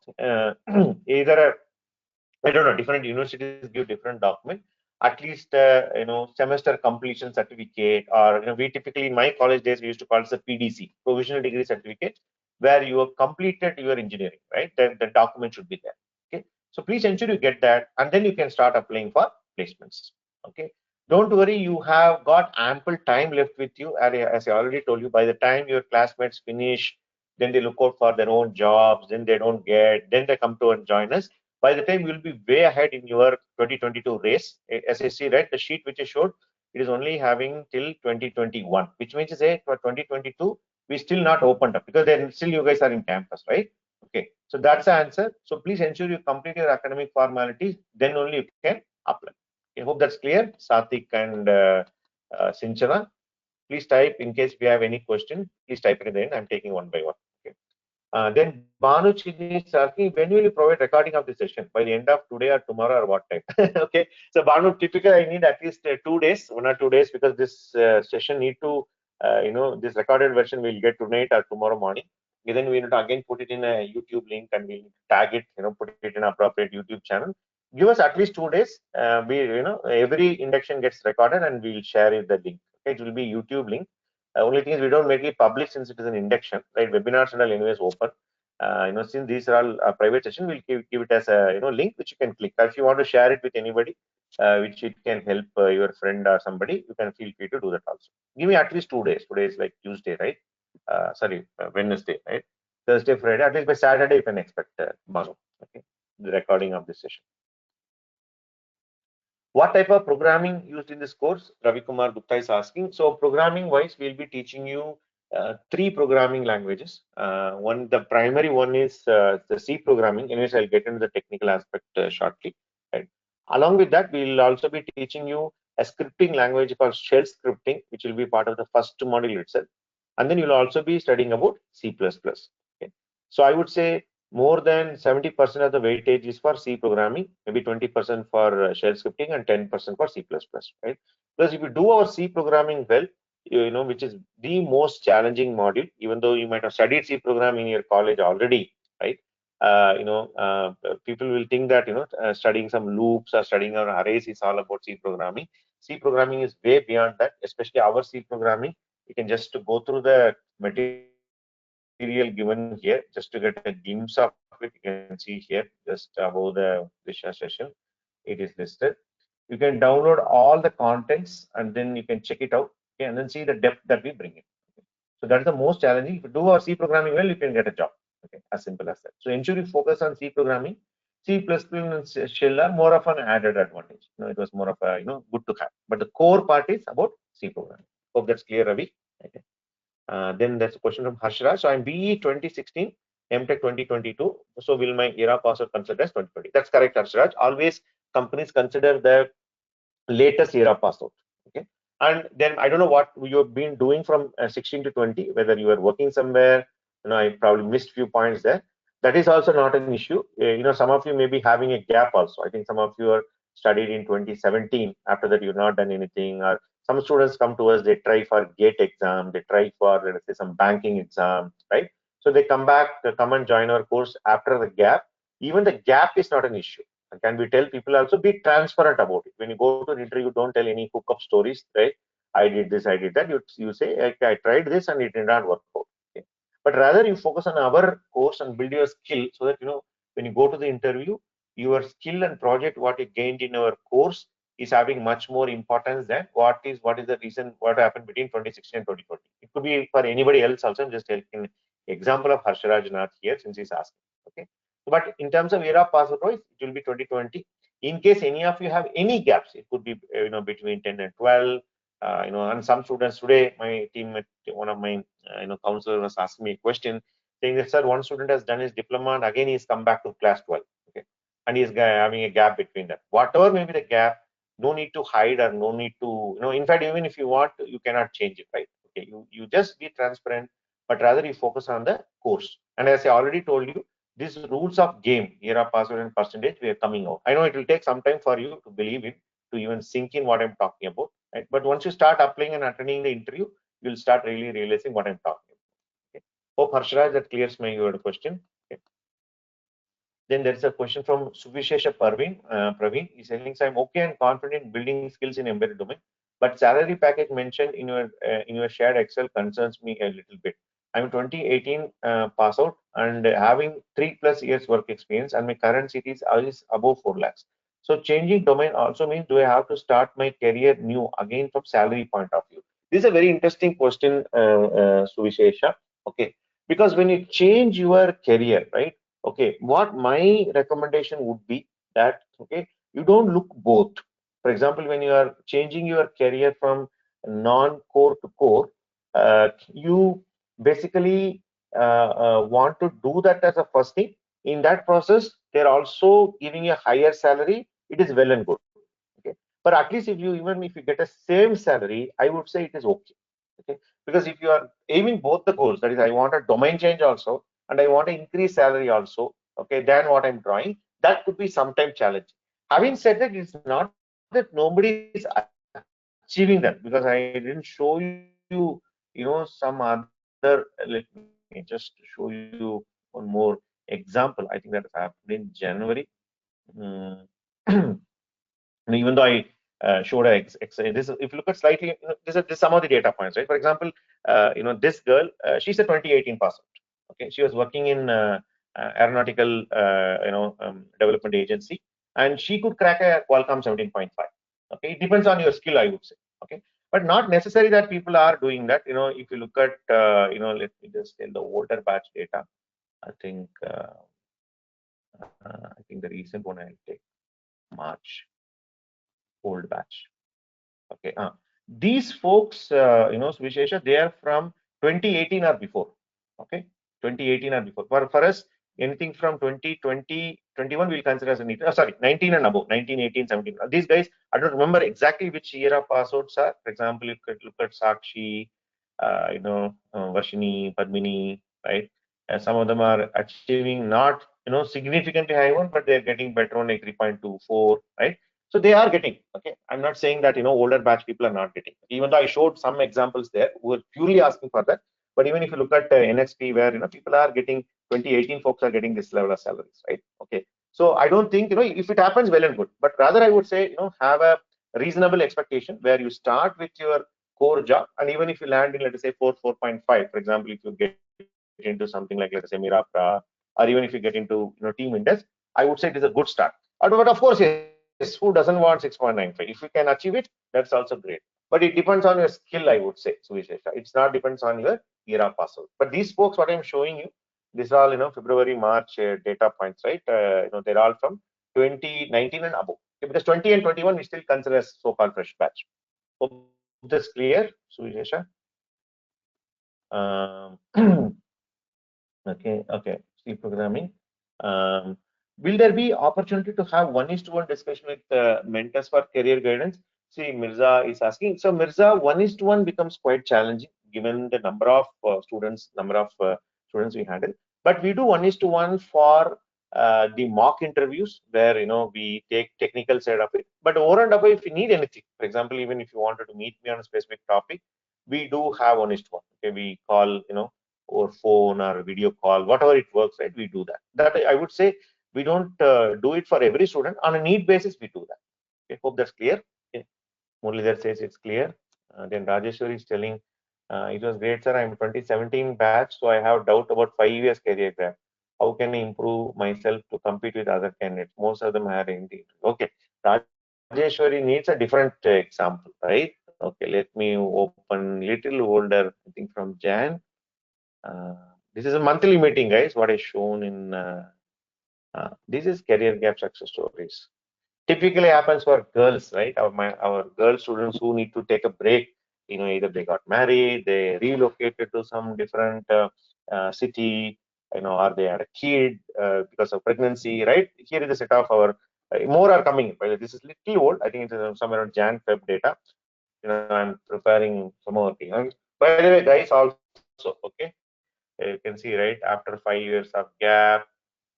I don't know, different universities give different document. At least, semester completion certificate, or we typically in my college days we used to call it the PDC, provisional degree certificate, where you have completed your engineering, right? The document should be there. Okay, so please ensure you get that, and then you can start applying for placements. Okay, don't worry, you have got ample time left with you. As I already told you, by the time your classmates finish, then they look out for their own jobs, then they don't get, then they come to and join us. By the time you'll be way ahead in your 2022 race. As I see, right, the sheet which I showed, it is only having till 2021, which means to say for 2022 we still not opened up, because then still you guys are in campus, right? Okay, so that's the answer. So please ensure you complete your academic formalities, then only you can apply. I hope that's clear. Satik and Sinchana, please type in case we have any question. Please type it in the end. I'm taking one by one. Okay. Then Banu Chini is asking, when will you provide recording of the session? By the end of today or tomorrow, or what time? Okay. So Banu, typically I need at least 2 days, 1 or 2 days, because this session need to, this recorded version we'll get tonight or tomorrow morning. And then we need to again put it in a YouTube link, and we'll tag it, put it in appropriate YouTube channel. Give us at least 2 days. Every induction gets recorded, and we'll share it the link. Okay, it will be YouTube link. Only thing is we don't make it public since it is an induction, right? Webinars and all anyways open. Since these are all private session, we'll give it as a link which you can click. If you want to share it with anybody, which it can help your friend or somebody, you can feel free to do that also. Give me at least 2 days. Today is like Tuesday, right? Wednesday, right? Thursday, Friday. At least by Saturday, you can expect Manu. Okay, the recording of this session. What type of programming used in this course? Ravi Kumar Gupta is asking. So programming wise, we'll be teaching you 3 programming languages. The primary one is the C programming. Anyways, I'll get into the technical aspect shortly. Right. Along with that, we'll also be teaching you a scripting language called shell scripting, which will be part of the first module itself. And then you'll also be studying about C++. Okay. So I would say more than 70% of the weightage is for C programming, maybe 20% for shell scripting, and 10% for C++, right? Because if you do our C programming well, which is the most challenging module, even though you might have studied C programming in your college already, right? People will think that studying some loops or studying our arrays is all about C programming. C programming is way beyond that, especially our C programming. You can just go through the material given here just to get a glimpse of it. You can see here just above the session, it is listed. You can download all the contents and then you can check it out, okay, and then see the depth that we bring in. Okay. So that is the most challenging. If you do our C programming well, you can get a job. Okay, as simple as that. So ensure you focus on C programming. C++ and shell are more of an added advantage. It was more of a good to have. But the core part is about C programming. Hope that's clear, Ravi. Okay. Then there's a question from Harshra. So I'm BE 2016, MTech 2022. So will my era password consider as 2020? That's correct, Harshraj. Always companies consider the latest era pass out. Okay, and then I don't know what you've been doing from 16 to 20, whether you are working somewhere. I probably missed few points there. That is also not an issue. Some of you may be having a gap also. I think some of you are studied in 2017. After that, you've not done anything. Or some students come to us, they try for GATE exam, they try for, let's say, some banking exam, right? So they come back, they come and join our course after the gap. Even the gap is not an issue. Can we tell people also be transparent about it? When you go to an interview, don't tell any hookup stories, right? I did this, I did that. You say, okay, I tried this and it did not work out. Okay? But rather you focus on our course and build your skill so that when you go to the interview, your skill and project what you gained in our course is having much more importance than what is the reason what happened between 2016 and 2020. It could be for anybody else also. I'm just taking example of Harsharaj Nath here since he's asking. Okay. But in terms of year of pass out, it will be 2020. In case any of you have any gaps, it could be between 10 and 12. And some students today, my team, one of my counselor was asking me a question, saying that, sir, one student has done his diploma and again he's come back to class 12. Okay, and he's having a gap between that. Whatever may be the gap, no need to hide or no need to, in fact, even if you want, you cannot change it, right? Okay, you just be transparent, but rather you focus on the course. And as I already told you, these rules of game, era, password, and percentage, we are coming out. I know it will take some time for you to believe in, to even sink in what I'm talking about. Right? But once you start applying and attending the interview, you'll start really realizing what I'm talking about. Okay. Hope Harshraj that clears my your question. Okay. Then there is a question from Subhishesha Praveen. He's saying, so I'm okay and confident in building skills in embedded domain, but salary package mentioned in your shared Excel concerns me a little bit. I'm 2018 pass out and having 3+ years work experience, and my current city is above 4 lakhs. So changing domain also means, do I have to start my career new again from salary point of view? This is a very interesting question, Subhishesha. Okay, because when you change your career, right? Okay, what my recommendation would be that, okay, you don't look both. For example, when you are changing your career from non-core to core, you basically want to do that as a first thing. In that process, they're also giving you a higher salary. It is well and good. Okay, but at least even if you get a same salary, I would say it is okay. Okay, because if you are aiming both the goals, that is, I want a domain change also, and I want to increase salary also, okay, than what I'm drawing, that could be sometimes challenging. Having said that, it's not that nobody is achieving that, because I didn't show some other. Let me just show you one more example. I think that has happened in January. Hmm. Even though I showed this, if you look at slightly, this is some of the data points, right? For example, this girl, she's a 2018 pass out. Okay, she was working in aeronautical, development agency, and she could crack a Qualcomm 17.5. Okay, it depends on your skill, I would say. Okay, but not necessary that people are doing that. If you look at, let me just tell the older batch data. I think, the recent one I'll take March. Old batch. Okay. These folks, Vishesha, they are from 2018 or before. Okay. 2018 or before. For us, anything from 2020, 21 we'll consider as a need. Sorry, 19 and above, 19, 18, 17. These guys, I don't remember exactly which year of passouts are. For example, you could look at Sakshi, Vashini, Padmini, right? Some of them are achieving not, significantly high one, but they're getting better on a 3.24, right? So they are getting, okay. I'm not saying that, older batch people are not getting, even though I showed some examples there who are purely asking for that. But even if you look at NXP, where, people are getting 2018 folks are getting this level of salaries, right? Okay. So I don't think, if it happens, well and good, but rather I would say, have a reasonable expectation where you start with your core job. And even if you land in, let us say 4.5, for example, if you get into something like, let us say Mirapra, or even if you get into, team index, I would say it is a good start. But of course, yes, who doesn't want 6.95? If you can achieve it, that's also great. But it depends on your skill, I would say, Suvishesha. It's not depends on your year of pass out. But these folks, what I'm showing you, these are all, February, March data points, right? They're all from 2019 and above. Okay, because 20 and 21 we still consider as so-called fresh batch. Hope that's clear, Suvishesha. Um, okay. C programming. Um, will there be opportunity to have 1:1 discussion with mentors for career guidance? See, Mirza is asking. So Mirza, 1:1 becomes quite challenging given the number of students we handle. But we do 1:1 for the mock interviews where we take technical side of it. But over and above, if you need anything, for example, even if you wanted to meet me on a specific topic, we do have 1:1. Okay, we call over phone or video call, whatever it works, right? We do that. That I would say we don't do it for every student. On a need basis, we do that. Okay, hope that's clear. Okay. Muralidhar says it's clear. Then Rajeshwari is telling, it was great, sir. I'm 2017 batch, so I have doubt about 5 years career gap. How can I improve myself to compete with other candidates? Most of them have indeed. Okay, Rajeshwari needs a different example, right? Okay, let me open little older, I think from Jan. This is a monthly meeting, guys. What is shown in this is career gap success stories. Typically happens for girls, right? Our girl students who need to take a break. Either they got married, they relocated to some different city, or they had a kid because of pregnancy, right? Here is a set of our more are coming. But this is little old. I think it's somewhere around Jan Feb data. I'm preparing some more thing. And by the way, guys, also okay. You can see, right, after 5 years of gap,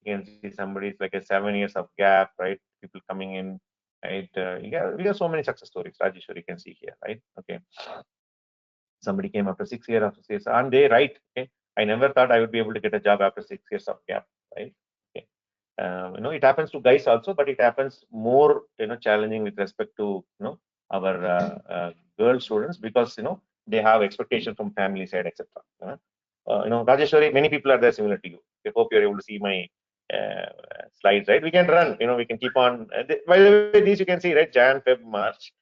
you can see somebody's like a 7 years of gap, right? People coming in, right? Yeah, we have so many success stories. Rajeshwar, you can see here, right? Okay. Somebody came after 6 years, after 6 years, and they right. Okay. I never thought I would be able to get a job after 6 years of gap, right? Okay. It happens to guys also, but it happens more, challenging with respect to, our girl students because, they have expectation from family side, etc. Rajeshwari, many people are there similar to you. I hope you're able to see my uh, slides, right? We can run, we can keep on. By the way, these you can see, right? Jan, Feb, March.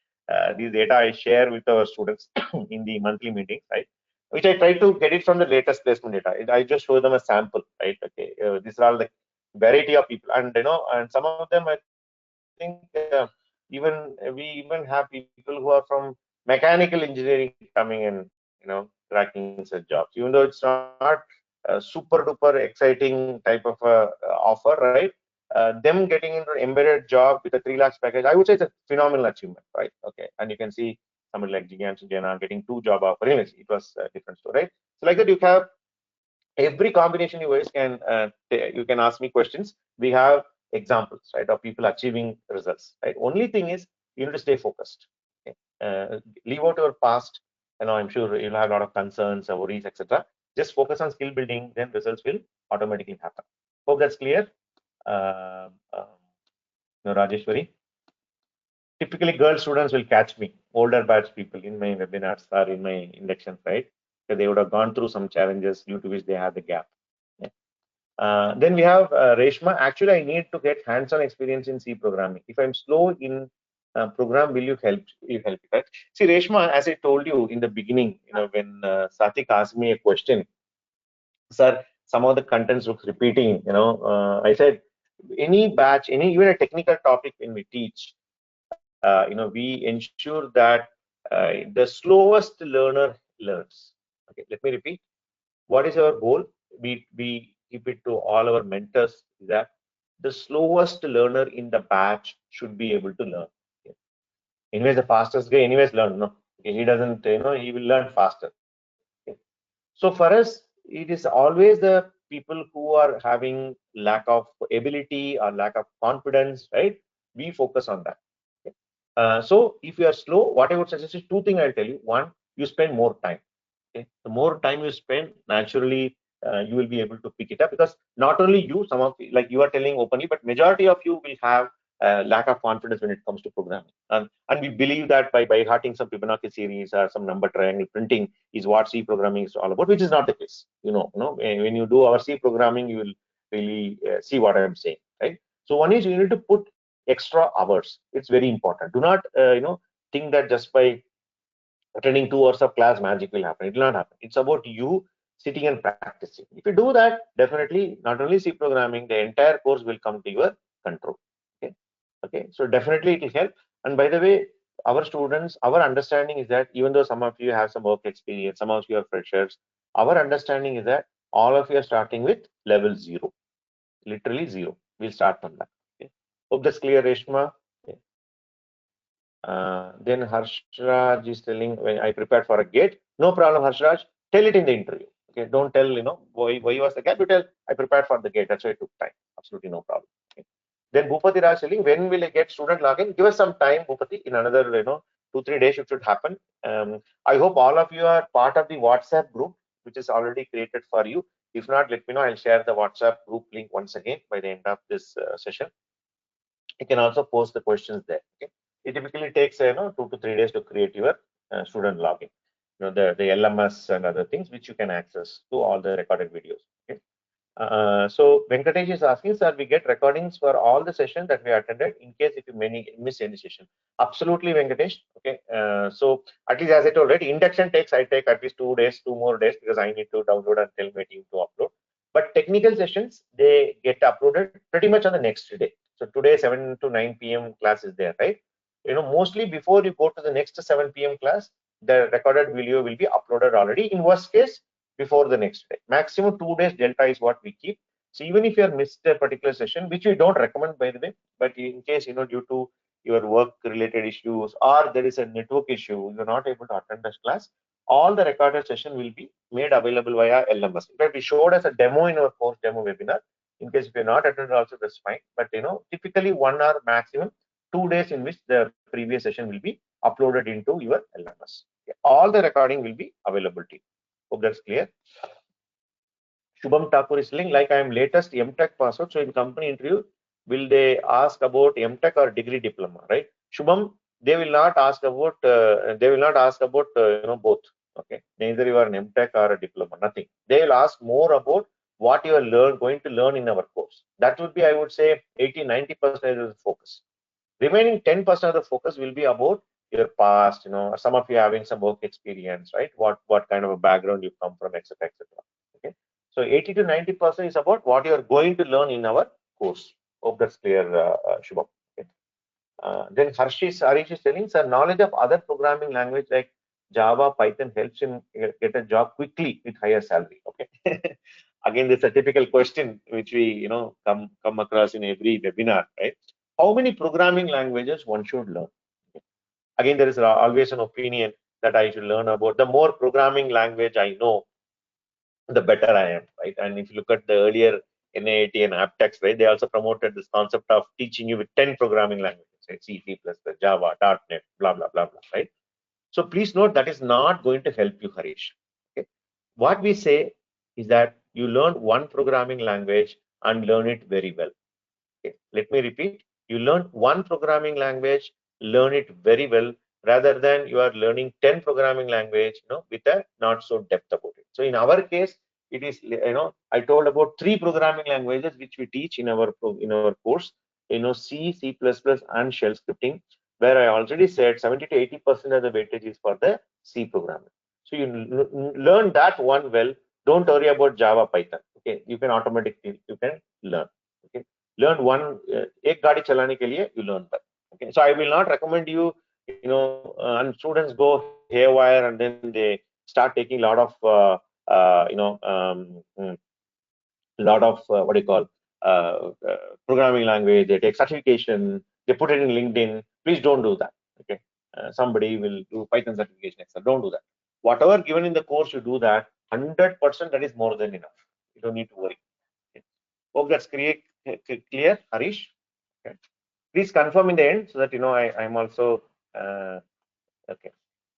These data I share with our students in the monthly meetings, right? Which I try to get it from the latest placement data. I just show them a sample, right? Okay, these are all the variety of people, and and some of them I think we even have people who are from mechanical engineering coming and cracking such jobs, even though it's not a super duper exciting type of offer, right? Them getting into an embedded job with a 3 lakhs package, I would say it's a phenomenal achievement, right? Okay, and you can see somebody like Jigan Sujana getting 2 job offer. Anyways, it was a different story, right? So like that, you have every combination you guys can you can ask me questions. We have examples, right, of people achieving results, right? Only thing is you need to stay focused. Okay? Leave out your past. I'm sure you'll have a lot of concerns, worries, etc. Just focus on skill building, then results will automatically happen. Hope that's clear. Rajeshwari. Typically, girl students will catch me, older batch people in my webinars or in my inductions, right? So they would have gone through some challenges due to which they had the gap. Yeah. Then we have Reshma. Actually, I need to get hands-on experience in C programming. If I'm slow in program, will you help? You help me, right? See, Reshma, as I told you in the beginning, when Satik asked me a question, sir, some of the contents looks repeating. I said any batch, even a technical topic when we teach, we ensure that the slowest learner learns. Okay, let me repeat. What is our goal? We keep it to all our mentors that the slowest learner in the batch should be able to learn. Okay. Anyways, the fastest guy anyways learn. No, okay, he doesn't. He will learn faster. Okay. So for us, it is always the people who are having lack of ability or lack of confidence, right? We focus on that. Okay. So if you are slow, what I would suggest is 2 things I'll tell you. One, you spend more time. Okay. The more time you spend, naturally, you will be able to pick it up because not only you, some of like you are telling openly, but majority of you will have lack of confidence when it comes to programming. And we believe that by hearting some Fibonacci series or some number triangle printing is what C programming is all about, which is not the case. When you do our C programming, you will really see what I'm saying, right? So one is you need to put extra hours. It's very important. Do not, think that just by attending 2 hours of class, magic will happen. It will not happen. It's about you sitting and practicing. If you do that, definitely not only C programming, the entire course will come to your control. Okay. Okay. So definitely it will help. And by the way, our students, our understanding is that even though some of you have some work experience, some of you are freshers, our understanding is that all of you are starting with level 0, literally 0. We'll start from that. Okay. Hope that's clear, Reshma. Okay. Then Harshraj is telling, when I prepared for a gate, no problem, Harshraj, tell it in the interview. Okay, don't tell, why was the gap. You tell, I prepared for the gate. That's why it took time. Absolutely no problem. Okay. Then Bhupati Raj telling, when will I get student login? Give us some time, Bhupati. In another, 2-3 days, it should happen. I hope all of you are part of the WhatsApp group, which is already created for you. If not, let me know. I'll share the WhatsApp group link once again by the end of this session. You can also post the questions there. Okay. It typically takes 2 to 3 days to create your student login. The LMS and other things which you can access to all the recorded videos. Okay. So Venkatesh is asking, sir, we get recordings for all the sessions that we attended in case if you miss any session. Absolutely, Venkatesh. Okay. So at least as I told, right, induction I take at least 2 days, 2 more days, because I need to download and tell my team to upload. But technical sessions, they get uploaded pretty much on the next day. So today 7 to 9 p.m. class is there, right? Mostly before you go to the next 7 p.m. class, the recorded video will be uploaded already. In worst case, before the next day. Maximum 2 days delta is what we keep. So even if you have missed a particular session, which we don't recommend, by the way, but in case, due to your work related issues or there is a network issue, you're not able to attend this class, all the recorded session will be made available via LMS. In fact, we showed as a demo in our course demo webinar. In case if you're not attended also, that's fine. But typically 1 hour maximum, 2 days in which the previous session will be uploaded into your LMS. Okay. All the recording will be available to you. Hope that's clear. Shubham Thakur is saying, like I am latest MTech password. So in company interview, will they ask about MTech or degree diploma, right? Shubham, they will not ask about both. Okay, neither you are an MTech or a diploma, nothing. They will ask more about what you are going to learn in our course. That would be, I would say, 80-90% of the focus. Remaining 10% of the focus will be about your past, some of you having some work experience, right? What kind of a background you come from, etc., etc. Okay. So 80 to 90% is about what you are going to learn in our course. Hope that's clear, Shubham. Okay. Then Harish is telling, sir, knowledge of other programming language like Java, Python helps him get a job quickly with higher salary. Okay. Again, this is a typical question which we come across in every webinar, right? How many programming languages one should learn? Again, there is always an opinion that I should learn about. The more programming language I know, the better I am, right? And if you look at the earlier NIIT and aptex, right, they also promoted this concept of teaching you with 10 programming languages, right? C, C++, Java, .NET, blah, blah, blah, blah, right? So please note that is not going to help you, Harish. Okay? What we say is that you learn one programming language and learn it very well. Okay. Let me repeat. You learn one programming language, learn it very well, rather than you are learning 10 programming language, with a not so depth about it. So in our case, it is, I told about 3 programming languages which we teach in our course, C, C++, and shell scripting, where I already said 70 to 80% of the weightage is for the C programming. So you learn that one well. Don't worry about Java, Python. Okay, you can automatically learn. Okay, learn one. एक गाड़ी चलाने के लिए you learn that. Okay, so I will not recommend you. And students go haywire and then they start taking a lot of lot of what do you call programming language. They take certification, they put it in LinkedIn. Please don't do that. Okay, somebody will do Python certification, etc. Don't do that. Whatever given in the course, you do that. 100%, that is more than enough. You don't need to worry. Okay. Hope that's clear, Harish. Okay. Please confirm in the end so that I'm also okay.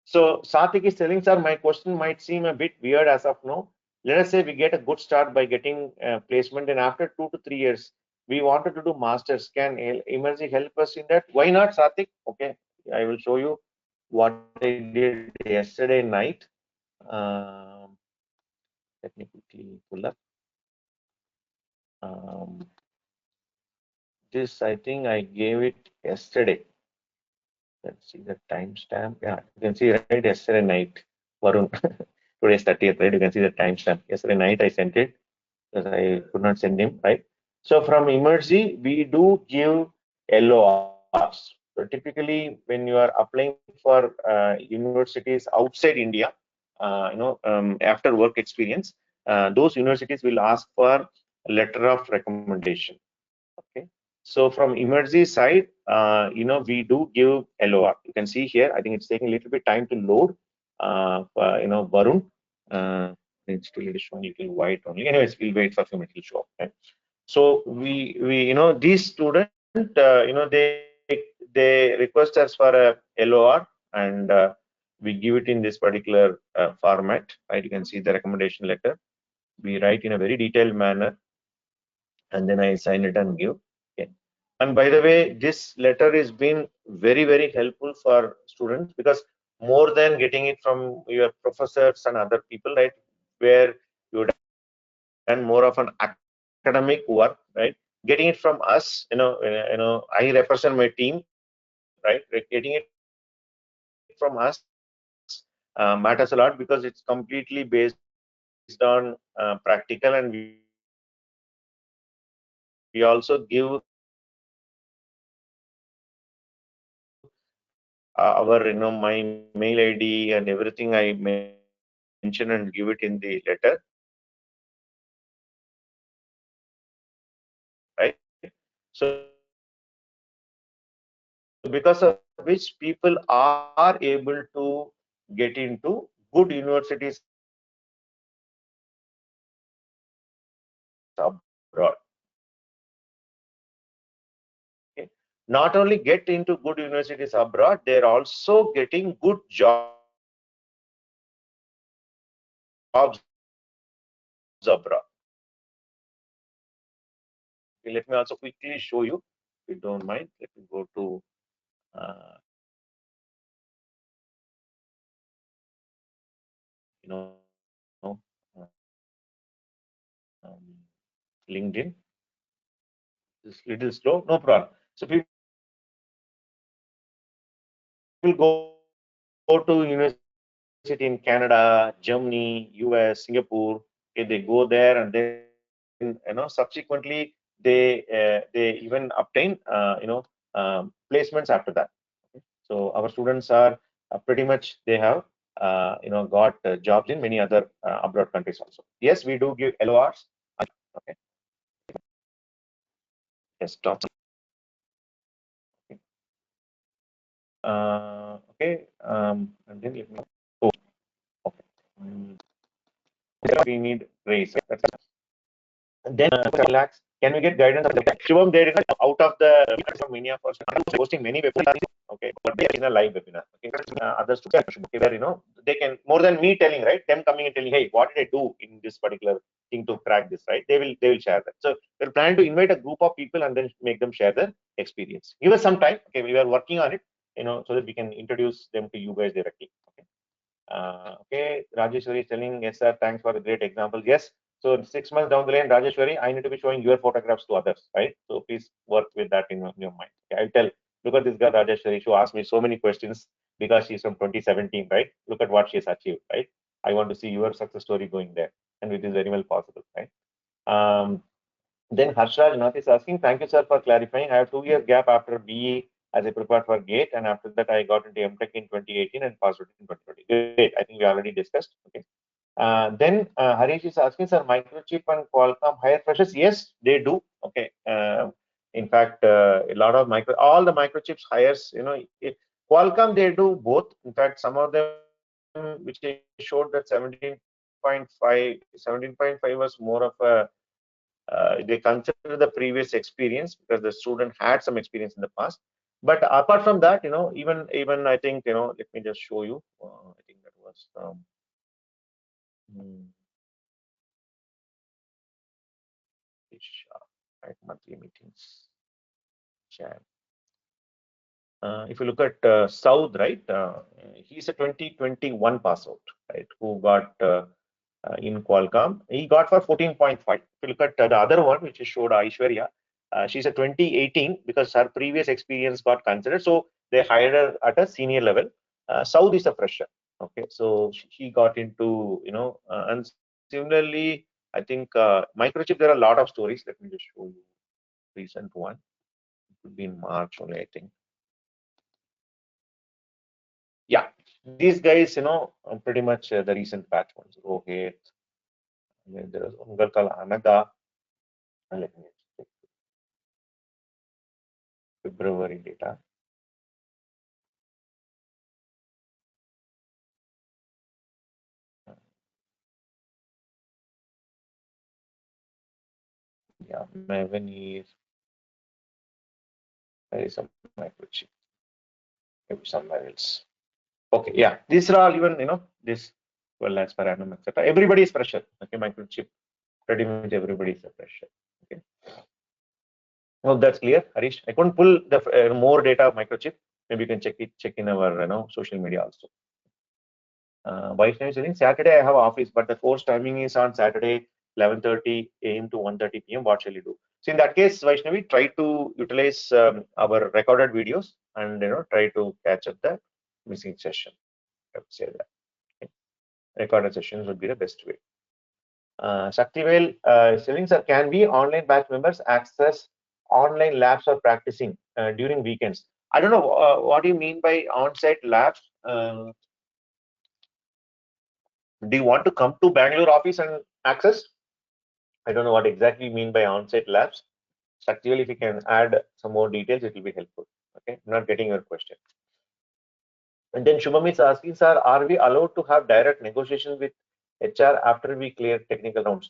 So Sathik is telling, sir, my question might seem a bit weird as of now. Let us say we get a good start by getting placement, and after 2 to 3 years, we wanted to do masters. Can Emergy help us in that? Why not, Sathik? Okay, I will show you what I did yesterday night. Let me quickly pull up. This, I think I gave it yesterday. Let's see the timestamp. Yeah, you can see right yesterday night. Varun, today's 30th, right? You can see the timestamp. Yesterday night I sent it because I could not send him, right? So from Emergy, we do give LORs. So typically, when you are applying for universities outside India, after work experience, those universities will ask for a letter of recommendation. Okay. So from Emergy side, we do give LOR. You can see here, I think it's taking a little bit time to load. Varun, it's still showing a little white only. Anyways, we'll wait for a few minutes to show. Okay? So these students, they request us for a LOR, and we give it in this particular format. Right? You can see the recommendation letter. We write in a very detailed manner, and then I sign it and give. Okay. And by the way, this letter is been very, very helpful for students, because more than getting it from your professors and other people, right, where you done more of an academic work, right? Getting it from us, I represent my team, right? Getting it from us matters a lot, because it's completely based on practical, and we also give our my mail ID and everything I mention and give it in the letter, right? So because of which people are able to get into good universities abroad. Okay. Not only get into good universities abroad, they're also getting good jobs abroad. Okay, let me also quickly show you, if you don't mind. Let me go to uh, you know LinkedIn. It's little slow, no problem. So people go to university in Canada, Germany, US, Singapore. Okay, they go there, and then subsequently they even obtain placements after that. So our students are pretty much, they have got jobs in many other abroad countries also. Yes, we do give LORs. Okay, yes, stop. Okay, and then let me. Oh, okay. We need raise. And then relax. Can we get guidance? Shivam, there is out of the mania first hosting many webinars. Okay, but they are in a live webinar. Okay, other students, okay, where they can, more than me telling, right? Them coming and telling, hey, what did I do in this particular thing to crack this, right? They will share that. So we're planning to invite a group of people and then make them share their experience. Give us some time. Okay, we are working on it, so that we can introduce them to you guys directly. Okay. Okay, Rajeshwari is telling, yes, sir, thanks for the great example. Yes, so 6 months down the line, Rajeshwari, I need to be showing your photographs to others, right? So please work with that in your mind. Okay, I'll tell, look at this girl, Rajeshwari, she asked me so many questions because she's from 2017, right? Look at what she's achieved, right? I want to see your success story going there, and it is very well possible, right? Then Harshraj Nath is asking, thank you, sir, for clarifying. I have 2 year gap after BE as I prepared for GATE, and after that I got into MTech in 2018 and passed it in 2020. Great, I think we already discussed. Okay. Then Harish is asking, sir, microchip and Qualcomm hire freshers? Yes, they do. Okay. In fact, a lot of all the microchips hires, Qualcomm, they do both. In fact, some of them which I showed that 17.5 was more of a they consider the previous experience because the student had some experience in the past. But apart from that, even I think, let me just show you. I think that was hmm, right, monthly meetings. Chat. If you look at South, right, he's a 2021 pass out, right, who got in Qualcomm. He got for 14.5. If you look at the other one, which is showed Aishwarya, she's a 2018 because her previous experience got considered. So they hired her at a senior level. South is a fresher. Okay, so she got into, and similarly, I think microchip, there are a lot of stories. Let me just show you recent one. It could be in March only, I think. Yeah, these guys, pretty much the recent batch ones. Rohit, and then there is Ungal Anaga. And let me check. February data. Yeah, Maven is there is some microchip, maybe somewhere else. Okay, yeah, these are all even this well as per annum, etc. Everybody is fresher. Okay, microchip, pretty much everybody is a fresher. Okay, well that's clear, Harish. I couldn't pull the more data of microchip. Maybe you can check in our social media also. Vaishnavi is saying Saturday I have office, but the course timing is on Saturday 11:30 a.m. to 1:30 p.m. What shall you do? So in that case, Vaishnavi, try to utilize our recorded videos and try to catch up the missing session. I would say that recorded sessions would be the best way. Shaktivel saying, sir, can we online batch members access online labs or practicing during weekends? I don't know what do you mean by on-site labs. Do you want to come to Bangalore office and access? I don't know what exactly you mean by on-site labs. Shaktivel, if you can add some more details, it will be helpful. Okay, I'm not getting your question. And then Shubham is asking, sir, are we allowed to have direct negotiation with HR after we clear technical rounds?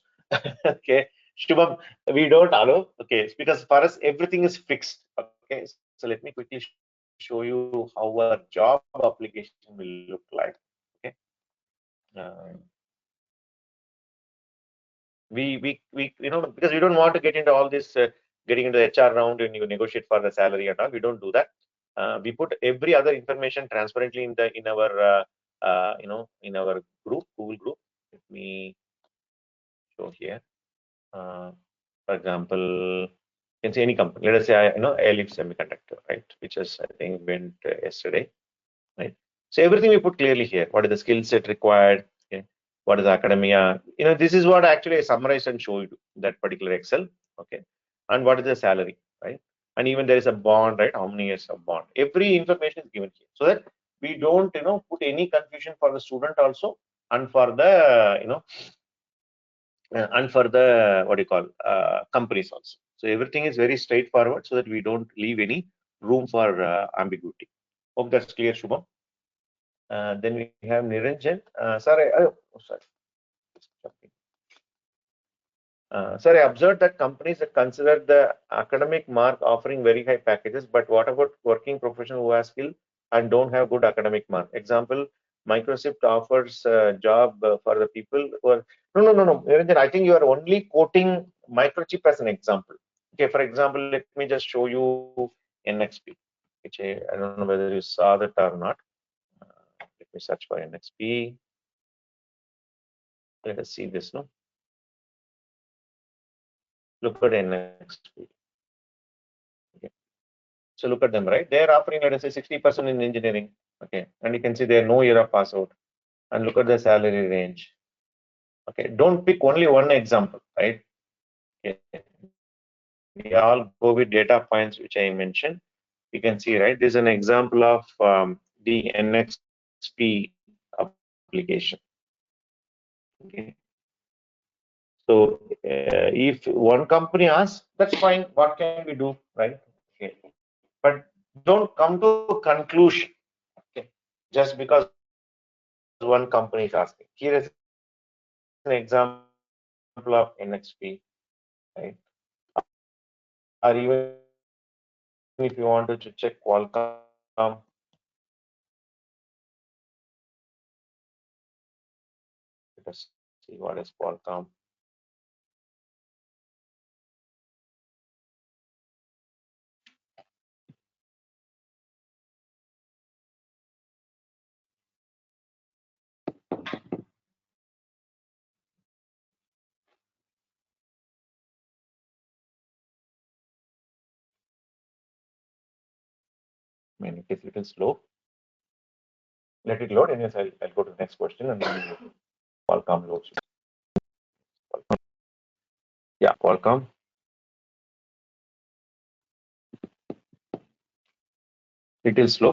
Okay, Shubham, we don't allow. Okay, it's because for us everything is fixed. Okay, so let me quickly show you how our job application will look like. Okay. We because we don't want to get into all this getting into the HR round and you negotiate for the salary and all. We don't do that. We put every other information transparently in our in our group, Google group. Let me show here. For example, you can see any company. Let us say Elite Semiconductor, right? Which is I think went yesterday, right? So everything we put clearly here. What is the skill set required? Okay. What is academia? This is what actually I summarized and showed you that particular Excel. Okay. And what is the salary, right? And even there is a bond, right? How many years of bond? Every information is given here, so that we don't put any confusion for the student also, and for the and for the what do you call companies also. So everything is very straightforward, so that we don't leave any room for ambiguity. Hope that's clear, Shubham. Then we have Niranjan. Sorry, sorry. Sir, I observed that companies that consider the academic mark offering very high packages, but what about working professional who has skill and don't have good academic mark? Example, Microsoft offers a job for the people who are. No. Niranjan, I think you are only quoting Microchip as an example. Okay, for example, let me just show you NXP, which I don't know whether you saw that or not. Let me search for NXP. Let us see this, no? Look at NXP. Okay. So look at them, right? They're offering, let us say, 60% in engineering. Okay. And you can see they're no year of pass out. And look at the salary range. Okay. Don't pick only one example, right? Okay. We all go with data points which I mentioned. You can see, right? This is an example of the NXP application. Okay. So if one company asks, that's fine. What can we do, right? Okay. But don't come to a conclusion, okay, just because one company is asking. Here is an example of NXP, right? Or even if you wanted to check Qualcomm, let us see what is Qualcomm. I mean, it is a little slow. Let it load, and yes, I'll go to the next question, and then Qualcomm loads. Yeah, Qualcomm. Little slow.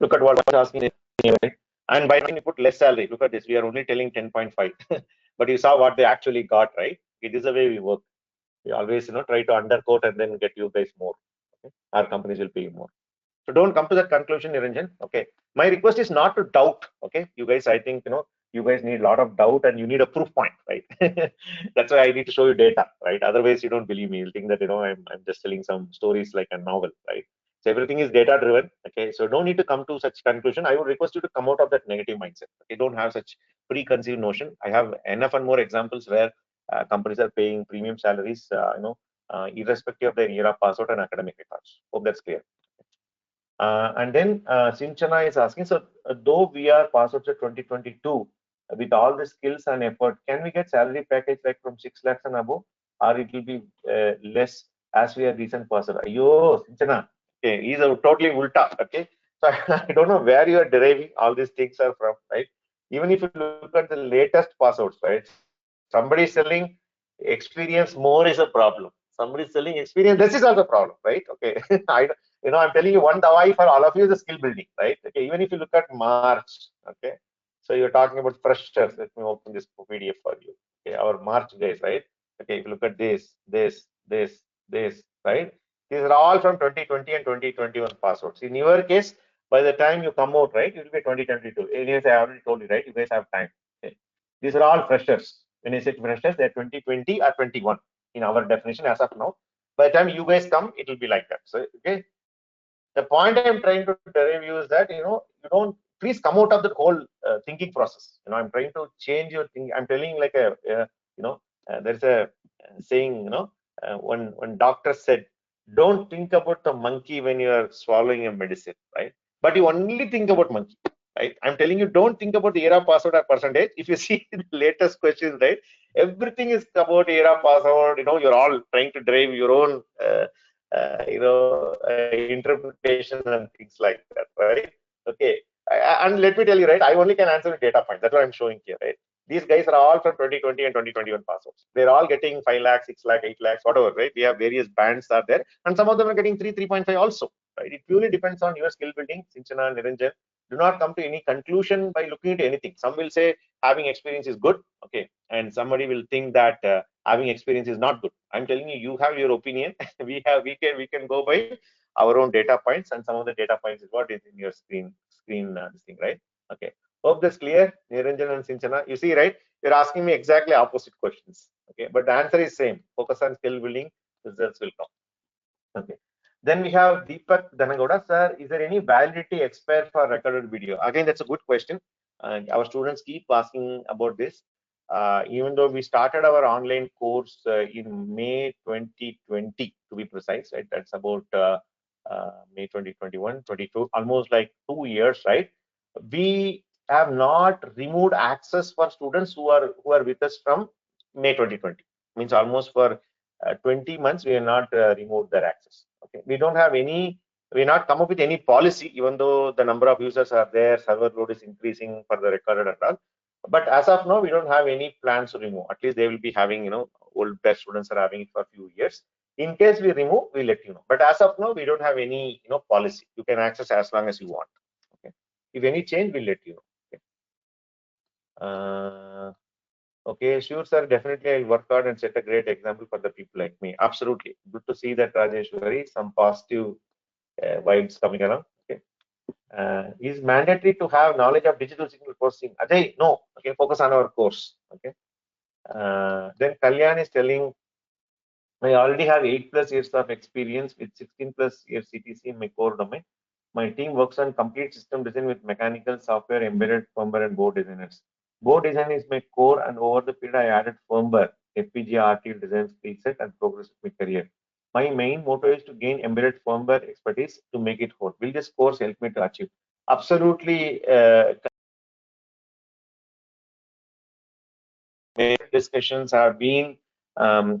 Look at what was asking, right? And by you put less salary. Look at this. We are only telling 10.5, but you saw what they actually got, right? It is the way we work. We always try to undercoat and then get you guys more. Okay? Our companies will pay you more. So don't come to that conclusion, Niranjan. Okay. My request is not to doubt. Okay. You guys, I think, you guys need a lot of doubt and you need a proof point, right? That's why I need to show you data, right? Otherwise, you don't believe me. You'll think that, I'm just telling some stories like a novel, right? So everything is data driven. Okay. So don't need to come to such conclusion. I would request you to come out of that negative mindset. Okay. Don't have such preconceived notion. I have enough and more examples where companies are paying premium salaries, irrespective of their year of pass out and academic records. Hope that's clear. And then Sinchana is asking, so though we are passed out to 2022 with all the skills and effort, can we get salary package like from 6 lakhs and above, or it will be less as we are recent passed out? Yo, Sinchana, okay, he's a totally ulta. Okay, so I don't know where you are deriving all these things are from, right? Even if you look at the latest pass outs, right? Somebody selling experience more is a problem. Somebody selling experience, this is also a problem, right? Okay, I'm telling you one dawai for all of you is the skill building, right? Okay, even if you look at March, okay, so you're talking about freshers. Let me open this PDF for you. Okay, our March days, right? Okay, if you look at this, right? These are all from 2020 and 2021 passwords. In your case, by the time you come out, right, it will be 2022. Anyways, I already told you, right? You guys have time. Okay. These are all freshers. When I say freshers, they're 2020 or 21 in our definition as of now. By the time you guys come, it will be like that. So, okay, the point I'm trying to derive you is that you don't please come out of the whole thinking process. I'm trying to change your thinking. I'm telling like there's a saying, when doctor said, don't think about the monkey when you are swallowing a medicine, right? But you only think about monkey, right? I'm telling you, don't think about the era password or percentage. If you see the latest questions, right, everything is about era password. You're all trying to drive your own interpretations and things like that, right? Okay. And let me tell you, right, I only can answer with data points. That's what I'm showing here, right? These guys are all from 2020 and 2021 passouts. They're all getting 5 lakhs, 6 lakhs, 8 lakhs, whatever, right? We have various bands are there, and some of them are getting 3.5 also, right? It purely depends on your skill building. Sinchana, Niranjan, do not come to any conclusion by looking at anything. Some will say having experience is good, okay, and somebody will think that having experience is not good. I'm telling you, you have your opinion. we can go by our own data points, and some of the data points is what is in your screen this thing, right? Okay. Hope that's clear, Niranjan and Sinchana. You see, right? You're asking me exactly opposite questions. Okay, but the answer is same. Focus on skill building, results will come. Okay. Then we have Deepak Dhanagowda. Sir, is there any validity expired for recorded video? Again, that's a good question. And our students keep asking about this. Even though we started our online course in May 2020, to be precise, right? That's about May 2021, 22, almost like 2 years, right? We have not removed access for students who are with us from May 2020. Means almost for 20 months we have not removed their access. Okay, we don't have any. We not come up with any policy, even though the number of users are there, server load is increasing for the recorded and all. But as of now, we don't have any plans to remove. At least they will be having, old best students are having it for a few years. In case we remove, we'll let you know. But as of now, we don't have any, policy. You can access as long as you want. Okay. If any change, we'll let you know. Okay. Okay, sure, sir. Definitely, I'll work hard and set a great example for the people like me. Absolutely. Good to see that, Rajeshwari. Some positive vibes coming around. Okay. Is mandatory to have knowledge of digital signal processing? Ajay, no. Okay, focus on our course. Okay. Then Kalyan is telling, I already have 8+ years of experience with 16+ years CTC in my core domain. My team works on complete system design with mechanical, software, embedded, firmware, and board designers. Board design is my core, and over the period, I added firmware, FPGA, RTL design skill set, and progress with my career. My main motto is to gain embedded firmware expertise to make it whole. Will this course help me to achieve? Absolutely. Discussions have been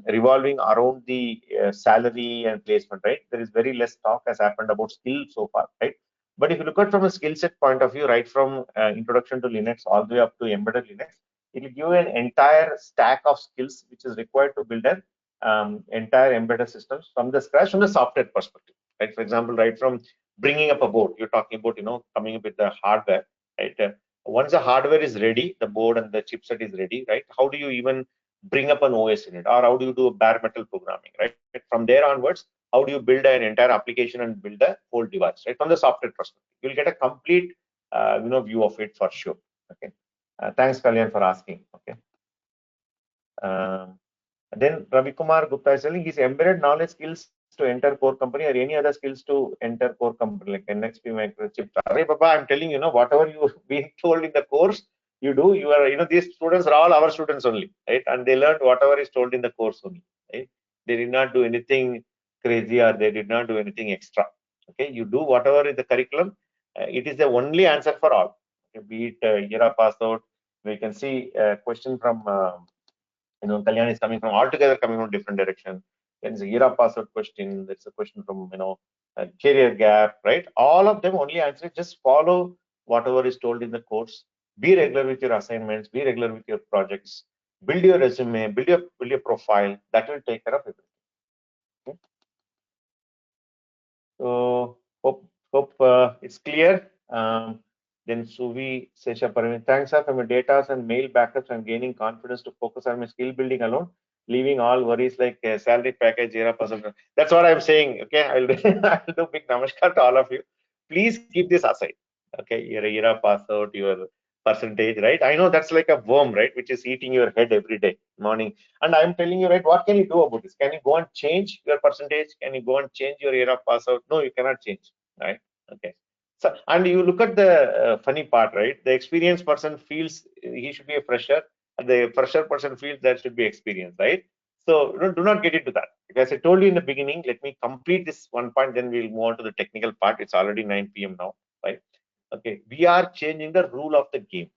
revolving around the salary and placement, right? There is very less talk has happened about skill so far, right? But if you look at from a skill set point of view, right from introduction to Linux all the way up to embedded Linux, it will give you an entire stack of skills which is required to build an entire embedded systems from the scratch from the software perspective, right? For example, right from bringing up a board, you're talking about, coming up with the hardware, right? Once the hardware is ready, the board and the chipset is ready, right? How do you even bring up an OS in it, or how do you do a bare metal programming, right? From there onwards, how do you build an entire application and build a whole device, right? From the software perspective, you'll get a complete, view of it for sure. Okay. Thanks, Kalyan, for asking. Okay. Then Ravi Kumar Gupta is telling his embedded knowledge skills to enter core company or any other skills to enter core company like NXP microchip. Arey Baba, I'm telling you, whatever you being told in the course, you do. You are, these students are all our students only, right? And they learned whatever is told in the course only, right? They did not do anything crazy or they did not do anything extra. Okay, you do whatever is the curriculum. It is the only answer for all. Okay, be it year pass out. We can see a question from. Kalyan is coming from altogether coming from different direction. There's a era password question. There's a question from career gap, right? All of them only answer just follow whatever is told in the course. Be regular with your assignments. Be regular with your projects. Build your resume. Build your profile. That will take care of everything. Okay? So hope it's clear. Then Suvi Sesha Paramin, thanks sir. From your data and mail backups, I'm gaining confidence to focus on my skill building alone, leaving all worries like salary package, era person. That's what I'm saying. Okay, I'll do, I'll do big namaskar to all of you. Please keep this aside. Okay, your era pass out, your percentage, right? I know that's like a worm, right, which is eating your head every day morning. And I'm telling you, right, what can you do about this? Can you go and change your percentage? Can you go and change your era pass out? No, you cannot change, right? Okay. So, and you look at the funny part, right? The experienced person feels he should be a fresher, and the fresher person feels that should be experienced, right? So do not get into that. As I told you in the beginning, let me complete this one point, then we'll move on to the technical part. It's already 9 p.m. now, right? Okay, we are changing the rule of the game,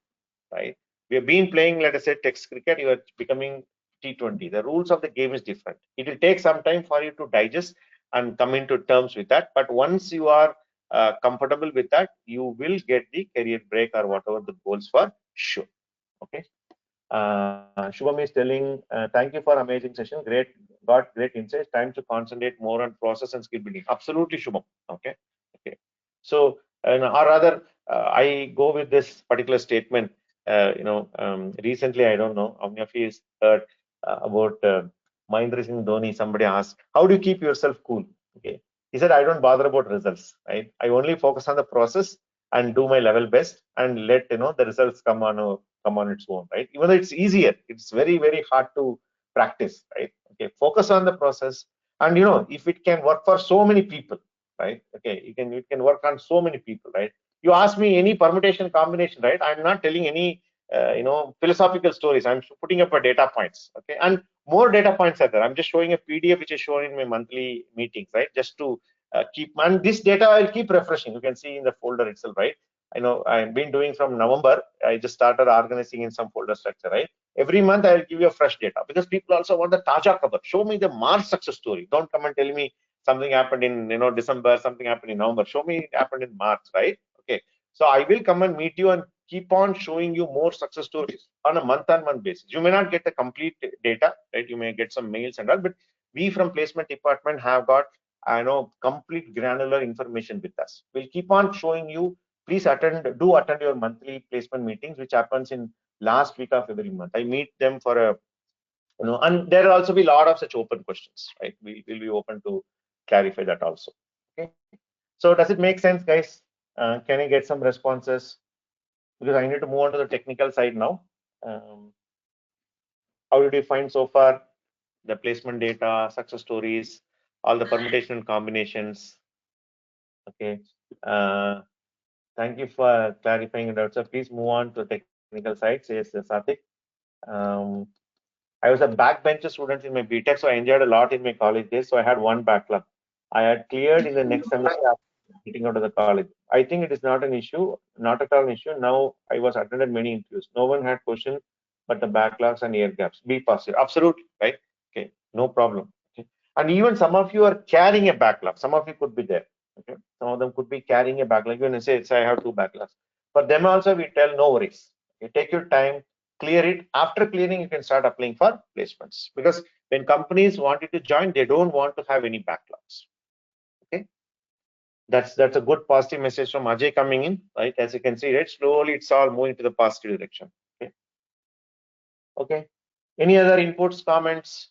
right? We have been playing, let us say, Text cricket. You are becoming T20. The rules of the game is different. It will take some time for you to digest and come into terms with that. But once you are comfortable with that, you will get the career break or whatever the goals for sure. Okay. Shubham is telling, thank you for amazing session. Got great insights. Time to concentrate more on process and skill building. Absolutely, Shubham. Okay. Okay. So, or rather, I go with this particular statement. Recently, I don't know how many of you heard about Mahendra Singh Dhoni. Somebody asked, "How do you keep yourself cool?" Okay. He said, "I don't bother about results. Right? I only focus on the process and do my level best and let the results come on its own, right? Even though it's easier, it's very hard to practice, right? Okay, focus on the process, and if it can work for so many people, right? Okay, it can work on so many people, right? You ask me any permutation combination, right? I'm not telling any philosophical stories. I'm putting up a data points, okay, and more data points are there. I'm just showing a PDF which is shown in my monthly meetings, right? Just to keep, and this data I'll keep refreshing. You can see in the folder itself, right? I know I've been doing from November. I just started organizing in some folder structure, right? Every month I'll give you a fresh data because people also want the Taja cover. Show me the March success story. Don't come and tell me something happened in December, something happened in November. Show me it happened in March, right? Okay. So I will come and meet you and keep on showing you more success stories on a month-on-month basis. You may not get the complete data, right? You may get some mails and all, but we from placement department have got complete granular information with us. We'll keep on showing you. Please attend your monthly placement meetings, which happens in last week of every month. I meet them for a and there will also be a lot of such open questions, right? We will be open to clarify that also. Okay. So does it make sense, guys? Can I get some responses? Because I need to move on to the technical side now. How did you find so far the placement data, success stories, all the permutation and combinations? Okay. Thank you for clarifying that. So please move on to the technical side, says Satik. I was a backbencher student in my BTech, so I enjoyed a lot in my college days. So I had one backlog. I had cleared in the next semester after getting out of the college. I think it is not an issue, not at all an issue. Now I was attended many interviews. No one had question, but the backlogs and air gaps. Be positive. Absolutely, right? Okay, no problem. Okay. And even some of you are carrying a backlog. Some of you could be there. Okay. Some of them could be carrying a backlog. You say I have two backlogs. For them also, we tell no worries. Okay. Take your time, clear it. After clearing, you can start applying for placements, because when companies want you to join, they don't want to have any backlogs. Okay, that's a good positive message from Ajay coming in, right? As you can see, right, slowly it's all moving to the positive direction. Okay. Okay. Any other inputs, comments,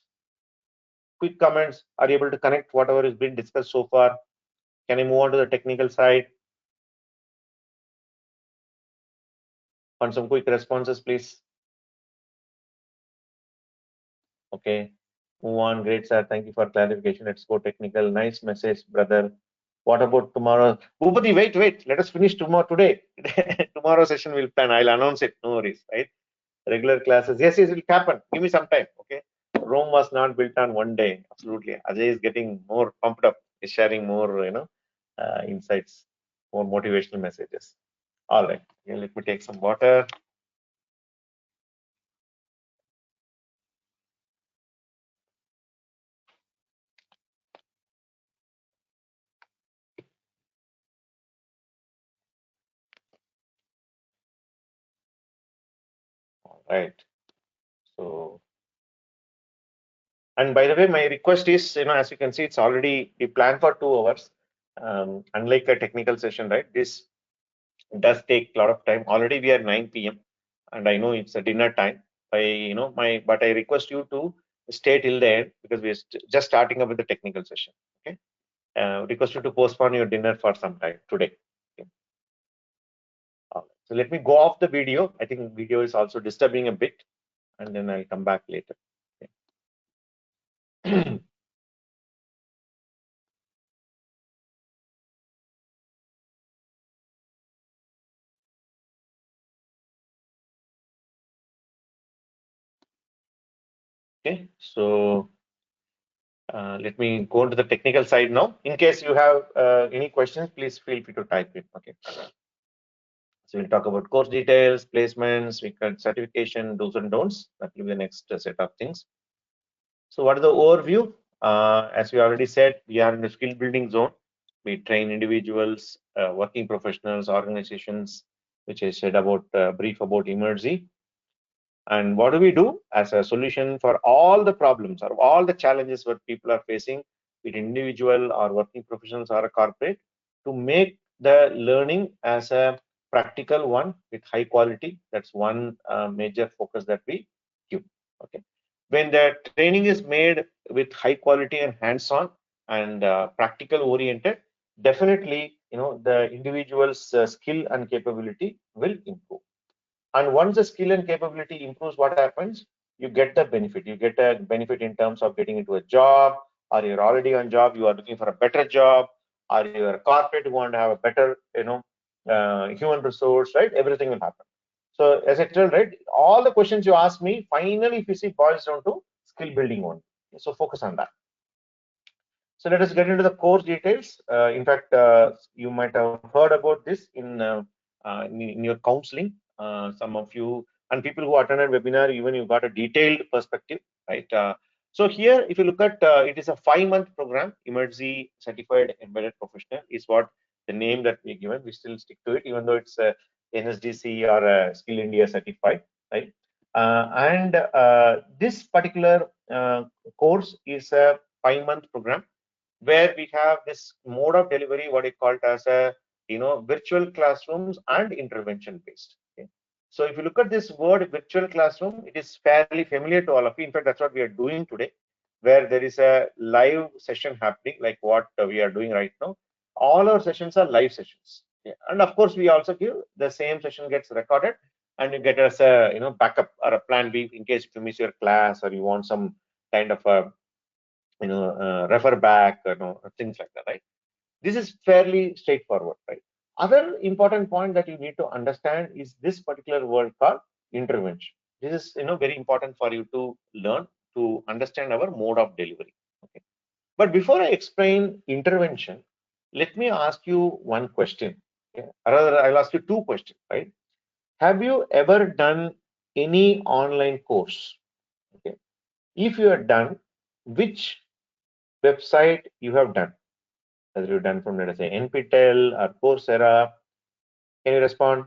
quick comments? Are you able to connect whatever has been discussed so far? Can I move on to the technical side? On some quick responses, please. Okay, move on. Great, sir. Thank you for clarification. Let's go technical. Nice message, brother. What about tomorrow? Bhupati, wait. Let us finish tomorrow today. Tomorrow session will plan. I'll announce it. No worries, right? Regular classes. Yes, it will happen. Give me some time. Okay. Rome was not built on one day. Absolutely. Ajay is getting more pumped up. He's sharing more, insights, more motivational messages. All right. Okay, let me take some water. All right. So, and by the way, my request is, as you can see, it's already we planned for 2 hours. Unlike a technical session, right? This does take a lot of time. Already we are 9 p.m. and I know it's a dinner time. But I request you to stay till the end because we're just starting up with the technical session. Okay. Request you to postpone your dinner for some time today. Okay. So let me go off the video. I think video is also disturbing a bit, and then I'll come back later. Okay. Okay. So let me go to the technical side now. In case you have any questions, please feel free to type it. Okay. So we'll talk about course details, placements, we can certification, do's and don'ts. That will be the next set of things. So what is the overview? As we already said, we are in the skill building zone. We train individuals, working professionals, organizations, which I said about brief about Emergy. And what do we do as a solution for all the problems or all the challenges that people are facing with individual or working professionals or a corporate to make the learning as a practical one with high quality? That's one major focus that we give. Okay. When the training is made with high quality and hands-on and practical oriented, definitely the individual's skill and capability will improve. And once the skill and capability improves, what happens? You get the benefit. You get a benefit in terms of getting into a job, or you're already on job, you are looking for a better job, or you're a corporate, you want to have a better, human resource, right? Everything will happen. So as I told, right, all the questions you ask me, finally, if you see, boils down to skill building only. So focus on that. So let us get into the course details. In fact, you might have heard about this in your counseling. Some of you and people who attended webinar, even you got a detailed perspective, right? So here, if you look at, it is a 5-month program. Emergy Certified Embedded Professional is what the name that we given. We still stick to it, even though it's a NSDC or a Skill India certified, right? This particular course is a 5-month program where we have this mode of delivery, what we call it as a virtual classrooms and intervention based. Okay. So if you look at this word virtual classroom, it is fairly familiar to all of you. In fact, that's what we are doing today, where there is a live session happening, like what we are doing right now. All our sessions are live sessions. Okay. And of course, we also give the same session gets recorded and you get as a backup or a plan B in case you miss your class or you want some kind of a refer back, things like that, right? This is fairly straightforward, right? Other important point that you need to understand is this particular word called intervention. This is, very important for you to learn to understand our mode of delivery. Okay. But before I explain intervention, let me ask you one question. Okay? Or rather, I'll ask you two questions, right? Have you ever done any online course? Okay. If you are done, which website you have done, whether you've done from, let us say, NPTEL or Coursera. Can you respond?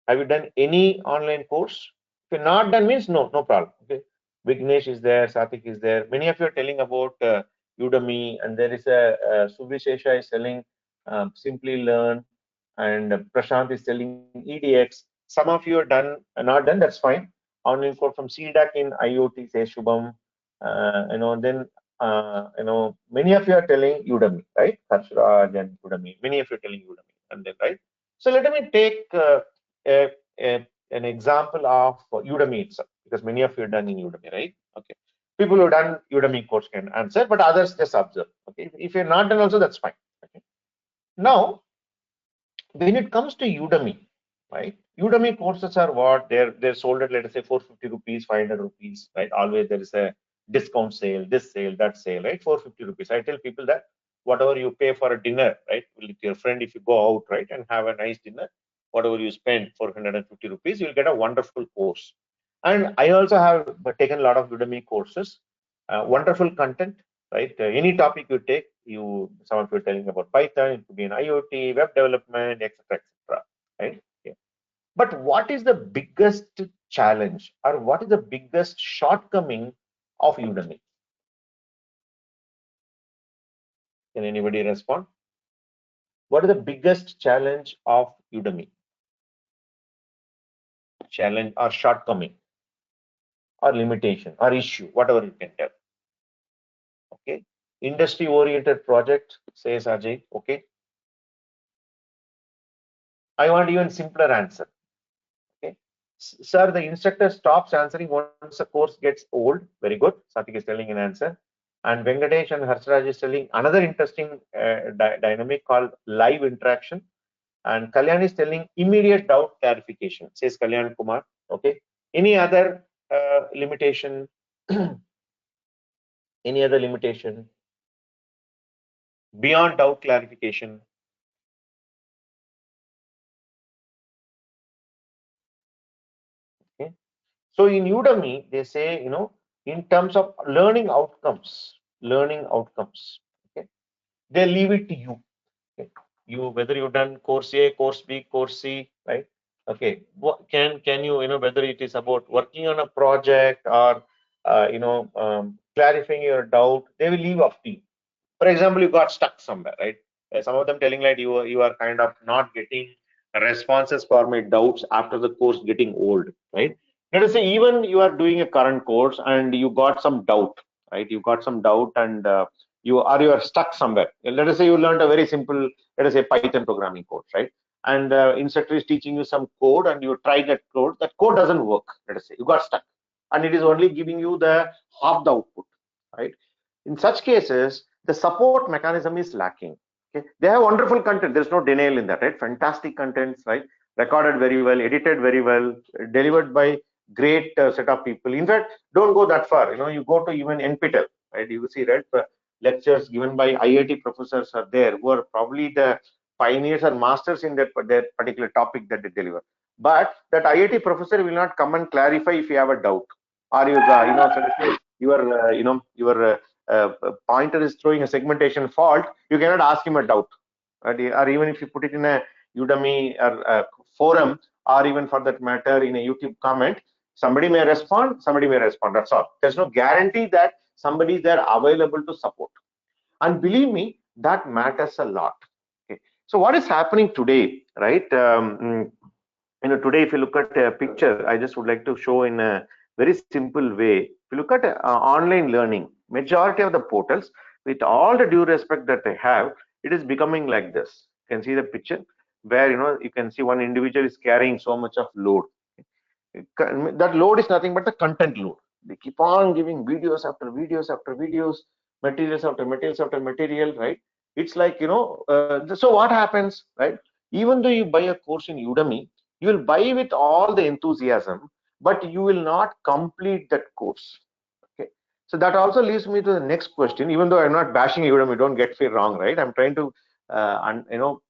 Have you done any online course? If you're not done, means no problem. Okay. Vignesh is there, Satik is there. Many of you are telling about Udemy, and there is a Subhishesha is selling Simply Learn, and Prashant is selling EDX. Some of you are done, not done, that's fine. Online course from CDAC in IoT, say Shubham, then many of you are telling Udemy, right? Harshraj and Udemy, many of you are telling Udemy, and then right. So let me take a, an example of Udemy itself, because many of you are done in Udemy, right? Okay, people who have done Udemy course can answer, but others just observe. Okay, if you're not done also, that's fine. Okay, now when it comes to Udemy, right? Udemy courses are what they're sold at, let us say, 450 rupees, 500 rupees, right? Always there is a discount sale, this sale, that sale, right? 450 rupees. I tell people that whatever you pay for a dinner, right, with your friend, if you go out, right, and have a nice dinner, whatever you spend, 450 rupees, you'll get a wonderful course. And I also have taken a lot of Udemy courses, wonderful content, right? Any topic you take, some of you are telling about Python, it could be in IoT, web development, etc., etc., right? Yeah. But what is the biggest challenge, or what is the biggest shortcoming of Udemy? Can anybody respond? What is the biggest challenge of Udemy? Challenge or shortcoming or limitation or issue, whatever you can tell. Okay. Industry oriented project, says Ajay. Okay. I want even simpler answer. Okay. Sir, the instructor stops answering once the course gets old. Very good. Satik is telling an answer. And Venkatesh and Harshraj is telling another interesting dynamic called live interaction. And Kalyan is telling immediate doubt clarification, says Kalyan Kumar. Okay. Any other limitation? Any other limitation? Beyond doubt clarification. Okay. So in Udemy, they say, in terms of learning outcomes, okay, they leave it to you. Okay. Whether you've done course A, course B, course C, right? Okay. What can you, whether it is about working on a project or clarifying your doubt, they will leave up to you. For example, you got stuck somewhere, right? Some of them telling like you are kind of not getting responses for my doubts after the course getting old, right? Let us say even you are doing a current course and you got some doubt, right? You got some doubt and you are stuck somewhere. Let us say you learned a very simple, let us say Python programming course, right? And instructor is teaching you some code and you try that code. That code doesn't work. Let us say you got stuck, and it is only giving you the half the output, right? In such cases, the support mechanism is lacking. Okay, they have wonderful content. There's no denial in that, right? Fantastic contents, right? Recorded very well, edited very well, delivered by great set of people. In fact, don't go that far. You go to even NPTEL, right? You see, right? Lectures given by IIT professors are there who are probably the pioneers or masters in that their particular topic that they deliver. But that IIT professor will not come and clarify if you have a doubt, or your pointer is throwing a segmentation fault. You cannot ask him a doubt, right? Or even if you put it in a Udemy or a forum, or even for that matter in a YouTube comment, somebody may respond, that's all. There's no guarantee that somebody is there available to support, and believe me, that matters a lot. Okay, so what is happening today, right? Today if you look at a picture, I just would like to show in a very simple way. If you look at online learning, majority of the portals, with all the due respect that they have, it is becoming like this. You can see the picture where you can see one individual is carrying so much of load. That load is nothing but the content load. They keep on giving videos after videos after videos, materials after materials after material, right? It's like, so what happens, right? Even though you buy a course in Udemy, you will buy with all the enthusiasm, but you will not complete that course. Okay, so that also leads me to the next question. Even though I'm not bashing Udemy, don't get me wrong, right? I'm trying to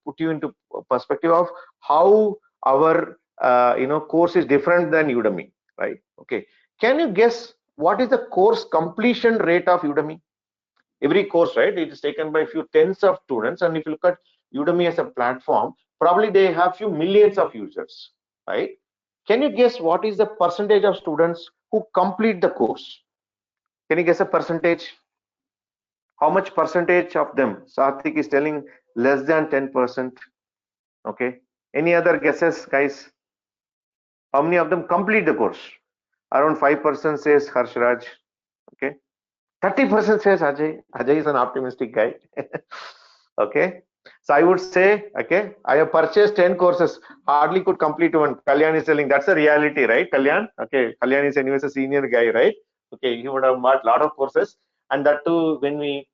put you into perspective of how our course is different than Udemy, right? Okay, can you guess what is the course completion rate of Udemy? Every course, right, it is taken by a few tens of students, and if you look at Udemy as a platform, probably they have few millions of users, right? Can you guess what is the percentage of students who complete the course? Can you guess a percentage? How much percentage of them? Sathik is telling less than 10%. Okay, any other guesses, guys? How many of them complete the course? Around 5% says Harshraj. Okay. 30% says Ajay. Ajay is an optimistic guy. Okay. So I would say, okay, I have purchased 10 courses, hardly could complete one. Kalyan is telling that's a reality, right? Kalyan? Okay. Kalyan is anyways a senior guy, right? Okay. He would have bought a lot of courses. And that too, when we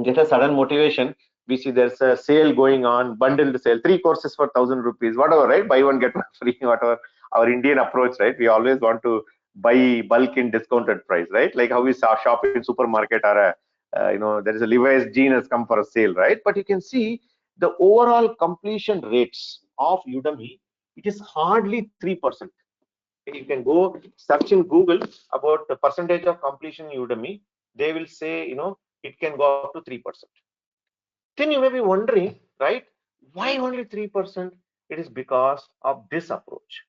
get a sudden motivation, we see there's a sale going on, bundled sale, 3 courses for 1,000 rupees, whatever, right? Buy one, get one free, whatever. Our Indian approach, right? We always want to buy bulk in discounted price, right? Like how we shop in supermarket or there is a Levi's jean has come for a sale, right? But you can see the overall completion rates of Udemy, it is hardly 3%. You can go search in Google about the percentage of completion in Udemy. They will say, it can go up to 3%. Then you may be wondering, right? Why only 3%? It is because of this approach.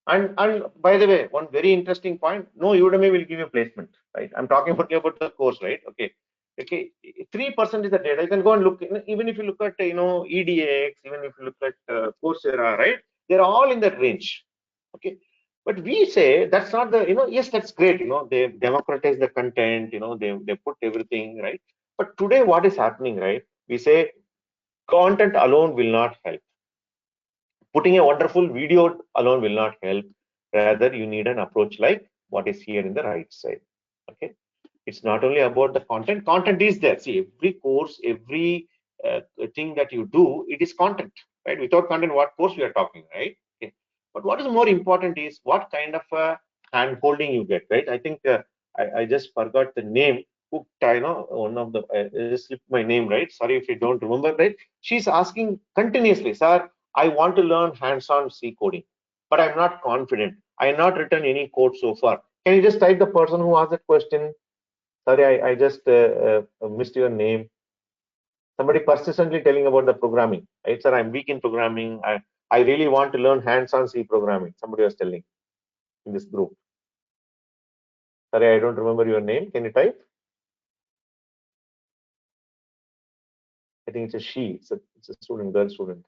And by the way, one very interesting point, no Udemy will give you placement, right? I'm talking about the course, right? Okay, 3% is the data. You can go and look, even if you look at, EDX, even if you look at Coursera, right? They're all in that range. Okay. But we say that's not the, yes, that's great. They democratize the content, they put everything, right? But today, what is happening, right? We say content alone will not help. Putting a wonderful video alone will not help. Rather, you need an approach like what is here in the right side. Okay. It's not only about the content. Content is there. See, every course, every thing that you do, it is content, right? Without content, what course we are talking, right? Okay. But what is more important is what kind of hand holding you get, right? I think I just forgot the name. One of the just slipped my name, right? Sorry if you don't remember, right? She's asking continuously, sir, I want to learn hands-on C coding, but I'm not confident. I have not written any code so far. Can you just type the person who asked that question? Sorry, I just missed your name. Somebody persistently telling about the programming. Right, sir, I'm weak in programming. I really want to learn hands-on C programming. Somebody was telling in this group. Sorry, I don't remember your name. Can you type? I think it's a she. It's a student, girl student.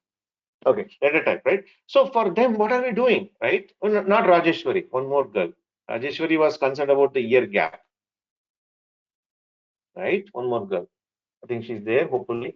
Okay, let her type, right? So for them, what are we doing, right? Oh, not Rajeshwari, one more girl. Rajeshwari was concerned about the year gap, right? One more girl. I think she's there, hopefully.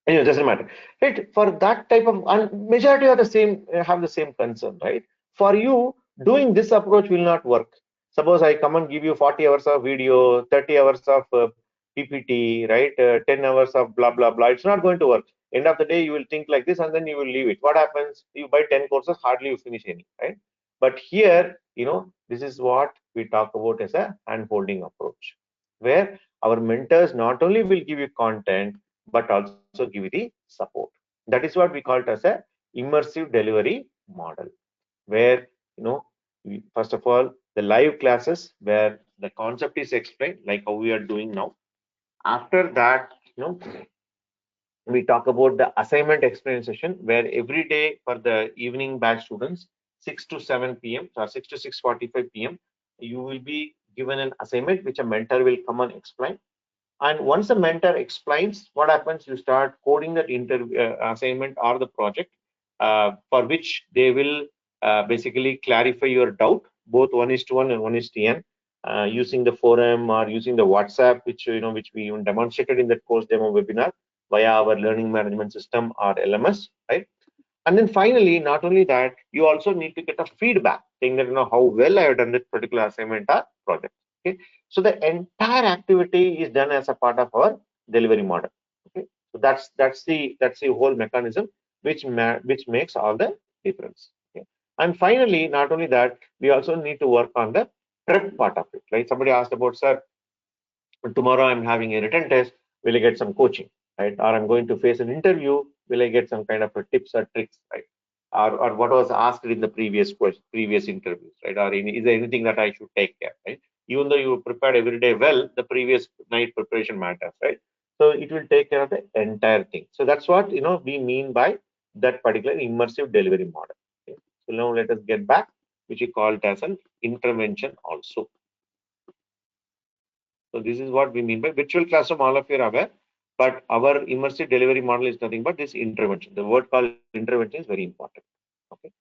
Anyway, it doesn't matter, right? For that type of, and majority are the same, have the same concern, right? For you, doing this approach will not work. Suppose I come and give you 40 hours of video, 30 hours of PPT, right? 10 hours of blah blah blah. It's not going to work. End of the day, you will think like this, and then you will leave it. What happens? You buy 10 courses, hardly you finish any, right? But here, this is what we talk about as a hand-holding approach, where our mentors not only will give you content but also give you the support. That is what we call it as a immersive delivery model, where first of all the live classes where the concept is explained like how we are doing now. After that, we talk about the assignment explain session where every day for the evening batch students 6 to 7 p.m. or 6 to 6:45 p.m. you will be given an assignment which a mentor will come and explain. And once the mentor explains what happens, you start coding that assignment or the project for which they will basically clarify your doubt, both 1:1 and 1:n, using the forum or using the WhatsApp, which we even demonstrated in that course demo webinar via our learning management system or LMS, right? And then finally, not only that, you also need to get a feedback saying that how well I have done this particular assignment or project. Okay, so the entire activity is done as a part of our delivery model. Okay, so that's the whole mechanism which makes all the difference. Okay, and finally, not only that, we also need to work on the prep part of it. Right? Somebody asked about, sir, tomorrow I'm having a written test. Will I get some coaching? Right? Or I'm going to face an interview. Will I get some kind of a tips or tricks? Right? Or what was asked in the previous interviews? Right? Or is there anything that I should take care? Right? Even though you prepared every day well, the previous night preparation matters, right? So it will take care of the entire thing. So that's what we mean by that particular immersive delivery model. Okay? So now let us get back, which we call it as an intervention also. So this is what we mean by virtual classroom. All of you are aware, but our immersive delivery model is nothing but this intervention. The word called intervention is very important. Okay.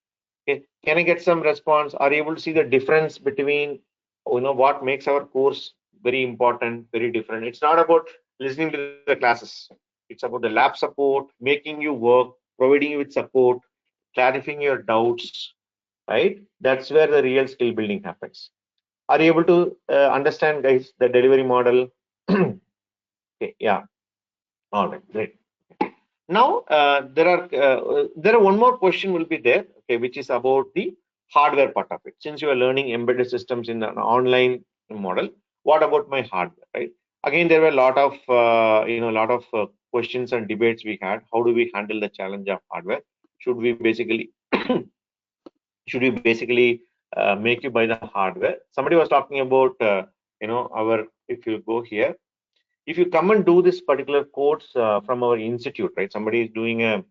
Can I get some response? Are you able to see the difference between, what makes our course very important, very different? It's not about listening to the classes. It's about the lab support, making you work, providing you with support, clarifying your doubts, right? That's where the real skill building happens. Are you able to understand, guys, the delivery model? Okay, yeah. All right, great. Now there are one more question will be there, okay, which is about the hardware part of it. Since you are learning embedded systems in an online model, what about my hardware, right? Again, there were a lot of questions and debates we had. How do we handle the challenge of hardware? Should we basically make you buy the hardware? Somebody was talking about our, if you go here, if you come and do this particular course from our institute, right? Somebody is doing a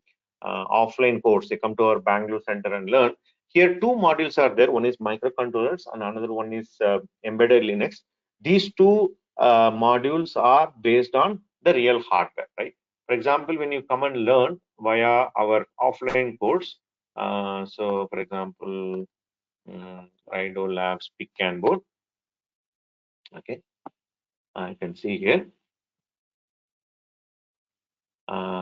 offline course. They come to our Bangalore center and learn. Here, two modules are there. One is microcontrollers, and another one is embedded Linux. These two modules are based on the real hardware, right? For example, when you come and learn via our offline course, so for example, Rido Labs Pick and Board. Okay, I can see here.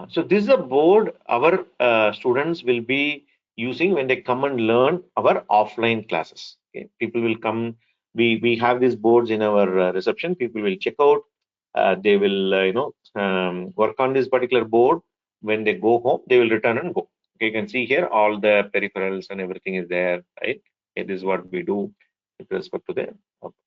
So this is a board our students will be using when they come and learn our offline classes. Okay, people will come. We have these boards in our reception. People will check out. They will work on this particular board. When they go home, they will return and go. Okay, you can see here all the peripherals and everything is there. Right. Okay, this is what we do with respect to the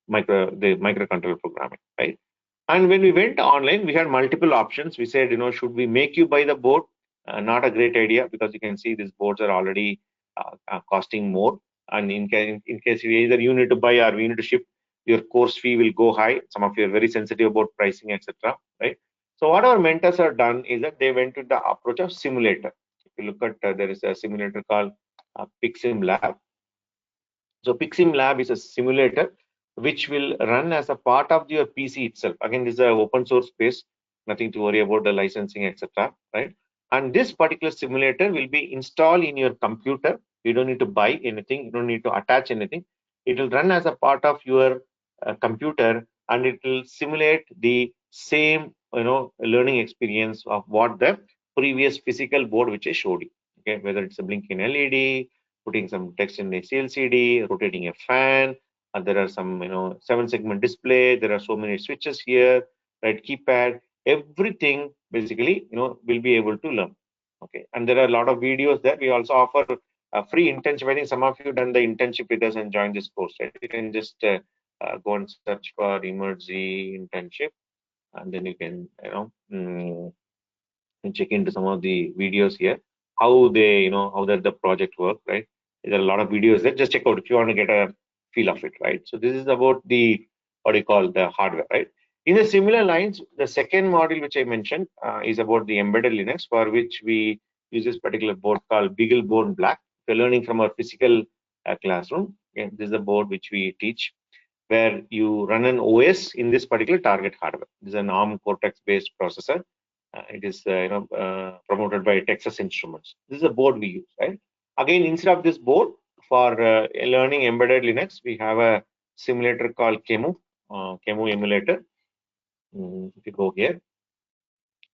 microcontroller programming. Right. And when we went online, we had multiple options. We said, should we make you buy the board? Not a great idea, because you can see these boards are already costing more. And in case either you need to buy or we need to ship, your course fee will go high. Some of you are very sensitive about pricing, etc. Right? So what our mentors have done is that they went with the approach of simulator. If you look at, there is a simulator called Pixim Lab. So Pixim Lab is a simulator which will run as a part of your PC itself. Again, this is an open source space, nothing to worry about the licensing, etc. Right? And this particular simulator will be installed in your computer. You don't need to buy anything. You don't need to attach anything. It will run as a part of your computer, and it will simulate the same, learning experience of what the previous physical board which I showed you. Okay, whether it's a blinking LED, putting some text in the CLCD, rotating a fan, and there are some 7-segment display. There are so many switches here, right? Keypad, everything basically will be able to learn. Okay, and there are a lot of videos there. We also offer a free internship. I think some of you done the internship with us and joined this course, right? You can just go and search for Emergy internship, and then you can and check into some of the videos here, how they, how that the project work, right? There are a lot of videos there. Just check out if you want to get a feel of it, right? So this is about the, what do you call, the hardware, right? In the similar lines, the second module which I mentioned is about the embedded Linux, for which we use this particular board called BeagleBone Black. We're learning from our physical classroom. Okay, this is the board which we teach, where you run an OS in this particular target hardware. This is an ARM Cortex-based processor. It is promoted by Texas Instruments. This is a board we use, right? Again, instead of this board, for learning embedded Linux, we have a simulator called Kemu emulator. If you go here,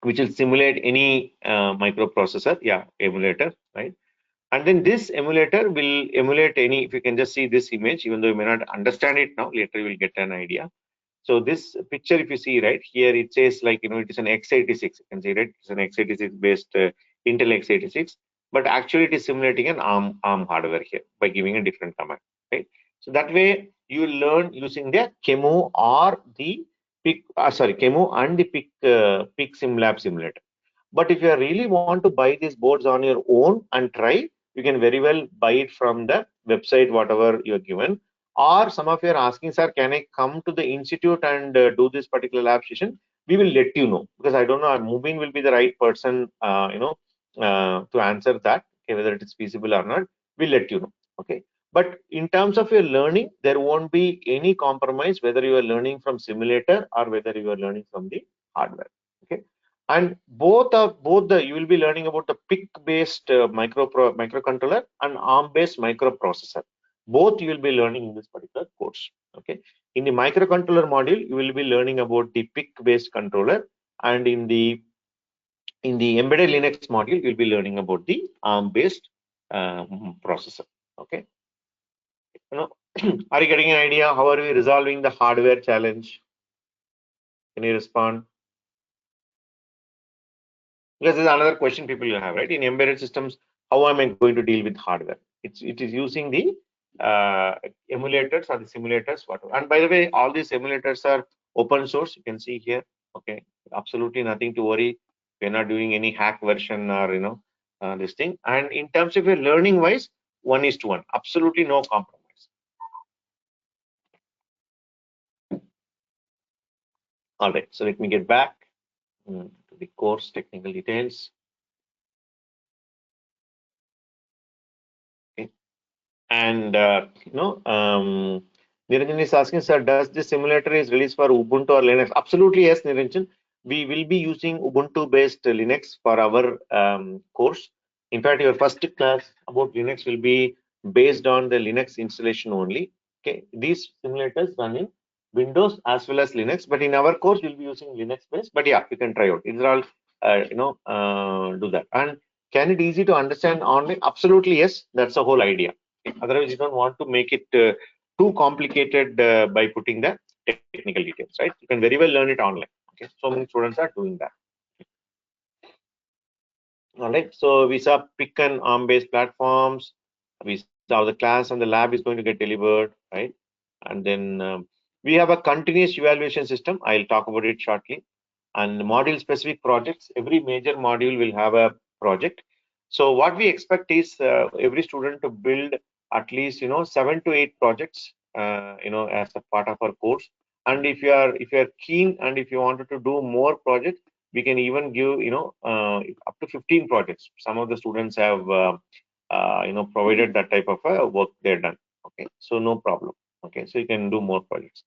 which will simulate any microprocessor, emulator, right? And then this emulator will emulate any, if you can just see this image, even though you may not understand it now, later you will get an idea. So this picture, if you see right here, it says like, it is an x86. You can see right, it's an x86 based Intel x86, but actually it is simulating an ARM hardware here by giving a different command, right? So that way you will learn using the Kemu or the Kemu and the PicSimLab simulator. But if you really want to buy these boards on your own and try, you can very well buy it from the website, whatever you're given. Or some of you are asking, sir, can I come to the institute and do this particular lab session? We will let you know, because I don't know, Mubin will be the right person, to answer that, okay, whether it is feasible or not. We'll let you know, okay. But in terms of your learning, there won't be any compromise whether you are learning from simulator or whether you are learning from the hardware, okay. And you will be learning about the PIC based microcontroller and ARM based microprocessor. Both you will be learning in this particular course. Okay. In the microcontroller module, you will be learning about the PIC based controller, and in the embedded Linux module, you'll be learning about the ARM based processor. Okay. You know, are you getting an idea? How are we resolving the hardware challenge? Can you respond? Because this is another question people will have, right? In embedded systems, how am I going to deal with hardware? It is using the emulators or the simulators, whatever. And by the way, all these emulators are open source. You can see here. Okay, absolutely nothing to worry. We're not doing any hack version or this thing. And in terms of your learning wise, 1:1. Absolutely no compromise. All right. So let me get back to the course technical details. Okay. And Niranjan is asking, sir, does this simulator is released for Ubuntu or Linux? Absolutely yes, Niranjan. We will be using Ubuntu based Linux for our course. In fact, your first class about Linux will be based on the Linux installation only. Okay, these simulators run in Windows as well as Linux, but in our course we'll be using Linux based. But yeah, you can try out. These are all do that. And can it easy to understand online? Absolutely yes. That's the whole idea. Otherwise, you don't want to make it too complicated by putting the technical details, right? You can very well learn it online. Okay, so many students are doing that. All right, so we saw pick and ARM-based platforms. We saw the class and the lab is going to get delivered, right? And then we have a continuous evaluation system. I'll talk about it shortly. And module-specific projects. Every major module will have a project. So what we expect is every student to build at least 7 to 8 projects as a part of our course. And if you are keen and if you wanted to do more projects, we can even give up to 15 projects. Some of the students have provided that type of work they're done. Okay, so no problem. Okay, so you can do more projects.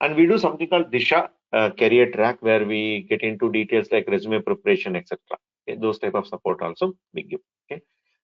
And we do something called Disha career track, where we get into details like resume preparation, etc. Okay, those type of support also we give. Okay,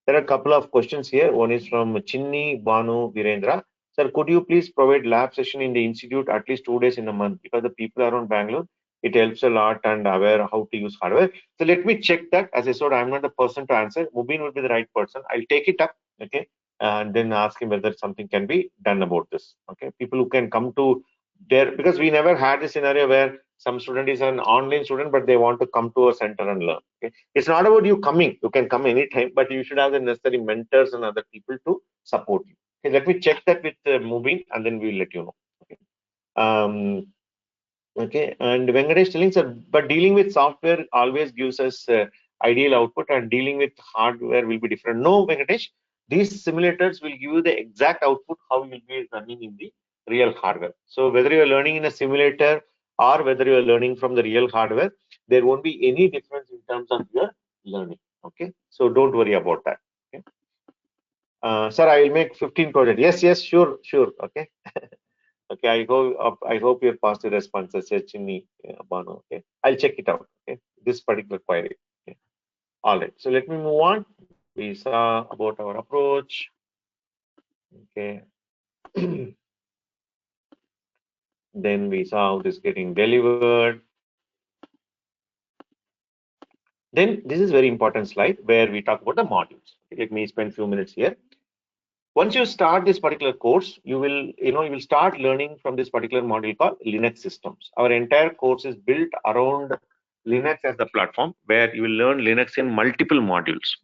there are a couple of questions here. One is from Chinni Banu Virendra. Sir, could you please provide lab session in the institute at least 2 days in a month, because the people around Bangalore, it helps a lot and aware how to use hardware. So let me check that. As I said, I'm not the person to answer. Mubin will be the right person. I'll take it up. Okay, and then ask him whether something can be done about this. Okay, people who can come to there, because we never had a scenario where some student is an online student but they want to come to a center and learn. Okay, it's not about you coming. You can come anytime, but you should have the necessary mentors and other people to support you. Okay, let me check that with Mubin and then we'll let you know. Okay. Okay, and Venkatesh telling, sir, but dealing with software always gives us ideal output, and dealing with hardware will be different. No, Venkatesh, these simulators will give you the exact output how you will be running in the real hardware. So whether you are learning in a simulator or whether you are learning from the real hardware, there won't be any difference in terms of your learning. Okay, so don't worry about that. Okay, sir, I will make 15 projects. Yes, yes, sure, sure. Okay. Okay, I hope your positive responses, Chinni Banu. Okay, I'll check it out. Okay, this particular query. Okay. All right. So let me move on. We saw about our approach. Okay. Then we saw how this is getting delivered. Then this is very important slide where we talk about the modules. Okay, let me spend a few minutes here. Once you start this particular course, you will start learning from this particular module called Linux systems. Our entire course is built around Linux as the platform, where you will learn Linux in multiple modules.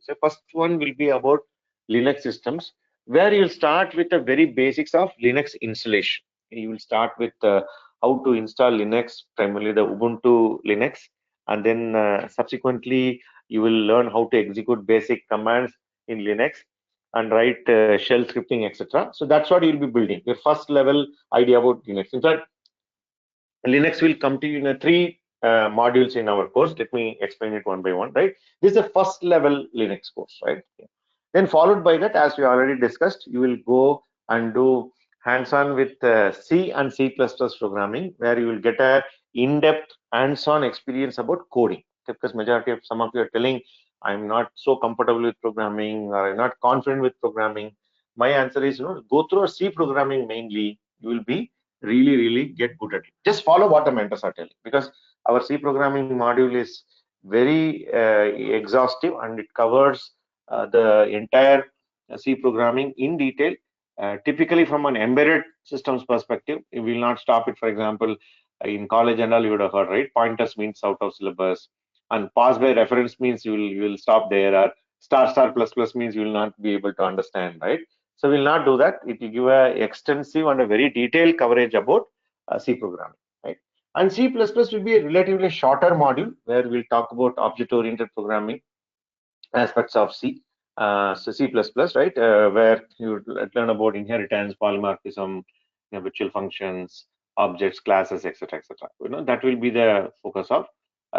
So first one will be about Linux systems, where you will start with the very basics of Linux installation. You will start with how to install Linux, primarily the Ubuntu Linux, and then subsequently you will learn how to execute basic commands in Linux and write shell scripting, etc. So that's what you'll be building, your first level idea about Linux. In fact, Linux will come to you in 3 modules in our course. Let me explain it one by one, right? This is a first level Linux course, right? Then followed by that, as we already discussed, you will go and do hands-on with C and C++ programming, where you will get a in-depth hands-on experience about coding. Because majority of some of you are telling, I'm not so comfortable with programming, or I'm not confident with programming. My answer is, go through a C programming mainly. You will be really get good at it. Just follow what the mentors are telling, because our C programming module is very exhaustive, and it covers the entire C programming in detail. Typically, from an embedded systems perspective, we will not stop it. For example, in college and all, you would have heard, right? Pointers means out of syllabus, and pass by reference means you will stop there, or star plus plus means you will not be able to understand, right? So we'll not do that. It will give a extensive and a very detailed coverage about C programming, right? And C++ will be a relatively shorter module where we'll talk about object-oriented programming aspects of C. So C++, right, where you learn about inheritance, polymorphism, virtual functions, objects, classes, etc., etc. That will be the focus of,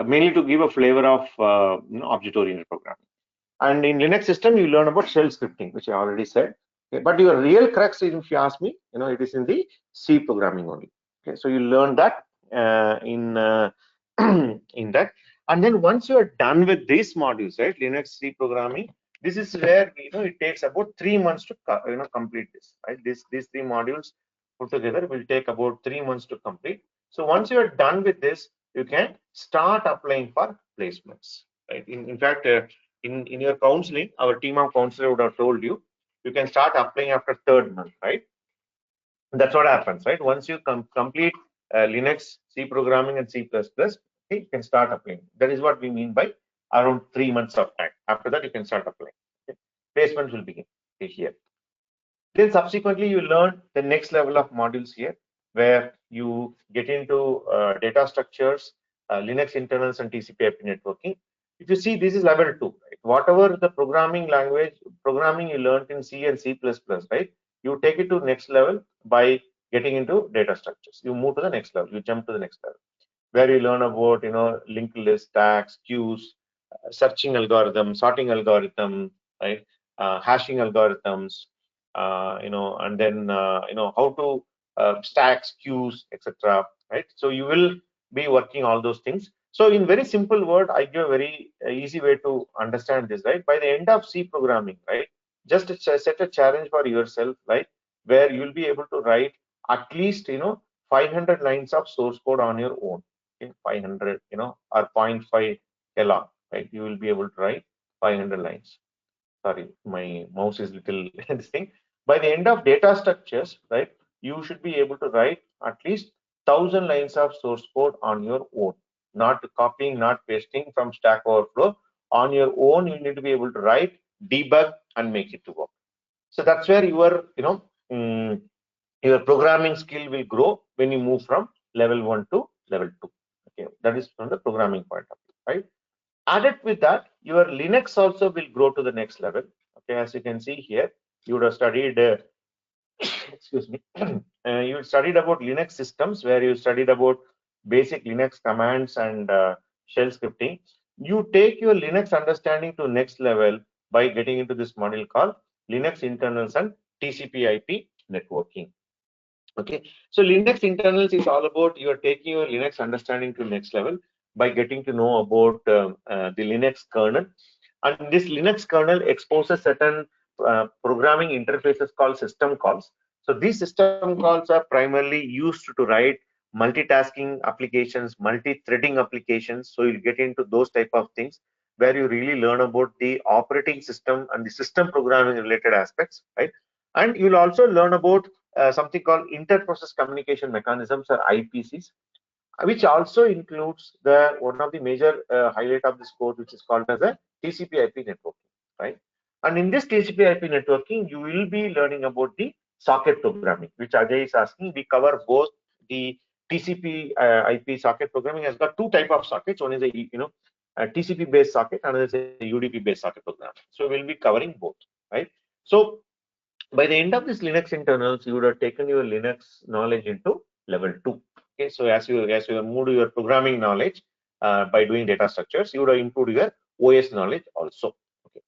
mainly to give a flavor of object-oriented programming. And in Linux system, you learn about shell scripting, which I already said. Okay, but your real crux, if you ask me, it is in the C programming only. Okay, so you learn that in in that, and then once you are done with these modules, right, Linux C programming, this is where it takes about 3 months to complete this. Right, these three modules put together will take about 3 months to complete. So once you are done with this, you can start applying for placements. Right. In fact, in your counseling, our team of counselor would have told you, you can start applying after third month, right? That's what happens, right? Once you complete Linux, C programming, and C++, okay, you can start applying. That is what we mean by around 3 months of time. After that, you can start applying. Okay? Placements will begin here. Then subsequently, you learn the next level of modules here, where you get into data structures, Linux internals, and TCP/IP networking. If you see, this is level 2. Right? Whatever the programming you learned in C and C++, right? You take it to next level by getting into data structures. You move to the next level. You jump to the next level, where you learn about linked list, stacks, queues, searching algorithm, sorting algorithm, right? Hashing algorithms, and then how to stacks, queues, etc. Right? So you will be working all those things. So in very simple word, I give a very easy way to understand this. Right? By the end of C programming, right? Just set a challenge for yourself, right? Where you will be able to write at least 500 lines of source code on your own. Okay? 500, or zero point 0.5 log, right? You will be able to write 500 lines. Sorry, my mouse is little this thing. By the end of data structures, right, you should be able to write at least 1,000 lines of source code on your own, not copying, not pasting from Stack Overflow. On your own, you need to be able to write, debug, and make it to work. So that's where your programming skill will grow when you move from level 1 to level 2. Okay, that is from the programming point of view, right? Added with that, your Linux also will grow to the next level. Okay, as you can see here, you would have studied, excuse me, you studied about Linux systems, where you studied about basic Linux commands and shell scripting. You take your Linux understanding to next level by getting into this module called Linux internals and TCP/IP networking. Okay, so Linux internals is all about you are taking your Linux understanding to next level by getting to know about the Linux kernel, and this Linux kernel exposes certain programming interfaces called system calls. So these system calls are primarily used to write multitasking applications, multi-threading applications. So you'll get into those type of things where you really learn about the operating system and the system programming related aspects, right? And you'll also learn about something called inter-process communication mechanisms, or IPCs, which also includes the one of the major highlight of this course, which is called as a TCP/IP networking, right? And in this TCP/IP networking, you will be learning about the socket programming, which Ajay is asking. We cover both the TCP/IP socket programming has got two type of sockets. One is a TCP based socket, another is a UDP based socket program. So we'll be covering both, right? So by the end of this Linux internals, you would have taken your Linux knowledge into level 2. Okay, so as you move your programming knowledge by doing data structures, you would have improved your OS knowledge also. Okay.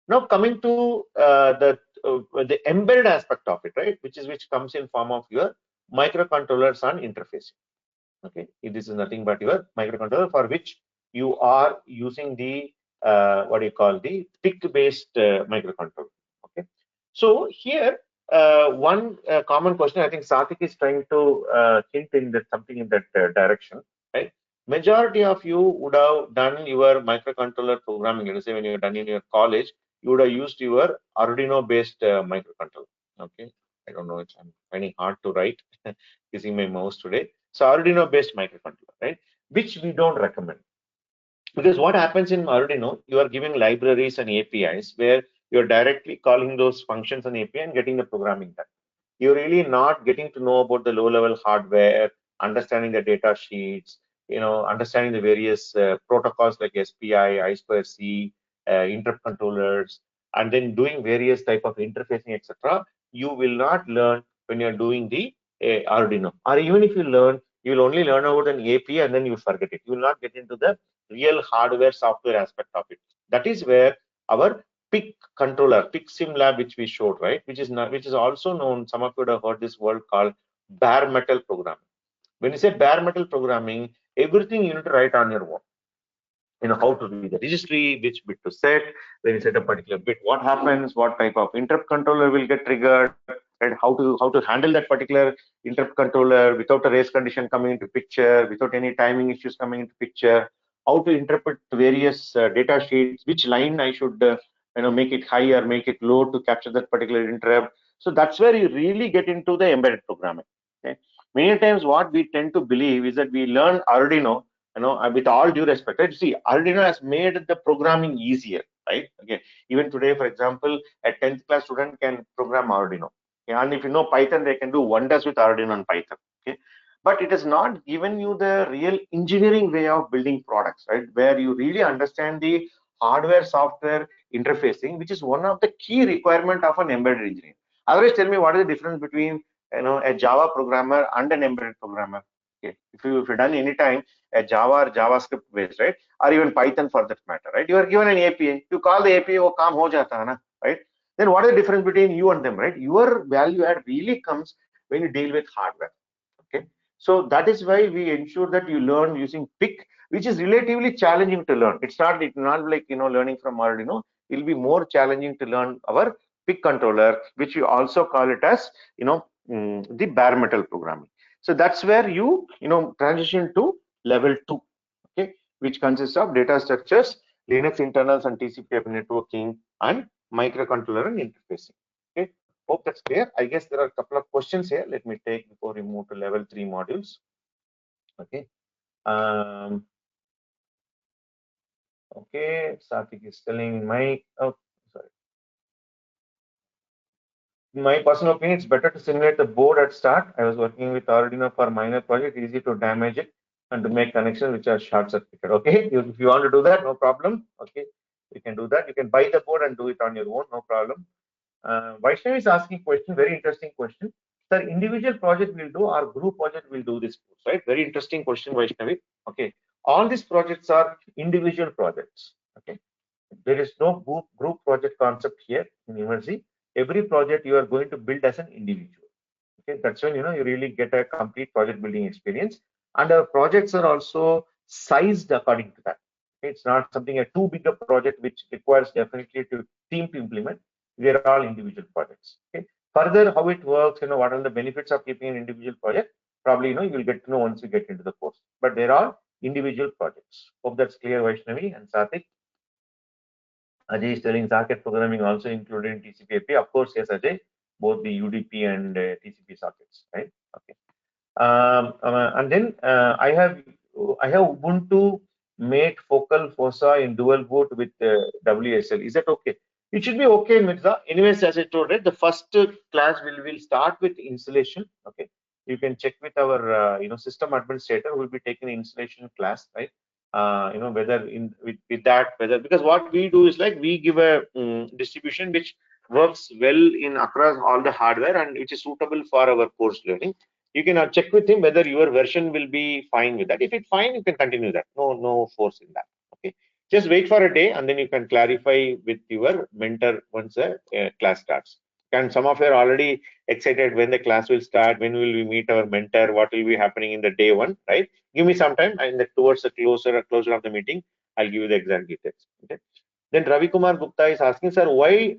Now coming to the embedded aspect of it, right, which comes in form of your microcontrollers and interfacing. Okay, this is nothing but your microcontroller for which you are using the what do you call the PIC-based microcontroller. Okay, so here one common question I think Sathik is trying to hint in that something in that direction, right? Majority of you would have done your microcontroller programming. Let us say when you're done in your college, you would have used your Arduino-based microcontroller. Okay, I don't know, I'm finding hard to write using my mouse today. So Arduino based microcontroller, right? Which we don't recommend. Because what happens in Arduino, you are giving libraries and APIs where you're directly calling those functions on API and getting the programming done. You're really not getting to know about the low level hardware, understanding the data sheets, understanding the various protocols like SPI, I2C, interrupt controllers, and then doing various type of interfacing, etc. You will not learn when you're doing the Arduino. Or even if you learn, you will only learn about an API and then you forget it. You will not get into the real hardware software aspect of it. That is where our PIC controller, PIC sim lab, which we showed, right, which is also known, some of you would have heard this word called bare metal programming. When you say bare metal programming, everything you need to write on your own. How to read the registry, which bit to set, when you set a particular bit, what happens, what type of interrupt controller will get triggered, and how to handle that particular interrupt controller without a race condition coming into picture, without any timing issues coming into picture, how to interpret various data sheets, which line I should make it high or make it low to capture that particular interrupt. So that's where you really get into the embedded programming. Okay, many times what we tend to believe is that we learn Arduino, with all due respect, right? See, Arduino has made the programming easier, right? Okay, even today, for example, a 10th class student can program Arduino. Okay? And if you know Python, they can do wonders with Arduino and Python. Okay, but it has not given you the real engineering way of building products, right? Where you really understand the hardware software interfacing, which is one of the key requirement of an embedded engineer. Otherwise, tell me what is the difference between a Java programmer and an embedded programmer? Okay, if you've done any time a Java or JavaScript based, right? Or even Python for that matter, right? You are given an API, you call the API, oh, kaam ho jata hai na, right? Then what is the difference between you and them, right? Your value add really comes when you deal with hardware. Okay, so that is why we ensure that you learn using PIC, which is relatively challenging to learn. It's not like learning from Arduino. It will be more challenging to learn our PIC controller, which we also call it as the bare metal programming. So that's where you transition to level 2, okay, which consists of data structures, Linux internals and TCP/IP networking, and microcontroller and interfacing. Okay, hope that's clear. I guess there are a couple of questions here. Let me take before we move to level 3 modules. Okay. Okay, Sathik is telling sorry. In my personal opinion, it's better to simulate the board at start. I was working with Arduino for minor project, easy to damage it and to make connections which are short circuited. Okay, if you want to do that, no problem. Okay, you can do that. You can buy the board and do it on your own, no problem. Vaishnavi is asking question, very interesting question. Sir, individual project will do or group project will do this course, right? Very interesting question, Vaishnavi. Okay, all these projects are individual projects. Okay, there is no group project concept here in Emergency. Every project you are going to build as an individual. Okay, that's when you really get a complete project building experience. And our projects are also sized according to that. Okay, it's not something a too big a project which requires definitely to team to implement. They are all individual projects. Okay. Further, how it works, what are the benefits of keeping an individual project? Probably you will get to know once you get into the course. But they're all individual projects. Hope that's clear, Vaishnavi and Sathik. Ajay is telling socket programming also included in TCP/IP. Of course, yes, Ajay, both the UDP and TCP sockets, right? Okay. And then I have Ubuntu mate focal fossa in dual boot with WSL. Is that okay? It should be okay, Mirza. Anyways, as I told, right, the first class will start with installation. Okay, you can check with our system administrator who will be taking the installation class, right? Whether with that, whether, because what we do is like we give a distribution which works well in across all the hardware and which is suitable for our course learning. You can check with him whether your version will be fine with that. If it's fine, you can continue that. No force in that. Okay, just wait for a day and then you can clarify with your mentor once a class starts. Can some of you are already excited when the class will start, when will we meet our mentor, what will be happening in the day one, right? Give me some time, and towards the closure of the meeting, I'll give you the exact details. Okay. Then Ravi Kumar Gupta is asking, sir, why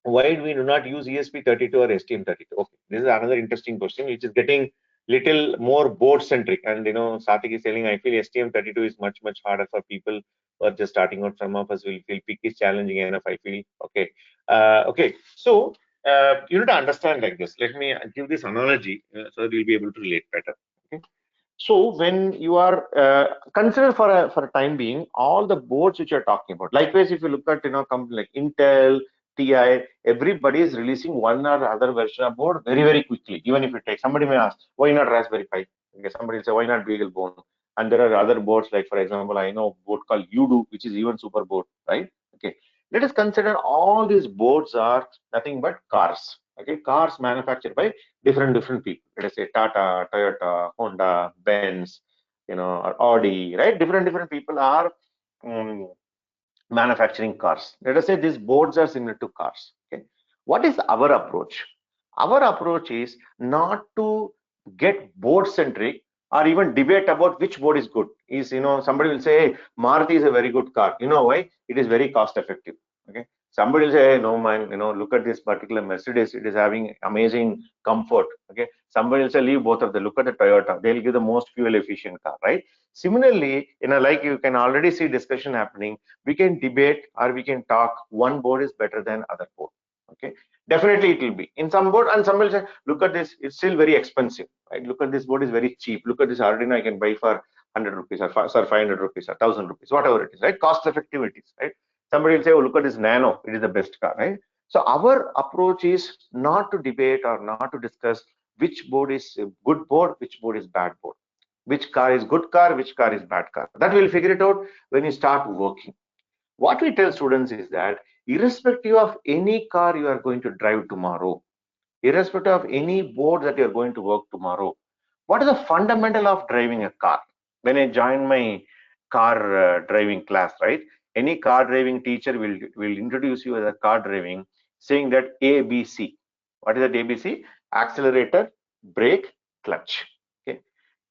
we do not use ESP32 or STM32? Okay, this is another interesting question, which is getting little more board centric. And Satik is telling, I feel STM32 is much harder for people who are just starting out. Some of us will feel PIC is challenging enough. I feel okay. Okay, so you need to understand like this. Let me give this analogy so that you'll be able to relate better. Okay. So when you are consider for a time being all the boards which you're talking about. Likewise, if you look at company like Intel, TI, everybody is releasing one or other version of board very quickly. Even if you take, somebody may ask, why not Raspberry Pi? Okay, somebody will say, why not BeagleBone? And there are other boards, like for example, I know a board called Udo, which is even super board, right? Okay, let us consider all these boards are nothing but cars. Okay, cars manufactured by different people. Let us say Tata, Toyota, Honda, Benz, or Audi, right? Different people are um, manufacturing cars. Let us say these boards are similar to cars. Okay, what is our approach? Our approach is not to get board centric or even debate about which board is good. Is somebody will say, hey, Maruti is a very good car. You know why? It is very cost effective. Okay, somebody will say, hey, no man, look at this particular Mercedes, it is having amazing comfort. Okay, somebody will say, leave both of them, look at the Toyota, they'll give the most fuel efficient car, right? Similarly, like you can already see discussion happening, we can debate or we can talk, one board is better than other board. Okay, definitely it will be in some board, and some will say, look at this, it's still very expensive, right? Look at this board is very cheap, look at this Arduino, I can buy for 100 rupees or 500 rupees or 1000 rupees, whatever it is, right? Cost effective it is, right? Somebody will say, oh, look at this Nano, it is the best car, right? So our approach is not to debate or not to discuss which board is a good board, which board is bad board, which car is good car, which car is bad car. That we'll figure it out when you start working. What we tell students is that irrespective of any car you are going to drive tomorrow, irrespective of any board that you're going to work tomorrow, what is the fundamental of driving a car? When I joined my car driving class, right? Any car driving teacher will introduce you as a car driving, saying that ABC. What is that ABC? Accelerator, brake, clutch. Okay.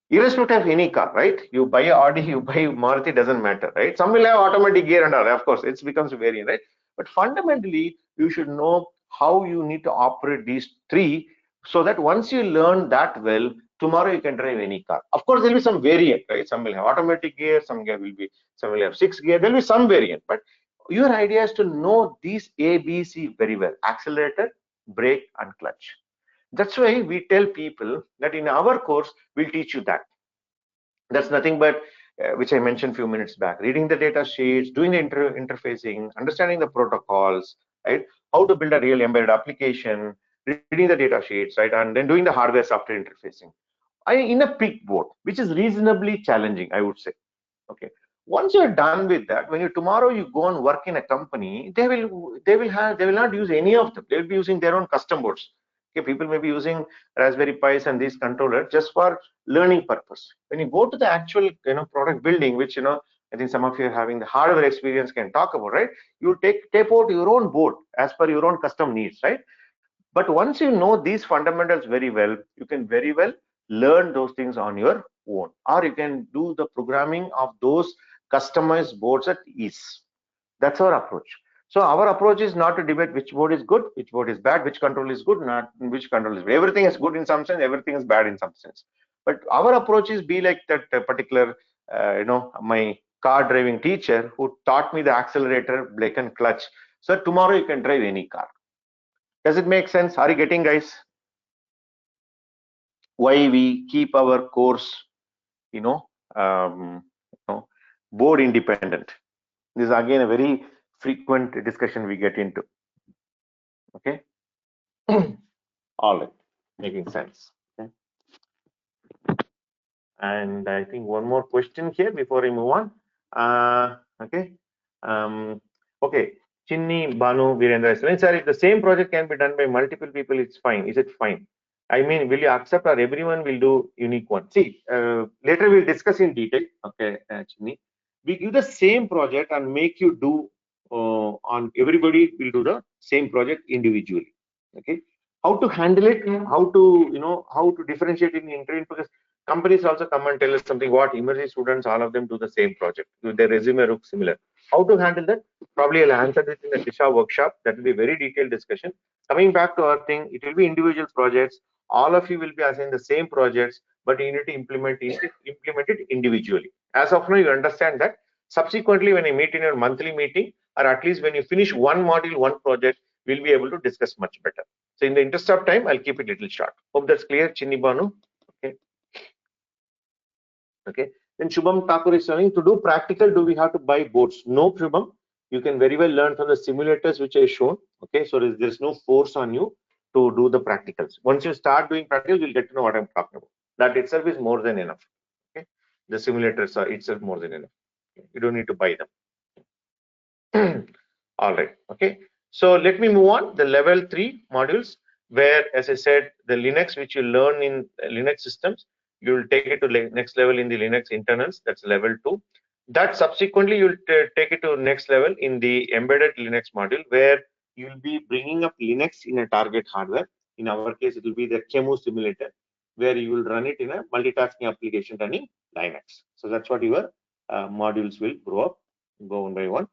Irrespective of any car, right? You buy a Audi, you buy Maruti, doesn't matter, right? Some will have automatic gear and all, of course, it becomes variant, right? But fundamentally, you should know how you need to operate these three, so that once you learn that well, tomorrow you can drive any car. Of course, there will be some variant, right? Some will have automatic gear, some will have 6 gear, there will be some variant, but your idea is to know these ABC very well: accelerator, brake, and clutch. That's why we tell people that in our course, we'll teach you that. That's nothing but, which I mentioned a few minutes back, reading the data sheets, doing the interfacing, understanding the protocols, right? How to build a real embedded application, reading the data sheets, right? And then doing the hardware software interfacing. In a PIC board, which is reasonably challenging, I would say. Okay. Once you're done with that, when you tomorrow you go and work in a company, they will not use any of them. They'll be using their own custom boards. Okay, people may be using Raspberry Pis and these controllers just for learning purpose. When you go to the actual product building, which I think some of you are having the hardware experience can talk about, right? You tape out your own board as per your own custom needs, right? But once you know these fundamentals very well, you can very well learn those things on your own, or you can do the programming of those customized boards at ease. That's our approach. So our approach is not to debate which board is good, which board is bad, which control is good, not which control is bad. Everything is good in some sense, everything is bad in some sense. But our approach is be like that particular, my car driving teacher who taught me the accelerator, brake, and clutch. So tomorrow you can drive any car. Does it make sense? Are you getting, guys? Why we keep our course, you know, um, board independent? This is again a very frequent discussion we get into. Okay. All right, making sense. Okay. And I think one more question here before I move on. Okay. Okay. Chinni Banu Virendra is saying, sir, if the same project can be done by multiple people, it's fine. Is it fine? I mean, will you accept, or everyone will do unique one? See, later we'll discuss in detail. Okay, Chinni. We give the same project and make you do on everybody will do the same project individually. Okay, how to handle it, how to how to differentiate in the interview, because companies also come and tell us something what emerging students all of them do the same project, their resume looks similar. How to handle that? Probably I'll answer this in the Disha workshop. That will be a very detailed discussion. Coming back to our thing, it will be individual projects. All of you will be assigned the same projects, but you need to implement it individually. As of now, you understand that. Subsequently, when you meet in your monthly meeting, or at least when you finish one module, one project, we'll be able to discuss much better. So in the interest of time, I'll keep it little short. Hope that's clear, Chinni Banu. Okay. Okay. Then Shubham Thakur is saying, to do practical, do we have to buy boards? No, Shubham. You can very well learn from the simulators which I shown. Okay. So there's no force on you to do the practicals. Once you start doing practicals, you'll get to know what I'm talking about. That itself is more than enough. Okay. The simulators are itself more than enough. Okay. You don't need to buy them. All right. Okay. So let me move on. The level 3 modules, where, as I said, the Linux which you learn in Linux systems, you will take it to next level in the Linux internals. That's level 2. That subsequently you will take it to next level in the embedded Linux module, where you will be bringing up Linux in a target hardware. In our case, it will be the QEMU simulator, where you will run it in a multitasking application running Linux. So that's what your modules will go one by one.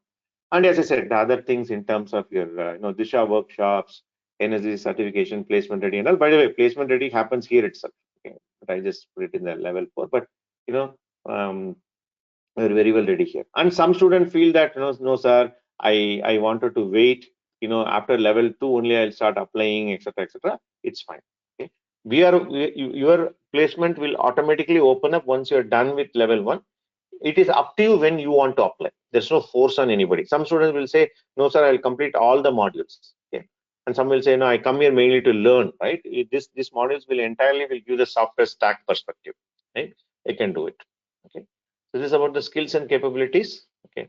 And as I said, the other things in terms of your Disha workshops, energy certification, placement ready, and all. By the way, placement ready happens here itself. Okay, but I just put it in the level 4. But we're very well ready here. And some students feel that no sir, I wanted to wait. After level 2 only I'll start applying, etc., etc. It's fine. Okay, your placement will automatically open up once you're done with level 1. It is up to you when you want to apply. There's no force on anybody. Some students will say, no, sir, I'll complete all the modules. Okay. And some will say, no, I come here mainly to learn, right? These modules will entirely will give the software stack perspective, right? They can do it. Okay. So this is about the skills and capabilities. Okay.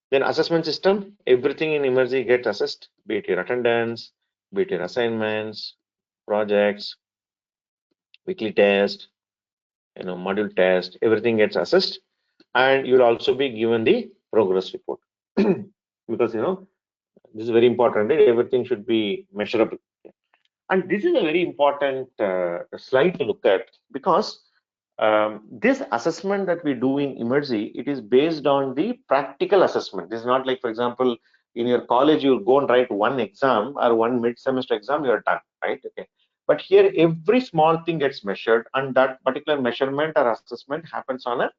Then assessment system, everything in emergency gets assessed, be it your attendance, be it your assignments, projects, weekly test, module test, everything gets assessed, and you'll also be given the progress report because this is very important, right? Everything should be measurable. And this is a very important slide to look at, because this assessment that we do in emergency, it is based on the practical assessment. This is not like, for example, in your college you go and write one exam or one mid-semester exam, you're done, right? Okay. But here every small thing gets measured, and that particular measurement or assessment happens on a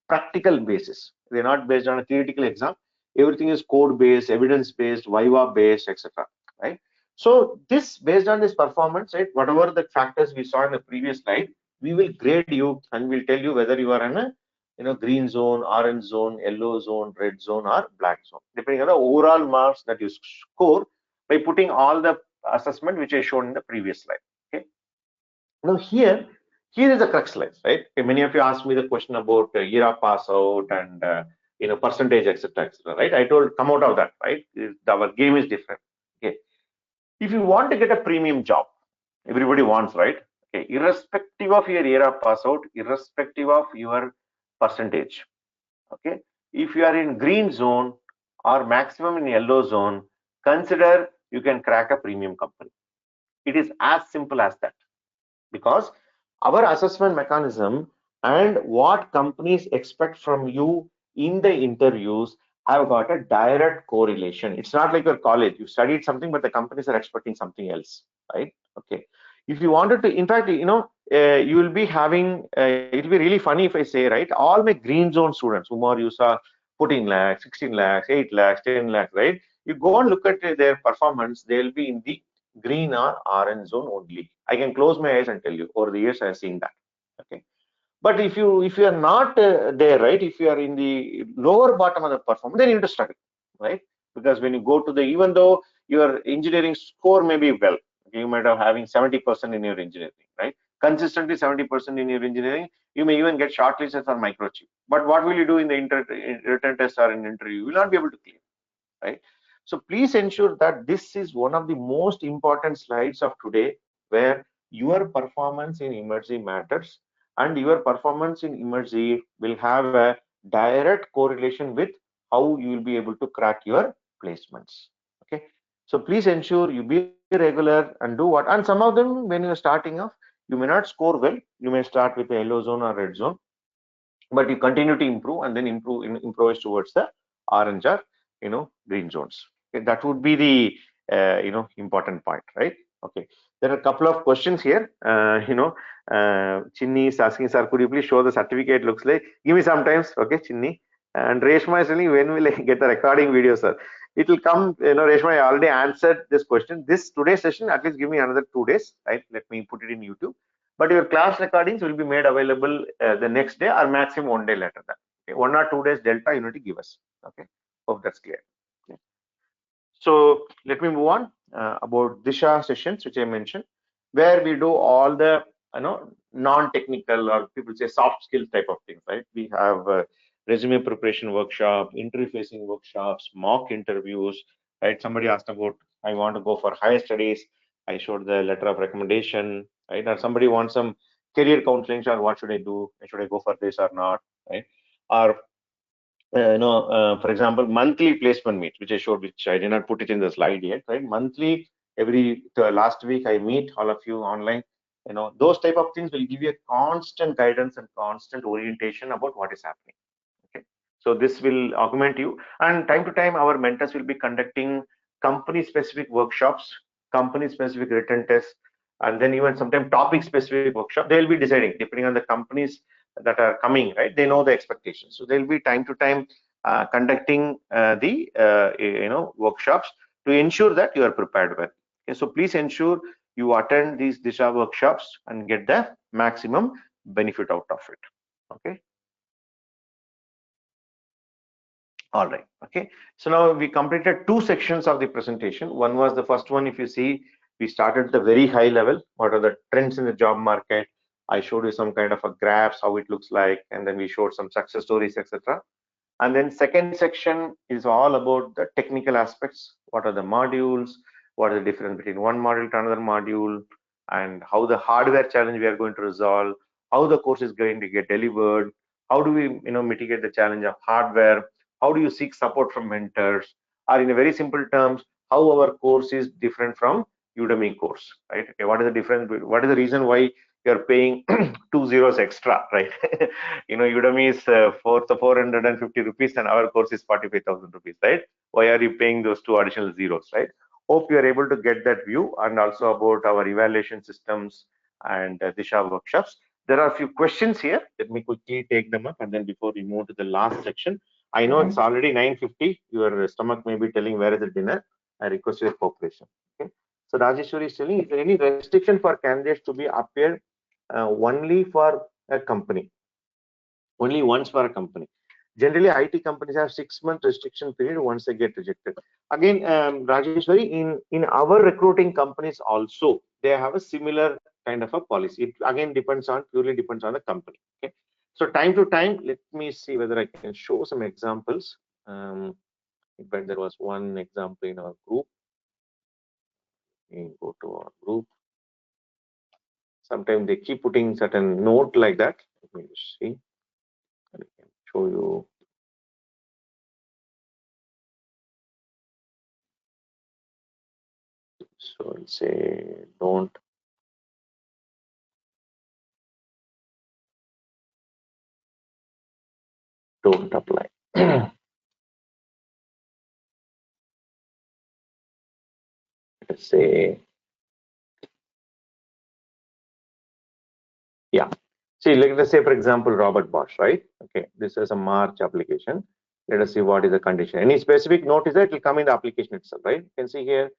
practical basis. They're not based on a theoretical exam. Everything is code based, evidence based, viva based, etc. Right? So this, based on this performance, right, whatever the factors we saw in the previous slide, we will grade you and we'll tell you whether you are in a green zone, orange zone, yellow zone, red zone, or black zone, depending on the overall marks that you score by putting all the assessment which I showed in the previous slide. Okay. Now here is the crux slide, right? Okay, many of you asked me the question about year of pass out and percentage, etc., etc. Right? I told come out of that, right? Our game is different. Okay. If you want to get a premium job, everybody wants, right? Okay. Irrespective of your year of pass out, irrespective of your percentage. Okay. If you are in green zone or maximum in yellow zone, consider you can crack a premium company. It is as simple as that, because our assessment mechanism and what companies expect from you in the interviews have got a direct correlation. It's not like your college, you studied something but the companies are expecting something else, right? Okay. If you wanted to, in fact, you will be having it will be really funny if I say, right, all my green zone students whom are you saw 14 lakhs, 16 lakhs, 8 lakhs, 10 lakhs, right? You go and look at their performance, they'll be in the green or orange zone only. I can close my eyes and tell you over the years I have seen that. Okay. But if you are not there, right, if you are in the lower bottom of the performance, then you need to struggle, right? Because when you go to the, even though your engineering score may be well, okay, you might have having 70% in your engineering, right? Consistently 70% in your engineering, you may even get shortlisted for microchip. But what will you do in the written test or in interview? You will not be able to clear, right? So please ensure that this is one of the most important slides of today, where your performance in emergency matters, and your performance in emergency will have a direct correlation with how you will be able to crack your placements. Okay, so please ensure you be regular and do what. And some of them, when you're starting off, you may not score well. You may start with a yellow zone or red zone, but you continue to improve and then improvise towards the orange or green zones. Okay, that would be the important point, right? Okay, there are a couple of questions here. Chinni is asking, sir, could you please show the certificate looks like? Give me some times, okay, Chinni. And Reshma is telling, when will I get the recording video, sir? It will come, Reshma, I already answered this question. This today's session, at least give me another 2 days, right? Let me put it in YouTube. But your class recordings will be made available the next day or maximum 1 day later. That okay? 1 or 2 days delta you need to give us. Okay, hope that's clear. Okay. So let me move on about Disha sessions, which I mentioned, where we do all the non-technical or people say soft skills type of things. Right? We have resume preparation workshop, interview-facing workshops, mock interviews. Right? Somebody asked about I want to go for higher studies. I showed the letter of recommendation. Right? Or somebody wants some career counseling. Or what should I do? Should I go for this or not? Right? Or for example, monthly placement meet, which I showed, which I did not put it in the slide yet, right? Monthly, every last week I meet all of you online. Those type of things will give you a constant guidance and constant orientation about what is happening. Okay, so this will augment you, and time to time our mentors will be conducting company-specific workshops, company-specific written tests, and then even sometimes topic-specific workshop. They will be deciding depending on the companies that are coming, right? They know the expectations, so they'll be time to time conducting the workshops to ensure that you are prepared well. Okay, so please ensure you attend these Disha workshops and get the maximum benefit out of it. Okay. All right. Okay. So now we completed 2 sections of the presentation. One was the first one. If you see, we started at the very high level. What are the trends in the job market? I showed you some kind of a graphs, how it looks like, and then we showed some success stories, etc. And then second section is all about the technical aspects. What are the modules? What is the difference between one module to another module? And how the hardware challenge we are going to resolve? How the course is going to get delivered? How do we mitigate the challenge of hardware? How do you seek support from mentors? Or in a very simple terms, how our course is different from Udemy course, right? Okay, what is the difference? What is the reason why you're paying 2 zeros extra, right? Udemy is 450 rupees and our course is 45,000 rupees, right? Why are you paying those 2 additional zeros, right? Hope you are able to get that view, and also about our evaluation systems and Disha workshops. There are a few questions here. Let me quickly take them up, and then before we move to the last section, I know it's already 9:50. Your stomach may be telling where is the dinner. I request your cooperation. Okay. So Rajeshwari is telling, is there any restriction for candidates to be appeared only for a company? Only once for a company. Generally, IT companies have 6-month restriction period once they get rejected. Again, Rajeshwari, in our recruiting companies also, they have a similar kind of a policy. It again purely depends on the company. Okay. So time to time, let me see whether I can show some examples. In fact, there was one example in our group. We go to our group. Sometimes they keep putting certain note like that. Let me just see. I can show you. So I'll say don't. Don't apply. Let's say, yeah. See, let us say, for example, Robert Bosch, right? Okay, this is a March application. Let us see what is the condition. Any specific note is that it will come in the application itself, right? You can see here,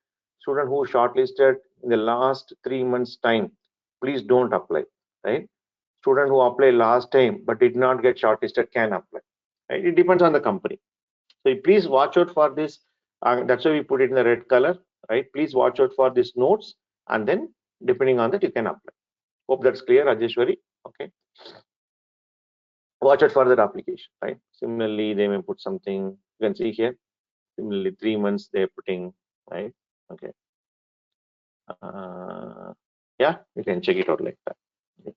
student who shortlisted in the last 3 months time, please don't apply, right? Student who applied last time but did not get shortlisted can apply, right? It depends on the company. So please watch out for this. That's why we put it in the red color, right? Please watch out for these notes, and then depending on that, you can apply. Hope that's clear, Rajeshwari. Okay. Watch out for that application, right? Similarly, they may put something. You can see here. Similarly, 3 months they're putting, right? Okay. Yeah, you can check it out like that. Okay.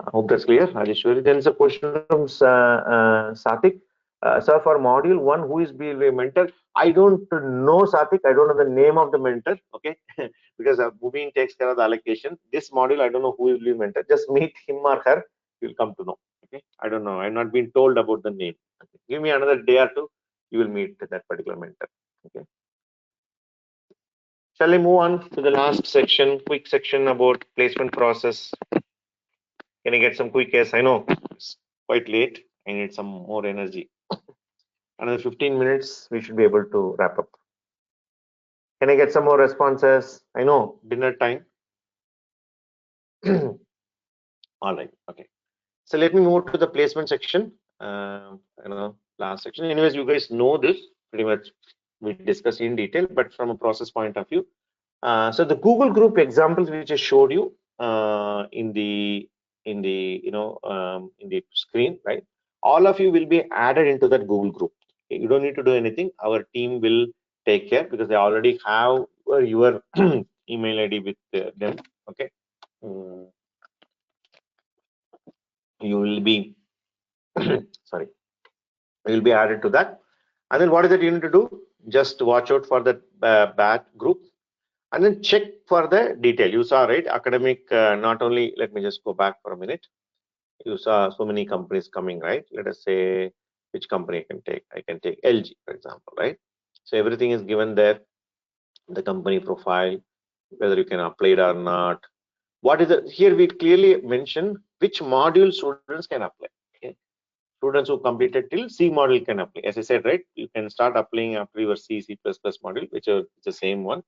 I hope that's clear, Rajeshwari. Then there's a question from Satik. So for module 1, who is be a mentor? I don't know, Satik. I don't know the name of the mentor. Okay, because Bhumin takes care of the allocation. This module, I don't know who will be mentor. Just meet him or her. You'll come to know. Okay, I don't know. I'm not been told about the name. Okay. Give me another day or two. You will meet that particular mentor. Okay. Shall I move on to the last section? Quick section about placement process. Can I get some quick yes? I know it's quite late. I need some more energy. Another 15 minutes, we should be able to wrap up. Can I get some more responses? I know dinner time. All right. Okay. So let me move to the placement section. Last section. Anyways, you guys know this pretty much. We discussed in detail, but from a process point of view. So the Google Group examples which I showed you in the screen, right? All of you will be added into that Google Group. Okay? You don't need to do anything. Our team will take care because they already have your email ID with them. Okay. Mm, you will be sorry. You will be added to that. And then what is it you need to do? Just watch out for the bad group and then check for the detail. You saw, right? Academic, not only, let me just go back for a minute. You saw so many companies coming, right? Let us say which company I can take. I can take LG, for example, right? So everything is given there, the company profile, whether you can apply it or not. What is it? Here we clearly mention which module students can apply. Okay? Students who completed till C module can apply. As I said, right? You can start applying after your C++ module, which is the same one.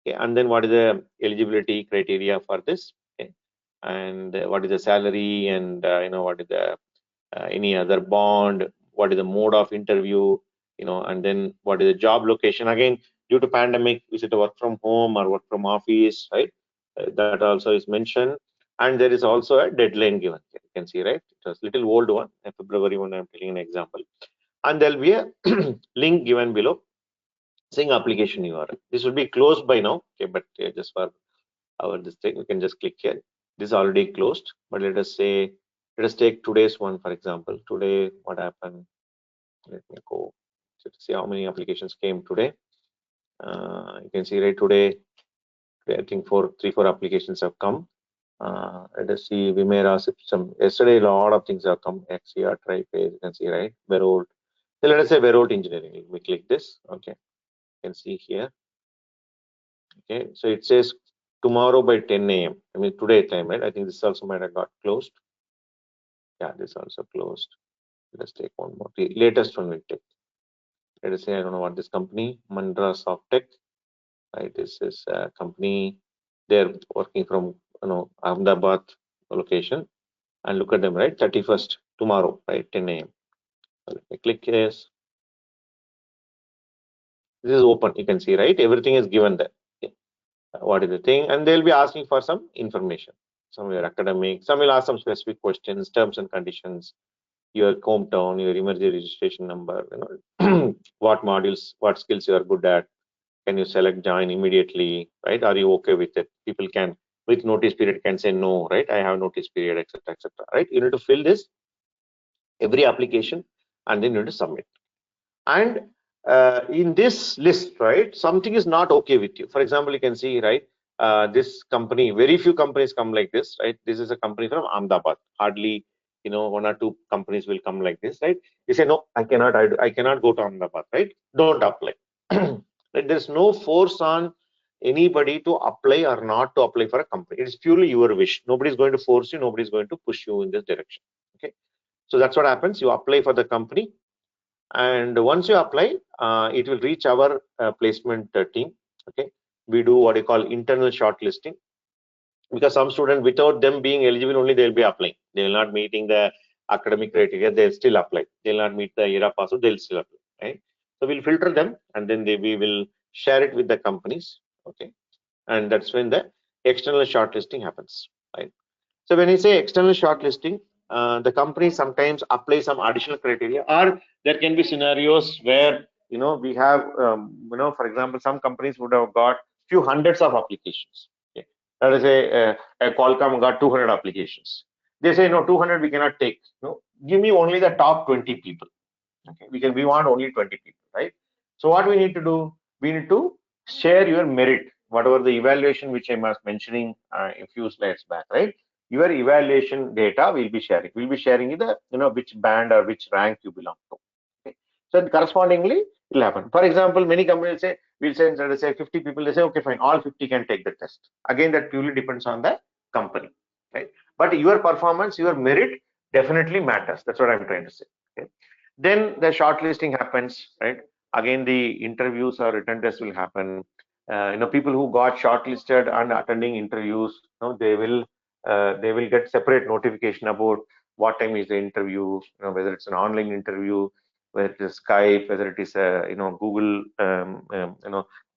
Okay, and then what is the eligibility criteria for this? Okay, and what is the salary, and what is the any other bond? What is the mode of interview? And then what is the job location? Again, due to pandemic, is it a work from home or work from office? Right, that also is mentioned, and there is also a deadline given. You can see, right? It was little old one, February one. I'm telling an example, and there'll be a link given below saying application URL. This will be closed by now, okay, but just for our this thing, we can just click here. This is already closed, but let us say, let us take today's one, for example. Today, what happened? Let me go to see how many applications came today. You can see right today, I think 3-4 applications have come. Let us see, Vimera system. Yesterday, a lot of things have come. XCR, TriPhase, you can see, right? Verolt. So let us say Verolt Engineering. We click this. Okay, you can see here. Okay, so it says tomorrow by 10 a.m. I mean today time, right? I think this also might have got closed. Yeah, this also closed. Let's take one more. The latest one we take. Let us say I don't know what this company, Mandra Softtech, right? This is a company. They're working from Ahmedabad location, and look at them, right? 31st tomorrow, right? 10 a.m. So let me click this. This is open. You can see, right? Everything is given there. Okay. What is the thing? And they'll be asking for some information. Some your academic, some will ask some specific questions, terms and conditions, your hometown, your emergency registration number, what modules, what skills you are good at. Can you select join immediately, right? Are you okay with it? People can, with notice period, can say no, right? I have notice period, etc., etc., right? You need to fill this every application and then you need to submit. And in this list, right, something is not okay with you. For example, you can see, right, this company, very few companies come like this, right? This is a company from Ahmedabad. Hardly, 1 or 2 companies will come like this, right? You say, no, I cannot go to Ahmedabad, right? Don't apply. Right? There's no force on anybody to apply or not to apply for a company. It is purely your wish. Nobody's going to force you. Nobody's going to push you in this direction. Okay. So that's what happens. You apply for the company, and once you apply, it will reach our placement team. Okay, we do what you call internal shortlisting, because some student, without them being eligible, only they'll be applying. They will not meeting the academic criteria. They'll still apply. They'll not meet the ERA password. They'll still apply. Right. So we'll filter them, and then we will share it with the companies. Okay, and that's when the external shortlisting happens. Right. So when you say external shortlisting, the company sometimes apply some additional criteria, or there can be scenarios where we have for example, some companies would have got few hundreds of applications. Okay. Let us say a Qualcomm got 200 applications. They say no, 200 we cannot take. No, give me only the top 20 people. Okay, we want only 20 people, right? So what we need to do, we need to share your merit, whatever the evaluation which I was mentioning a few slides back, right? Your evaluation data we'll be sharing. We'll be sharing the which band or which rank you belong to. Okay. So correspondingly, it will happen. For example, many companies say we'll send, let us say 50 people. They say okay, fine, all 50 can take the test. Again, that purely depends on the company, right? But your performance, your merit definitely matters. That's what I'm trying to say. Okay. Then the shortlisting happens, right? Again, the interviews or written tests will happen. People who got shortlisted and attending interviews, they will get separate notification about what time is the interview, whether it's an online interview, whether it is Skype, whether it is Google,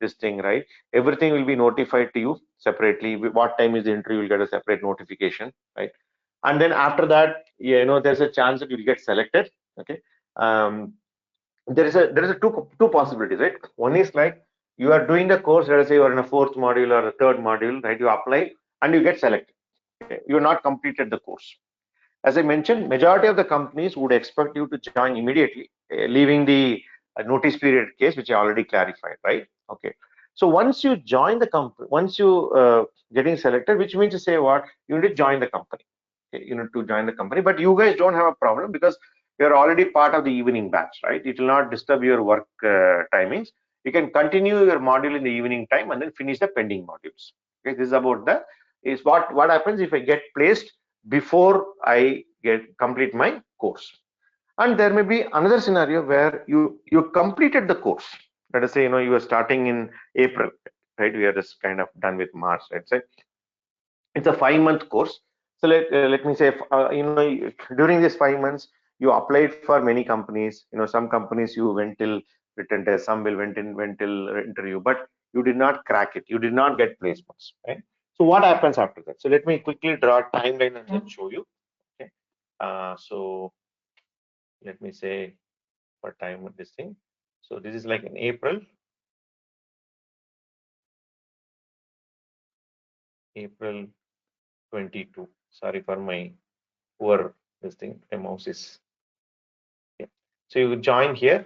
this thing, right? Everything will be notified to you separately. What time is the interview? You'll get a separate notification, right? And then after that, there's a chance that you'll get selected. Okay. um, there is a two possibilities, right? One is like you are doing the course, let us say you are in a fourth module or a third module, right? You apply and you get selected. Okay? You are not completed the course. As I mentioned, majority of the companies would expect you to join immediately, leaving the notice period case, which I already clarified, right? Okay. So once you join the company, once you getting selected, which means to say what, you need to join the company. Okay, you need to join the company, but you guys don't have a problem because you're already part of the evening batch, right? It will not disturb your work timings. You can continue your module in the evening time and then finish the pending modules. Okay, this is about what happens if I get placed before I complete my course. And there may be another scenario where you completed the course. Let us say you are starting in April, right? We are just kind of done with March. Let's say it's a 5-month course. So let me say during these 5 months you applied for many companies. Some companies you went till written test, some will went till interview, but you did not crack it. You did not get placements, right? So what happens after that? So let me quickly draw a timeline and then show you. Okay. So let me say what time of this thing. So this is like in April 22. Sorry for my poor this thing. My mouse is. Yeah. So you join here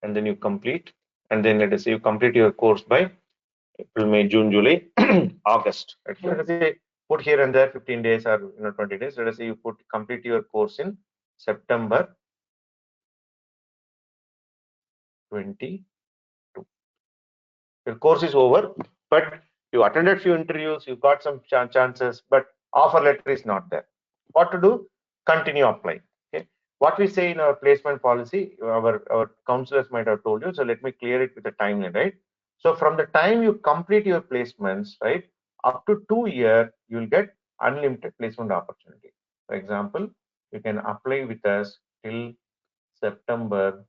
and then you complete, and then let us say you complete your course by April, May, June, July, August. Right? Let us say put here and there 15 days or 20 days. Let us say you complete your course in September 22. Your course is over, but you attended few interviews, you got some chances, but offer letter is not there. What to do? Continue applying. Okay. What we say in our placement policy, our counselors might have told you. So let me clear it with a timeline, right? So from the time you complete your placements, right, up to 2 years, you will get unlimited placement opportunity. For example, you can apply with us till September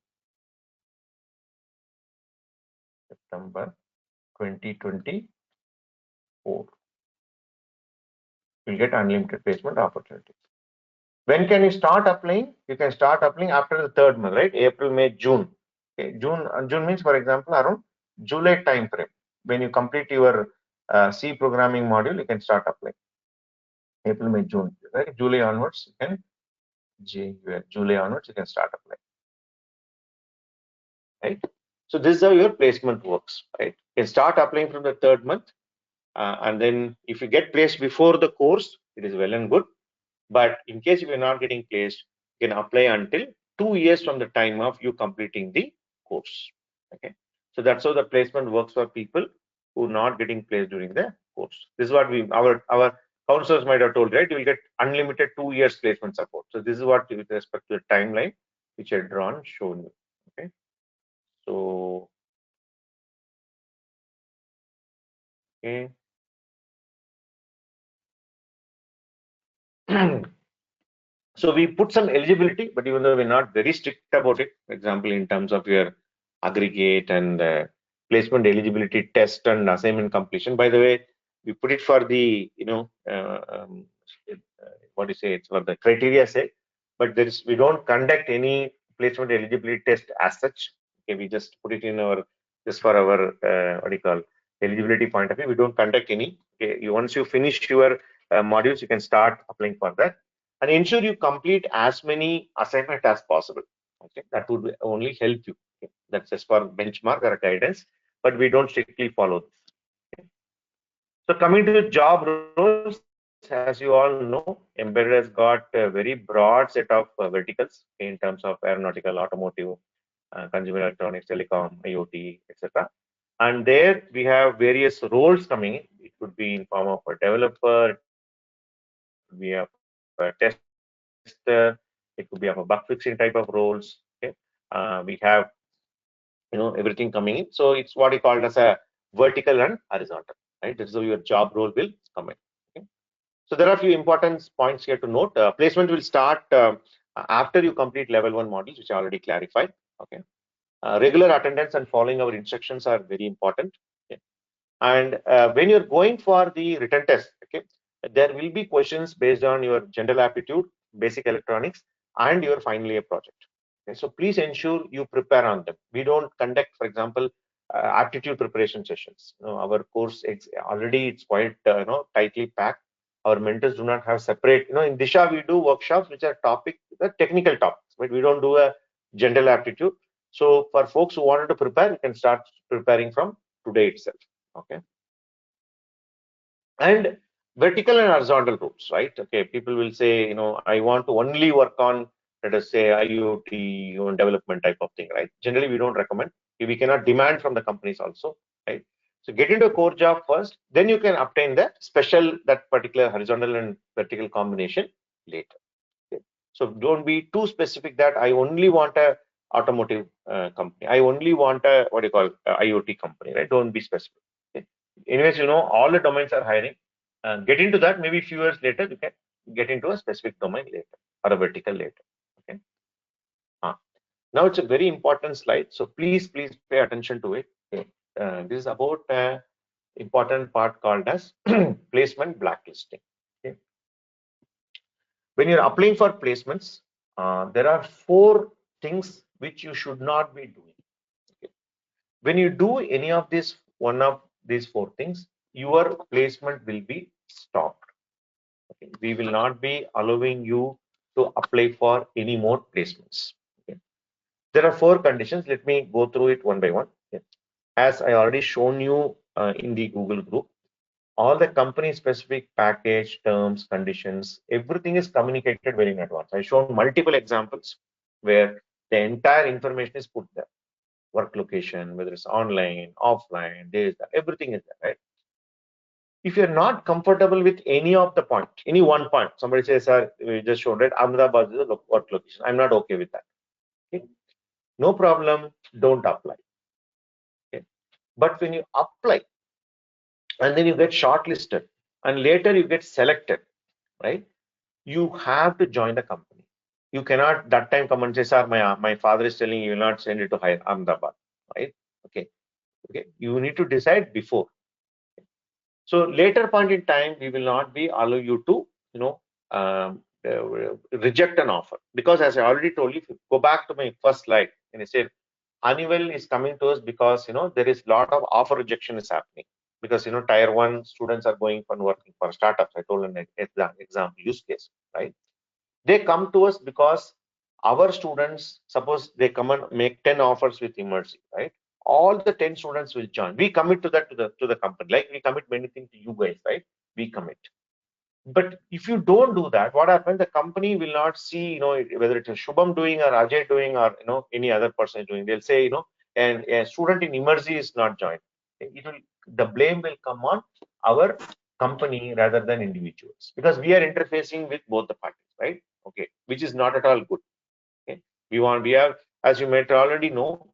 2024. You'll get unlimited placement opportunities. When can you start applying? You can start applying after the third month, right? April, May, June. Okay. June means, for example, around July time frame. When you complete your C programming module, you can start applying. April, May, June, right? July onwards, you can July onwards, you can start applying, right? So this is how your placement works, right? You can start applying from the third month, and then if you get placed before the course, it is well and good. But in case if you're not getting placed, you can apply until 2 years from the time of you completing the course. Okay. So that's how the placement works for people who are not getting placed during the course. This is what our counselors might have told, right? You will get unlimited 2 years placement support. So this is what with respect to the timeline which I drawn shown you. Okay. So okay. So we put some eligibility, but even though we're not very strict about it, for example, in terms of your aggregate and placement eligibility test and assignment completion. By the way, we put it for the, what do you say, it's for the criteria sake, but we don't conduct any placement eligibility test as such. Okay, we just put it in just for our, what do you call, eligibility point of view. We don't conduct any. Okay, once you finish your modules, you can start applying for that. And ensure you complete as many assignments as possible. Okay, that would only help you. Okay? That's just for benchmark or guidance, but we don't strictly follow this. Okay? So coming to job roles, as you all know, embedded has got a very broad set of verticals in terms of aeronautical, automotive, consumer electronics, telecom, IoT, etc. And there we have various roles coming in. It could be in form of a developer, it could be of a tester, it could be of a bug fixing type of roles. Okay, we have everything coming in. So it's what you called as a vertical and horizontal. Right, this is how your job role will come in. Okay? So there are a few important points here to note. Placement will start after you complete level 1 modules, which I already clarified. Okay. Regular attendance and following our instructions are very important. Okay. And when you're going for the written test, okay, there will be questions based on your general aptitude, basic electronics, and your final year project. Okay, so please ensure you prepare on them. We don't conduct, for example, aptitude preparation sessions. Our course already it's quite tightly packed. Our mentors do not have separate. In Disha we do workshops which are technical topics, but we don't do a general aptitude. So for folks who wanted to prepare, you can start preparing from today itself. Okay, and vertical and horizontal roles, right? Okay, people will say, I want to only work on, let us say, IoT development type of thing, right? Generally, we don't recommend. We cannot demand from the companies also, right? So get into a core job first, then you can obtain that particular horizontal and vertical combination later. Okay? So don't be too specific that I only want a automotive company. I only want a what do you call IoT company, right? Don't be specific. Okay? Anyways, all the domains are hiring. Get into that. Maybe a few years later, you can get into a specific domain later or a vertical later. Okay. Now it's a very important slide, so please pay attention to it. Okay. This is about important part called as placement blacklisting. Okay. When you're applying for placements, there are 4 things which you should not be doing. Okay. When you do any of these, one of these 4 things, your placement will be stopped. Okay. We will not be allowing you to apply for any more placements. Okay. There are 4 conditions. Let me go through it one by one. Okay. As I already shown you in the Google group, all the company specific package, terms, conditions, everything is communicated very in advance. I shown multiple examples where the entire information is put there. Work location, whether it's online, offline, this, that, everything is there, right? If you're not comfortable with any of the point, any one point, somebody says, sir, we just showed it, Ahmedabad is a work location. I'm not okay with that. Okay? No problem, don't apply. Okay? But when you apply and then you get shortlisted and later you get selected, right? You have to join the company. You cannot that time come and say, sir, my father is telling you will not send it to Ahmedabad, right? Okay. Okay. You need to decide before. So later point in time, we will not be allow you to, reject an offer, because as I already told you, if you go back to my first slide and I said Honeywell is coming to us because there is a lot of offer rejection is happening because tier 1 students are going for working for startups. I told an example use case, right? They come to us because our students, suppose they come and make 10 offers with Immersive, right? All the 10 students will join. We commit to that to the company, like we commit many things to you guys, right? We commit. But if you don't do that, what happens? The company will not see, whether it's a Shubham doing or Ajay doing or any other person is doing. They'll say, and a student in Immersive is not joined. The blame will come on our company rather than individuals, because we are interfacing with both the parties, right? Okay, which is not at all good. Okay, we have, as you might already know,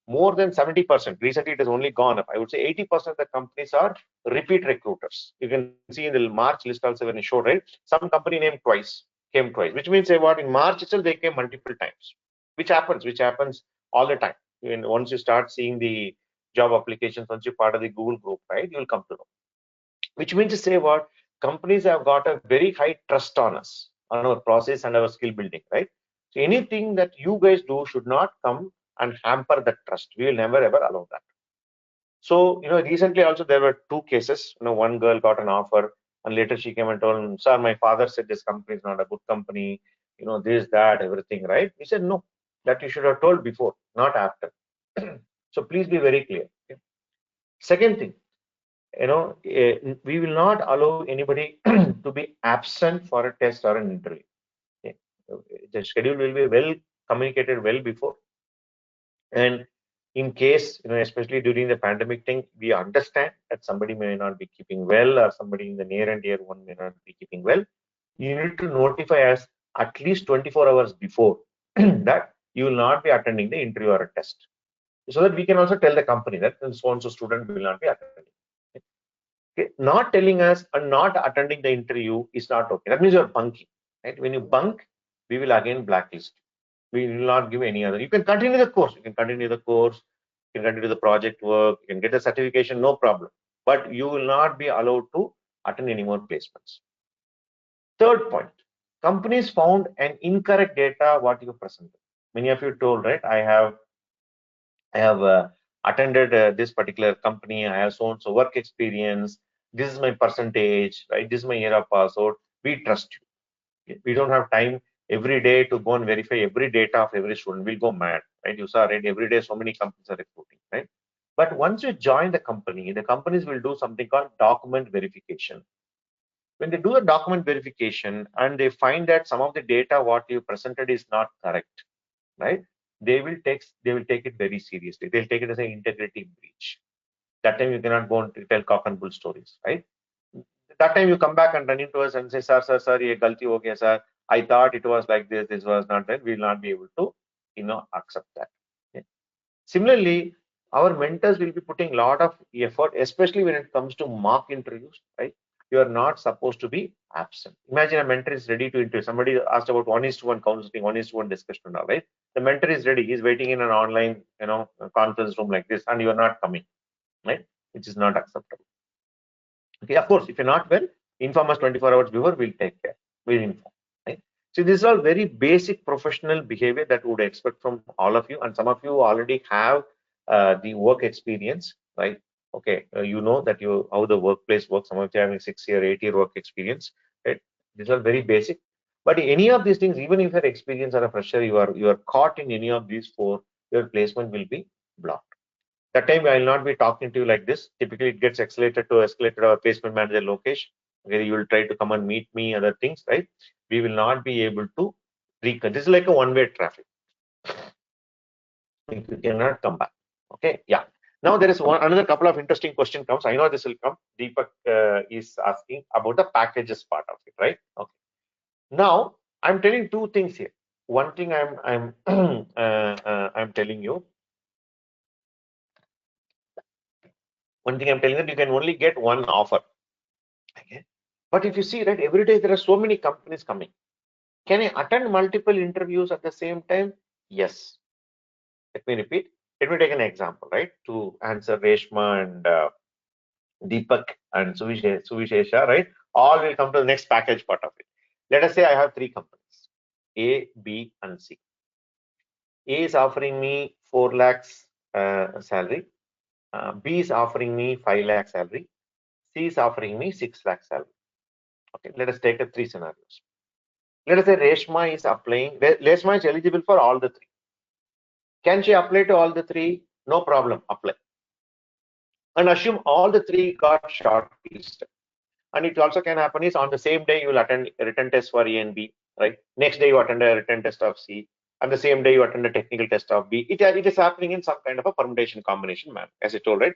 more than 70%. Recently, it has only gone up. I would say 80% of the companies are repeat recruiters. You can see in the March list also when it showed, right? Some company came twice, which means say what in March itself they came multiple times, which happens all the time. Once you start seeing the job applications, once you're part of the Google group, right, you'll come to know. Which means to say what companies have got a very high trust on us, on our process and our skill building, right? So anything that you guys do should not come and hamper that trust. We will never ever allow that. So, recently also there were 2 cases. One girl got an offer and later she came and told him, sir, my father said this company is not a good company, this, that, everything, right? We said, no, That you should have told before, not after. So please be very clear. Okay? Second thing, we will not allow anybody to be absent for a test or an interview. Okay? The schedule will be well communicated well before. And in case, especially during the pandemic thing, we understand that somebody may not be keeping well, or somebody in the near and dear one may not be keeping well. You need to notify us at least 24 hours before that you will not be attending the interview or a test, so that we can also tell the company that so and so student will not be attending. Okay? Not telling us and not attending the interview is not okay. That means you're bunking. Right? When you bunk, we will again blacklist you. We will not give any other. You can continue the course. You can continue the course. You can continue the project work. You can get the certification, no problem. But you will not be allowed to attend any more placements. Third point, companies found an incorrect data what you presented. Many of you told, right? I have attended this particular company. I have so and so work experience. This is my percentage, right? This is my year of password. We trust you. We don't have time every day to go and verify every data of every student. We'll go mad, right? You saw, right? Every day, so many companies are recruiting, right? But once you join the companies will do something called document verification. When they do a document verification and they find that some of the data what you presented is not correct, right? They will take it very seriously. They'll take it as an integrity breach. That time you cannot go and tell cock and bull stories, right? That time you come back and run into us and say, sir, ye galti ho gaya, sir. I thought it was like this was not that. We will not be able to, accept that. Okay? Similarly, our mentors will be putting a lot of effort, especially when it comes to mock interviews, right? You are not supposed to be absent. Imagine a mentor is ready to interview. Somebody asked about 1:1 counseling, 1:1 discussion now, right? The mentor is ready. He's waiting in an online, conference room like this, and you are not coming, right? Which is not acceptable. Okay, of course, if you're not well, inform us 24 hours before, we'll take care. We'll inform. Right? So this is all very basic professional behavior that we would expect from all of you, and some of you already have the work experience, right? Okay, you know that how the workplace works. Some of you are having 6-year, 8-year work experience, right? These are very basic. But any of these things, even if you're experienced or a fresher, you are caught in any of these four, your placement will be blocked. That time I will not be talking to you like this. Typically, it gets escalated our placement manager Lokesh. Okay, you will try to come and meet me, other things, right? We will not be able to reconnect. This is like a one-way traffic. You cannot come back. Okay, yeah. Now there is another couple of interesting question comes. I know this will come. Deepak is asking about the packages part of it, right? Okay. Now I'm telling two things here. One thing I'm I'm telling you. One thing I'm telling that you can only get one offer. Okay. But if you see that every day there are so many companies coming, can I attend multiple interviews at the same time? Yes. Let me repeat. Let me take an example, right? To answer Reshma and Deepak and Suvishesha, right? All will come to the next package part of it. Let us say I have three companies, A, B, and C. A is offering me 4 lakhs salary. B is offering me 5 lakh salary. C is offering me 6 lakh salary. Okay, let us take 3 scenarios. Let us say Reshma is applying. Reshma is eligible for all the 3. Can she apply to all the 3? No problem, apply. And assume all the 3 got shortlisted. And it also can happen is on the same day you will attend a written test for A and B, right? Next day you attend a written test of C. And the same day you attend a technical test of B. It is happening in some kind of a permutation combination manner, as I told, right?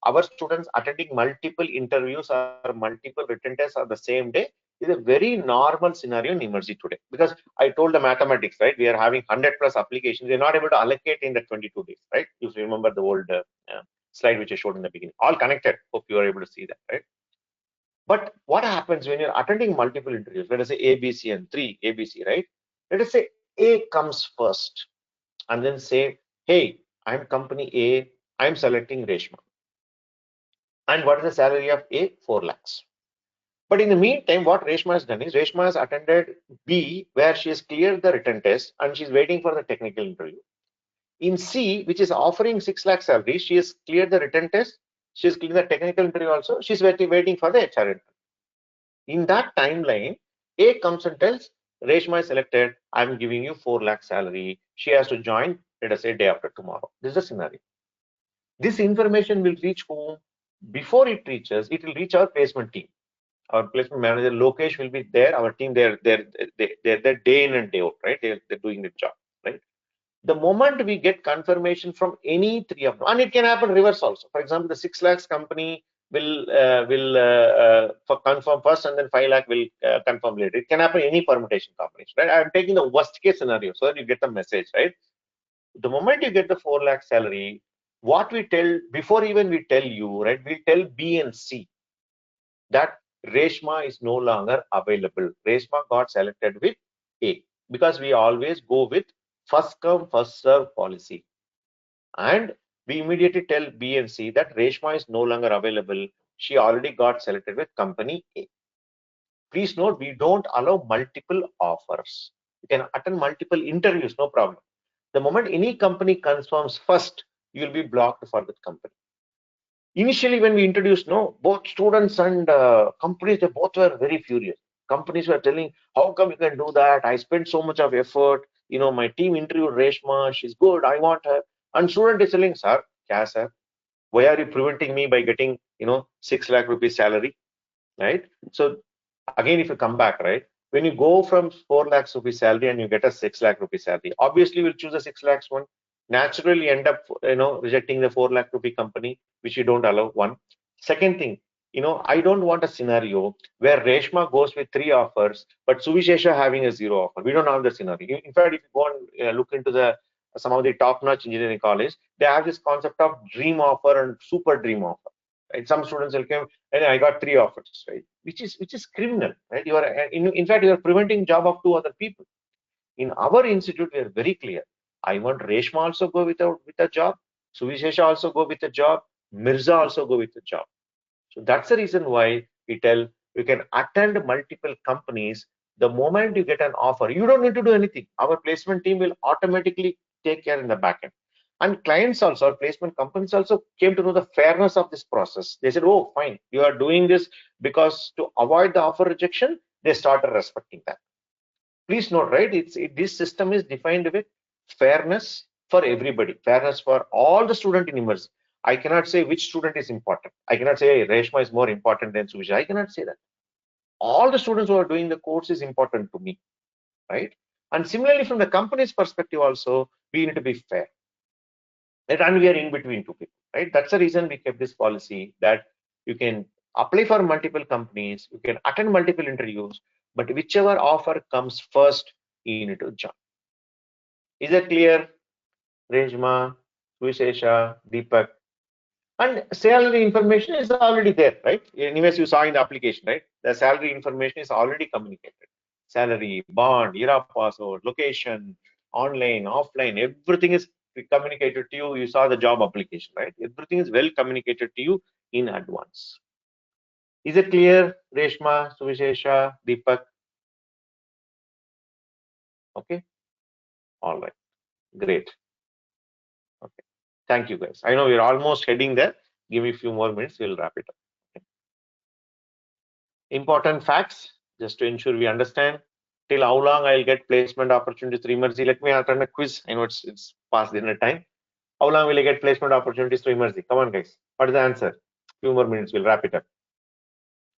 Our students attending multiple interviews or multiple written tests on the same day is a very normal scenario in emergency today. Because I told the mathematics, right? We are having 100+ applications. We're not able to allocate in the 22 days, right? You remember the old slide which I showed in the beginning. All connected. Hope you are able to see that, right? But what happens when you're attending multiple interviews? Let us say A, B, C, and 3 ABC, right? Let us say A comes first and then say, hey, I'm company A, I'm selecting Reshma. And what is the salary of A? 4 lakhs. But in the meantime, what Reshma has done is Reshma has attended B, where she has cleared the written test and she's waiting for the technical interview. In C, which is offering 6 lakh salary, she has cleared the written test, she has cleared the technical interview also, she's waiting for the HR interview. In that timeline, A comes and tells, Reshma is selected. I'm giving you 4 lakh salary. She has to join, let us say, day after tomorrow. This is the scenario. This information will reach whom? Before it reaches, it will reach our placement team. Our placement manager, Lokesh, will be there. Our team, they're there day in and day out, right? They're doing the job, right? The moment we get confirmation from any three of them, and it can happen reverse also. For example, the 6 lakhs company will confirm first, and then 5 lakh will confirm later. It can happen any permutation combination, right? I'm taking the worst case scenario so that you get the message, right? The moment you get the 4 lakh salary, what we tell before even we tell you, right? We tell B and C that Reshma is no longer available. Reshma got selected with A because we always go with first come, first serve policy. And we immediately tell B and C that Reshma is no longer available. She already got selected with company A. Please note, we don't allow multiple offers. You can attend multiple interviews, no problem. The moment any company confirms first, you will be blocked for that company. Initially, when we introduced, no, both students and companies, they both were very furious. Companies were telling, how come you can do that? I spent so much of effort. You know, my team interviewed Reshma. She's good. I want her. And student is telling, sir, kya sir? Why are you preventing me by getting, 6 lakh rupees salary, right? So again, if you come back, right, when you go from 4 lakhs rupees salary and you get a 6 lakh rupees salary, obviously we'll choose a 6 lakhs one. Naturally end up, rejecting the 4 lakh rupee company, which you don't allow. One. Second thing, I don't want a scenario where Reshma goes with 3 offers, but Suvishesha having a 0 offer. We don't have the scenario. In fact, if you go and look into some of the top-notch engineering college, they have this concept of dream offer and super dream offer. Right? Some students will come and I got 3 offers, right? Which is criminal, right? You are in fact you are preventing job of 2 other people. In our institute, we are very clear. I want Reshma also go with a job, Suvishesha also go with a job, Mirza also go with a job. So that's the reason why we tell you can attend multiple companies. The moment you get an offer, you don't need to do anything. Our placement team will automatically take care in the back end. And clients also, our placement companies also came to know the fairness of this process. They said, oh, fine, you are doing this because to avoid the offer rejection, they started respecting that. Please note, right, this system is defined with fairness for everybody, fairness for all the student in immersive. I cannot say which student is important. I cannot say, hey, Reshma is more important than Suvisha. I cannot say that. All the students who are doing the course is important to me, right? And similarly, from the company's perspective also, we need to be fair. Right? And we are in between two people, right? That's the reason we kept this policy that you can apply for multiple companies, you can attend multiple interviews, but whichever offer comes first, you need to join. Is that clear? Reshma, Vishesha, Deepak. And salary information is already there, right? Anyways, you saw in the application, right? The salary information is already communicated. Salary, bond, ERA password, location, online, offline, everything is communicated to you. You saw the job application, right? Everything is well communicated to you in advance. Is it clear, Reshma, Suvishesha, Deepak? Okay. All right. Great. Okay. Thank you, guys. I know we're almost heading there. Give me a few more minutes. We'll wrap it up. Okay. Important facts, just to ensure we understand. Till how long I'll get placement opportunities through Emergy? Let me attend a quiz. I know it's past dinner time. How long will I get placement opportunities through Emergy? Come on, guys. What is the answer? Few more minutes. We'll wrap it up.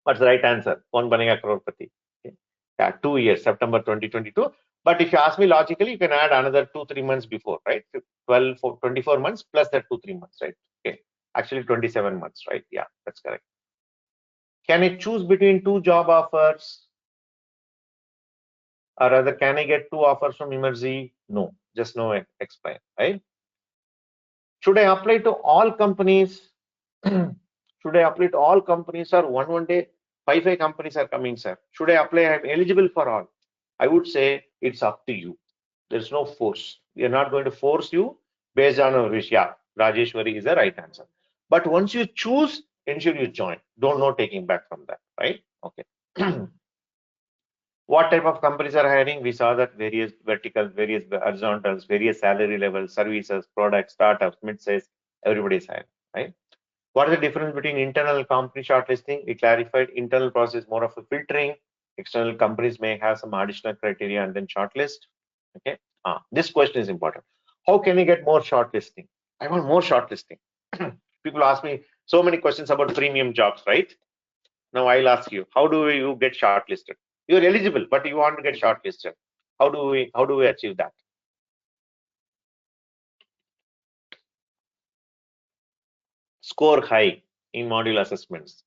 What's the right answer? Kaun banega crorepati? Okay. Yeah, 2 years, September 2022. But if you ask me logically, you can add another 2-3 months before, right? 24 months plus that 2-3 months, right? Okay. Actually, 27 months, right? Yeah, that's correct. Can I choose between 2 job offers? Or rather, can I get 2 offers from Emergy? No, just no explain, right? Should I apply to all companies? Should I apply to all companies, or one day 5 companies are coming, sir? Should I apply? I'm eligible for all. I would say it's up to you. There's no force. We are not going to force you based on our wish. Yeah, Rajeshwari is the right answer. But once you choose, ensure you join. Don't know taking back from that, right? Okay. What type of companies are hiring? We saw that various verticals, various horizontals, various salary levels, services, products, startups, mid-size, everybody is hiring, right? What is the difference between internal company shortlisting? We clarified internal process more of a filtering, External companies may have some additional criteria and then shortlist. Okay. This question is important. How can you get more shortlisting? I want more shortlisting. People ask me so many questions about premium jobs, right? Now I'll ask you, how do you get shortlisted? You're eligible, but you want to get shortlisted. How do we achieve that? Score high in module assessments,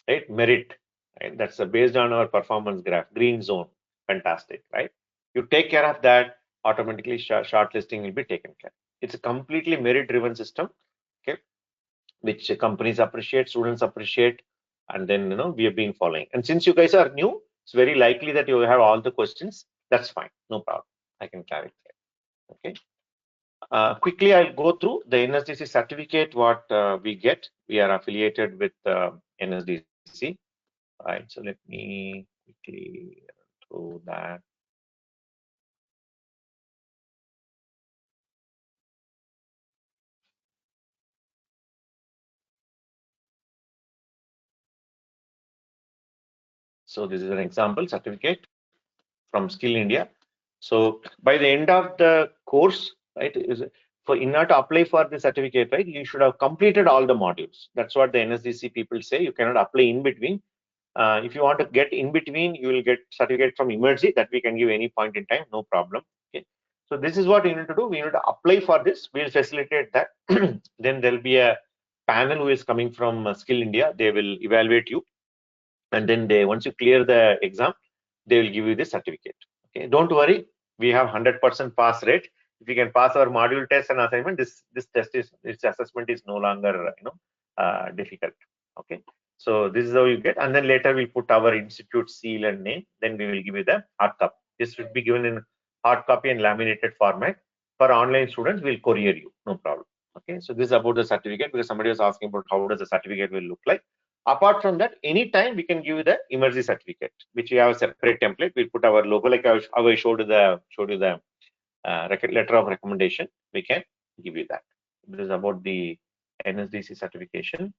right? Merit, right? That's based on our performance graph, green zone, fantastic, right? You take care of that, automatically shortlisting will be taken care. It's a completely merit-driven system, okay, which companies appreciate, students appreciate, and then we have been following. And since you guys are new, it's very likely that you have all the questions. That's fine, no problem. I can clarify. Okay. Quickly, I'll go through the NSDC certificate. What we get, we are affiliated with NSDC. Right. So let me quickly through that. So this is an example certificate from Skill India. So by the end of the course, right, in order to apply for the certificate, right, you should have completed all the modules. That's what the NSDC people say. You cannot apply in between. If you want to get in between, you will get certificate from Emergy that we can give any point in time, no problem. Okay. So this is what you need to do. We need to apply for this. We'll facilitate that. Then there'll be a panel who is coming from Skill India. They will evaluate you, and then once you clear the exam, they will give you the certificate. Okay. Don't worry. We have 100% pass rate. If you can pass our module test and assignment, this assessment is no longer difficult. Okay. So this is how you get, and then later we put our institute seal and name. Then we will give you the hard copy. This should be given in hard copy and laminated format. For online students, we'll courier you, no problem. Okay. So this is about the certificate, because somebody was asking about how does the certificate will look like. Apart from that, anytime we can give you the Emergy certificate, which we have a separate template. We put our logo, like how I showed you the letter of recommendation. We can give you that. This is about the NSDC certification.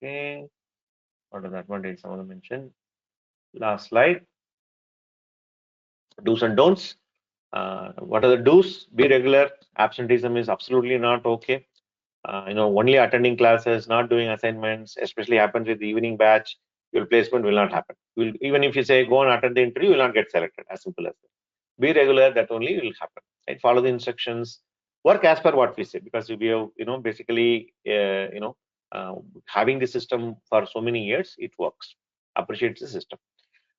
Okay, what are the advantages I want to mention? Last slide. Do's and don'ts. What are the do's? Be regular. Absenteeism is absolutely not okay. Only attending classes, not doing assignments, especially happens with the evening batch, your placement will not happen. Even if you say go and attend the interview, you will not get selected. As simple as that. Be regular, that only will happen. Right? Follow the instructions, work as per what we say, because we have, basically, having the system for so many years, it works. Appreciates the system.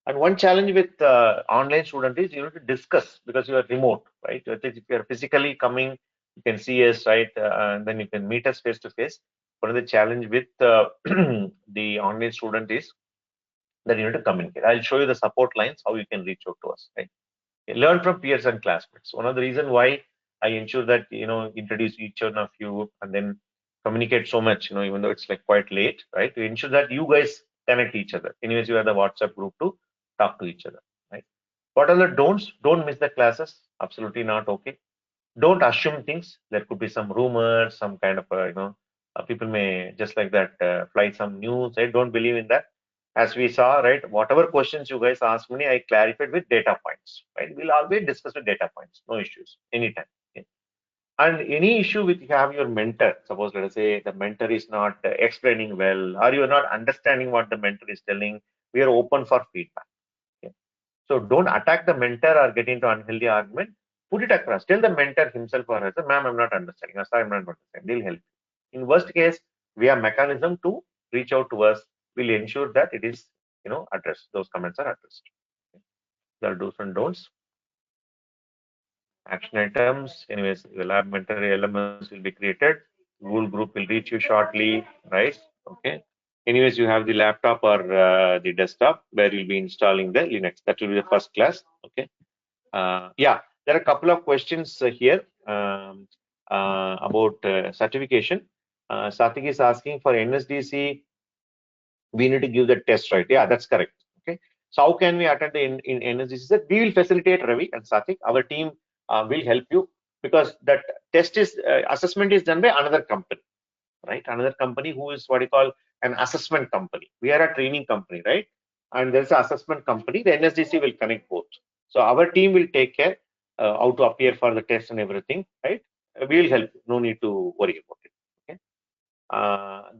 And one challenge with online student is you need to discuss, because you are remote, right? If you are physically coming, you can see us, right? And then you can meet us face to face. One of the challenge with the online student is that you need to communicate. I'll show you the support lines, how you can reach out to us, right? Learn from peers and classmates. One of the reason why I ensure that, introduce each one of you and then communicate so much, even though it's like quite late, right? To ensure that you guys connect each other. Anyways, you have the WhatsApp group to talk to each other, right? What are the don'ts? Don't miss the classes. Absolutely not okay. Don't assume things. There could be some rumors, some kind of, people may just like that fly some news. Right? Don't believe in that. As we saw, right, whatever questions you guys asked me, I clarified with data points, right? We'll always discuss with data points, no issues, anytime. Okay? And any issue with you have your mentor, suppose let us say the mentor is not explaining well, or you are not understanding what the mentor is telling, we are open for feedback. Okay? So don't attack the mentor or get into unhealthy argument. Put it across. Tell the mentor himself or herself, ma'am, I'm not understanding. Or, sir, I'm not understanding. They'll help you. In worst case, we have mechanism to reach out to us. We'll ensure that it is, addressed. Those comments are addressed. Okay. There are do's and don'ts. Action items. Anyways, the lab mentor LMS will be created. Google group will reach you shortly, right? Okay. Anyways, you have the laptop or the desktop where you'll be installing the Linux. That will be the first class. Okay. Yeah, there are a couple of questions here about certification. Satik is asking for NSDC, we need to give the test, right? Yeah, that's correct. Okay. So how can we attend in NSDC? We will facilitate, Ravi and Satik. Our team will help you, because that test is assessment is done by another company. right? Another company who is what you call an assessment company. We are a training company, right? And there's an assessment company. The NSDC will connect both. So our team will take care how to appear for the test and everything, right? We will help. No need to worry about it. Okay.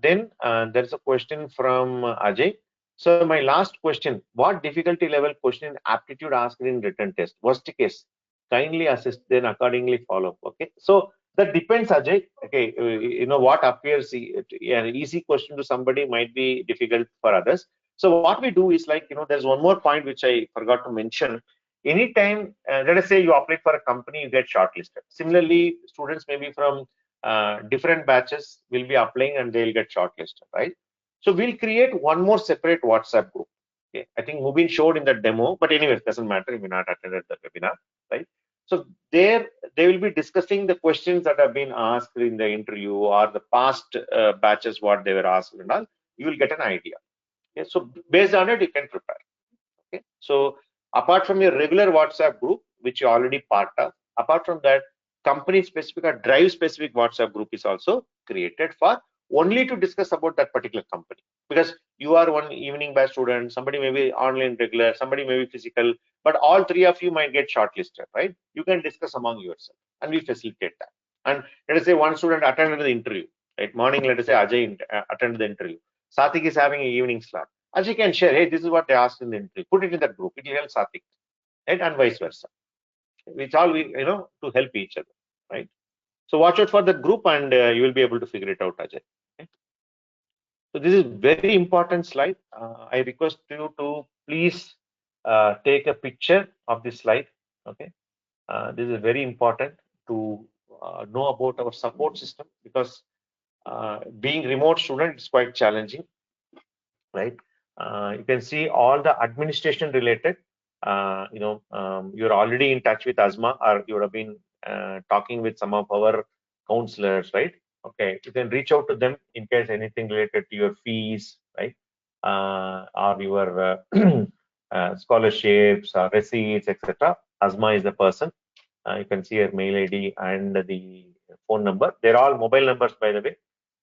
Then there's a question from Ajay. So my last question: what difficulty level question in aptitude asked in written test? Worst case, kindly assist, then accordingly follow. Okay. So that depends, Ajay. Okay, you know what appears an easy question to somebody might be difficult for others. So what we do is like there's one more point which I forgot to mention. Anytime, let us say you apply for a company, you get shortlisted. Similarly, students maybe from different batches will be applying and they'll get shortlisted, right? So we'll create one more separate WhatsApp group. Okay, I think Mubin showed in the demo, but anyways, doesn't matter if you not attended the webinar, right? So there they will be discussing the questions that have been asked in the interview or the past batches what they were asked and all. You will get an idea. Okay, so based on it, you can prepare. Okay, so apart from your regular WhatsApp group, which you're already part of, apart from that, company specific or drive specific WhatsApp group is also created for only to discuss about that particular company. Because you are one evening batch student, somebody may be online regular, somebody may be physical, but all three of you might get shortlisted, right? You can discuss among yourself, and we facilitate that. And let us say one student attended the interview, right? Morning, let us say Ajay attended the interview. Satik is having an evening slot. Ajay can share, hey, this is what they asked in the interview. Put it in that group. It will help Satik, right? And vice versa. It's all to help each other, right? So watch out for that group, and you will be able to figure it out, Ajay. Okay? So this is very important slide. I request you to please take a picture of this slide. Okay, this is very important to know about our support system because being remote student is quite challenging, right? You can see all the administration related. You're already in touch with Asma, or you would have been talking with some of our counselors, right? Okay, you can reach out to them in case anything related to your fees, right? Or your scholarships, or receipts, etc. Asma is the person. You can see her mail ID and the phone number. They're all mobile numbers, by the way,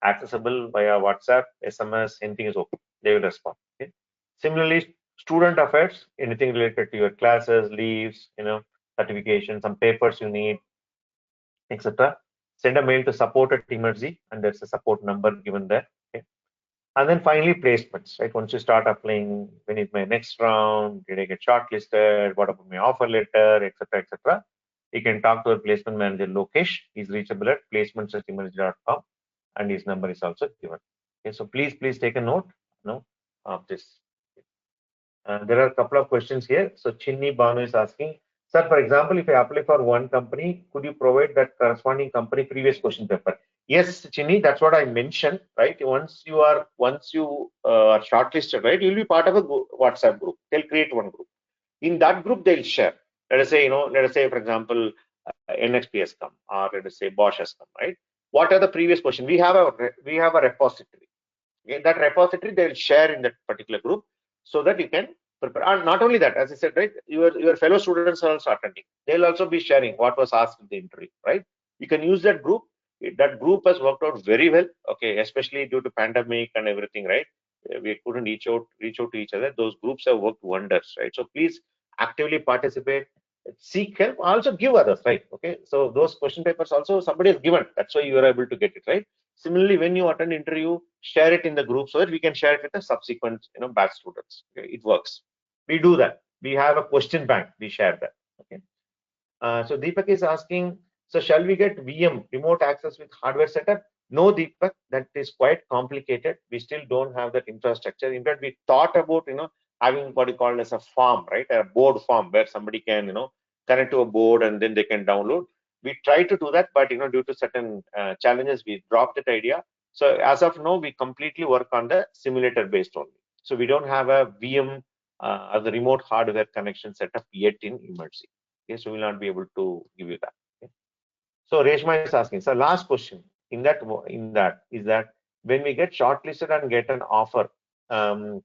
accessible via WhatsApp, SMS, anything is okay. They will respond. Okay. Similarly, student affairs, anything related to your classes, leaves, certification, some papers you need, etc. Send a mail to support@emergy, and there's a support number given there. Okay. And then finally, placements, right? Once you start applying, when is my next round? Did I get shortlisted? What about my offer letter, etc., etc. You can talk to our placement manager, Lokesh. He's reachable at placements@emergy.com, and his number is also given. Okay, so please take a note, of this. There are a couple of questions here. So Chinni Banu is asking, sir, for example, if I apply for one company, could you provide that corresponding company previous question paper? Yes, Chinni, that's what I mentioned, right? Once you are shortlisted, right, you'll be part of a WhatsApp group. They'll create one group. In that group, they'll share. Let us say, for example, NXP has come, or let us say Bosch has come, right? What are the previous questions? We have a repository. Okay? That repository they'll share in that particular group so that you can prepare. And not only that, as I said, right, your fellow students are also attending. They'll also be sharing what was asked in the interview, right? You can use that group. That group has worked out very well. Okay, especially due to pandemic and everything, right? We couldn't reach out to each other. Those groups have worked wonders, right? So please actively participate, seek help, also give others, right? Okay, so those question papers also somebody has given. That's why you are able to get it, right? Similarly, when you attend interview, share it in the group so that we can share it with the subsequent, batch students. Okay, it works. We do that. We have a question bank. We share that. Okay. So Deepak is asking, so shall we get VM, remote access with hardware setup? No, Deepak, that is quite complicated. We still don't have that infrastructure. In fact, we thought about, having what you call as a farm, right? A board farm where somebody can, connect to a board and then they can download. We tried to do that, but, due to certain challenges, we dropped that idea. So as of now, we completely work on the simulator based only. So we don't have a VM as a remote hardware connection setup yet in Emergy. Okay, so we'll not be able to give you that. Okay. So Reshma is asking, so last question in that is that when we get shortlisted and get an offer, will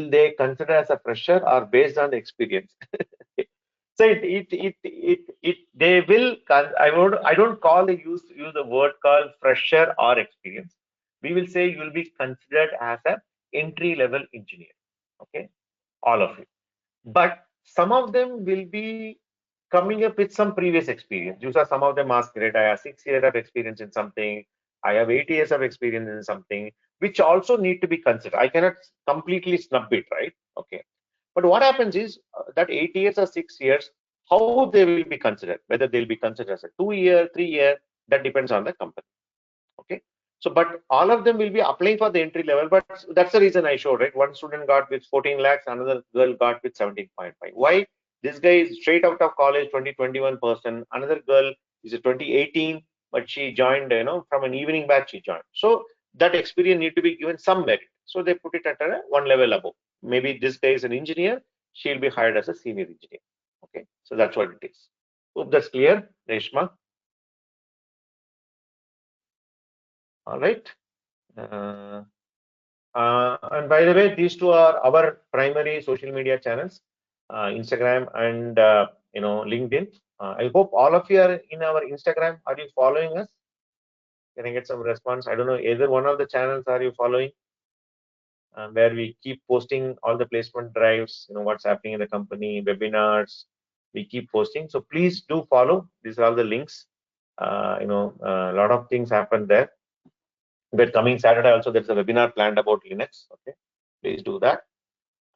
they consider as a fresher or based on the experience? So they will. I don't call the use the word called fresher or experience. We will say you will be considered as a entry level engineer. Okay, all of you. But some of them will be coming up with some previous experience. These are some of them ask, right? I have 6 years of experience in something. I have 8 years of experience in something, which also need to be considered. I cannot completely snub it, right? Okay. But what happens is that 8 years or 6 years, how they will be considered, whether they'll be considered as a 2 year, 3 year, that depends on the company. Okay. So, but all of them will be applying for the entry level. But that's the reason I showed, right? One student got with 14 lakhs, another girl got with 17.5. Why? This guy is straight out of college, 2021 person. Another girl is a 2018, but she joined, from an evening batch she joined. So that experience need to be given some merit. So they put it at a one level above. Maybe this guy is an engineer, she'll be hired as a senior engineer. Okay, so that's what it is. Hope that's clear, Reshma. All right. Uh, and by the way, these two are our primary social media channels, Instagram and LinkedIn. I hope all of you are in our Instagram. Are you following us? Can I get some response? I don't know. Either one of the channels are you following? Where we keep posting all the placement drives, what's happening in the company, webinars. We keep posting. So please do follow. These are all the links. A lot of things happen there. But coming Saturday also, there's a webinar planned about Linux. Okay, please do that.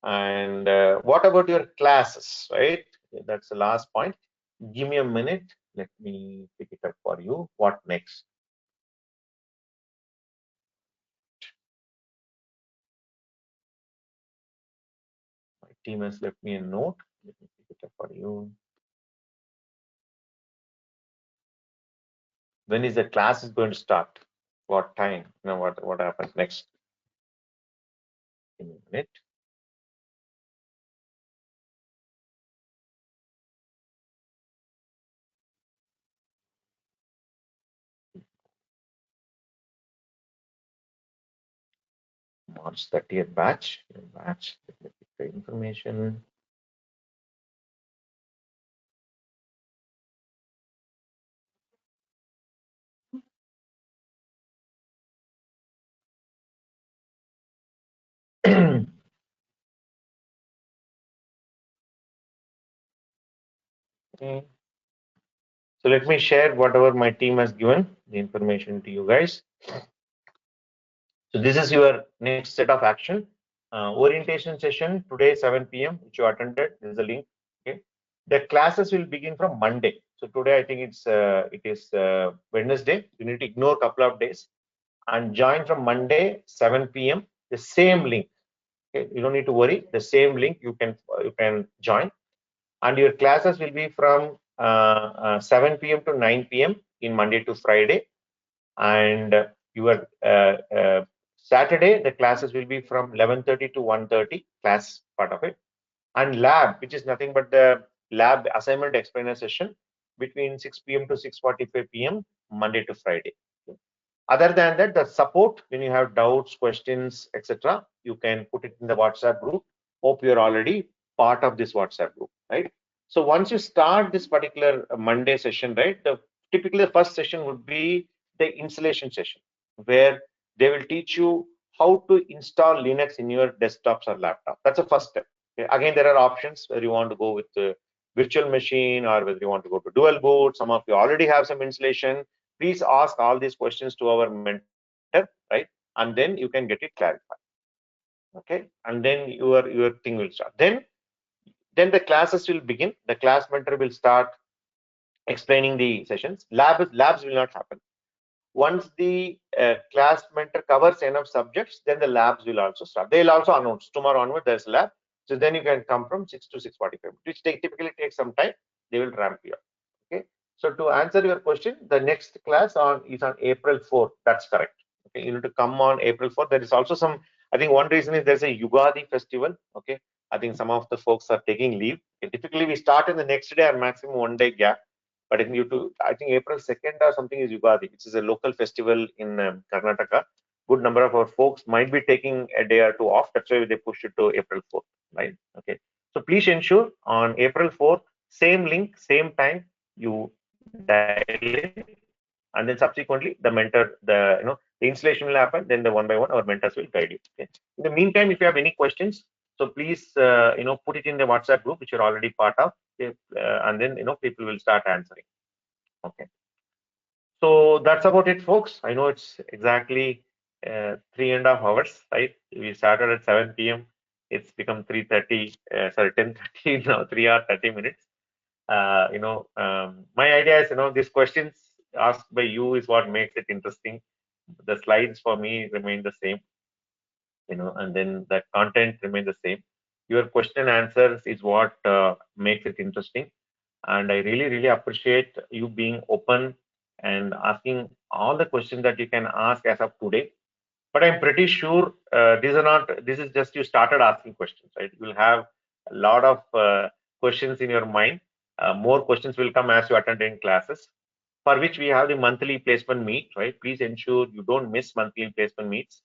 And what about your classes, right? That's the last point. Give me a minute. Let me pick it up for you. What next? My team has left me a note. Let me pick it up for you. When is the class is going to start? What time? What happens next? Give me a minute. March 30th batch. Batch. Let me pick the information. Okay. So let me share whatever my team has given the information to you guys. So this is your next set of action. Orientation session today 7 p.m. which you attended. This is the link. Okay. The classes will begin from Monday. So today I think it is Wednesday. You need to ignore a couple of days and join from Monday 7 p.m. The same link. Okay. You don't need to worry. The same link you can join, and your classes will be from 7 p.m. to 9 p.m. in Monday to Friday, and your Saturday the classes will be from 11:30 to 1:30, class part of it, and lab, which is nothing but the lab assignment explainer session between 6 p.m. to 6:45 p.m. Monday to Friday. Other than that, the support, when you have doubts, questions, etc., you can put it in the WhatsApp group. Hope you're already part of this WhatsApp group, right? So once you start this particular Monday session, right, typically the first session would be the installation session, where they will teach you how to install Linux in your desktops or laptop. That's the first step. Okay? Again, there are options whether you want to go with the virtual machine or whether you want to go to dual boot. Some of you already have some installation. Please ask all these questions to our mentor, right? And then you can get it clarified. Okay, and then your thing will start. Then the classes will begin. The class mentor will start explaining the sessions. Labs will not happen. Once the class mentor covers enough subjects, then the labs will also start. They'll also announce tomorrow onward there's a lab. So then you can come from 6 to 6:45, which typically takes some time. They will ramp you up. Okay. So to answer your question, the next class is on April 4th. That's correct. Okay. You need to come on April 4th. There is also some, I think one reason is there's a Yugadi festival. Okay. I think some of the folks are taking leave. Okay. Typically we start in the next day or maximum 1 day gap. But in I think April 2nd or something is Yugadi, which is a local festival in Karnataka. Good number of our folks might be taking a day or two off. That's why they push it to April 4th, right? Okay. So please ensure on April 4th, Same link, same time, you dial in, and then subsequently the mentor, the installation will happen. Then the one by one, our mentors will guide you. Okay. In the meantime, if you have any questions, so please put it in the WhatsApp group which you're already part of, and then people will start answering. Okay. So that's about it, folks. I know it's exactly 3.5 hours, right? We started at 7 p.m. It's become 3:30, 10:30 now, 3 hours 30 minutes. My idea is, these questions asked by you is what makes it interesting. The slides for me remain the same, and then the content remains the same. Your question answers is what makes it interesting. And I really, really appreciate you being open and asking all the questions that you can ask as of today. But I'm pretty sure this is just you started asking questions, right? You'll have a lot of questions in your mind. More questions will come as you attend in classes, for which we have the monthly placement meet, right? Please ensure you don't miss monthly placement meets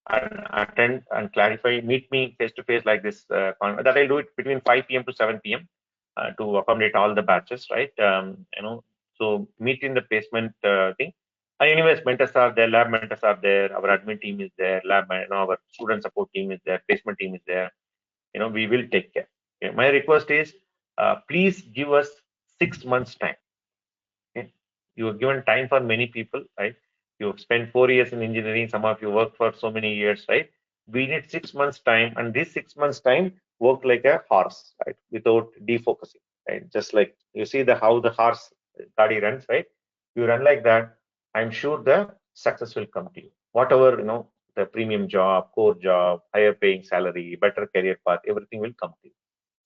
and attend and clarify. Meet me face to face like this. That I'll do it between 5 p.m. to 7 p.m. To accommodate all the batches, right? So meet in the placement thing. And anyways, mentors are there, lab mentors are there, our admin team is there, our student support team is there, placement team is there. We will take care. Okay? My request is, please give us 6 months time. Okay? You have given time for many people, right? You have spent 4 years in engineering. Some of you work for so many years, right? We need 6 months time, and this 6 months time work like a horse, right? Without defocusing, right? Just like you see how the horse body runs, right? You run like that. I'm sure the success will come to you. Whatever the premium job, core job, higher paying salary, better career path, everything will come to you.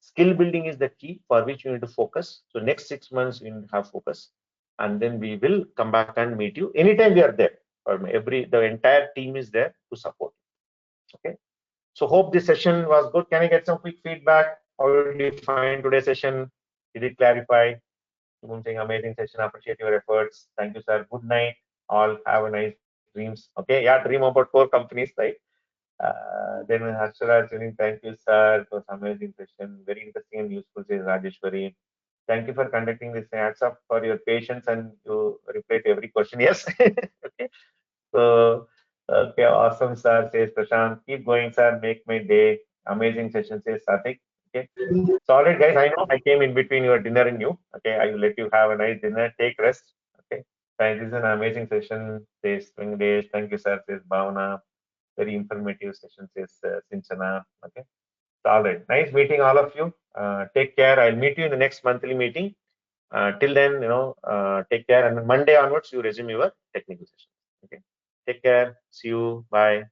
Skill building is the key for which you need to focus. So next 6 months you need to have focus, and then we will come back and meet you anytime we are there. The entire team is there to support you. Okay. So hope this session was good. Can I get some quick feedback? How did you find today's session? Did it clarify? Saying amazing session. Appreciate your efforts. Thank you, sir. Good night. All have a nice dreams. Okay. Yeah. Dream about 4 companies, right? Then Harshara saying, thank you, sir. It was amazing session. Very interesting and useful, says Rajeshwari. Thank you for conducting this. Hats up for your patience and you reply to every question. Yes. Okay. So, okay, awesome, sir, says Prashant. Keep going, sir. Make my day. Amazing session, says Satik. Okay. So, all right, guys, I know I came in between your dinner and you. Okay. I will let you have a nice dinner. Take rest. Okay. Thank you. This is an amazing session, says Spring Days. Thank you, sir, says Bhavana. Very informative session, says Sinchana. Okay. So, all right. Nice meeting all of you. Take care. I'll meet you in the next monthly meeting. Till then, take care. And Monday onwards, you resume your technical session. Okay. Take care. See you. Bye.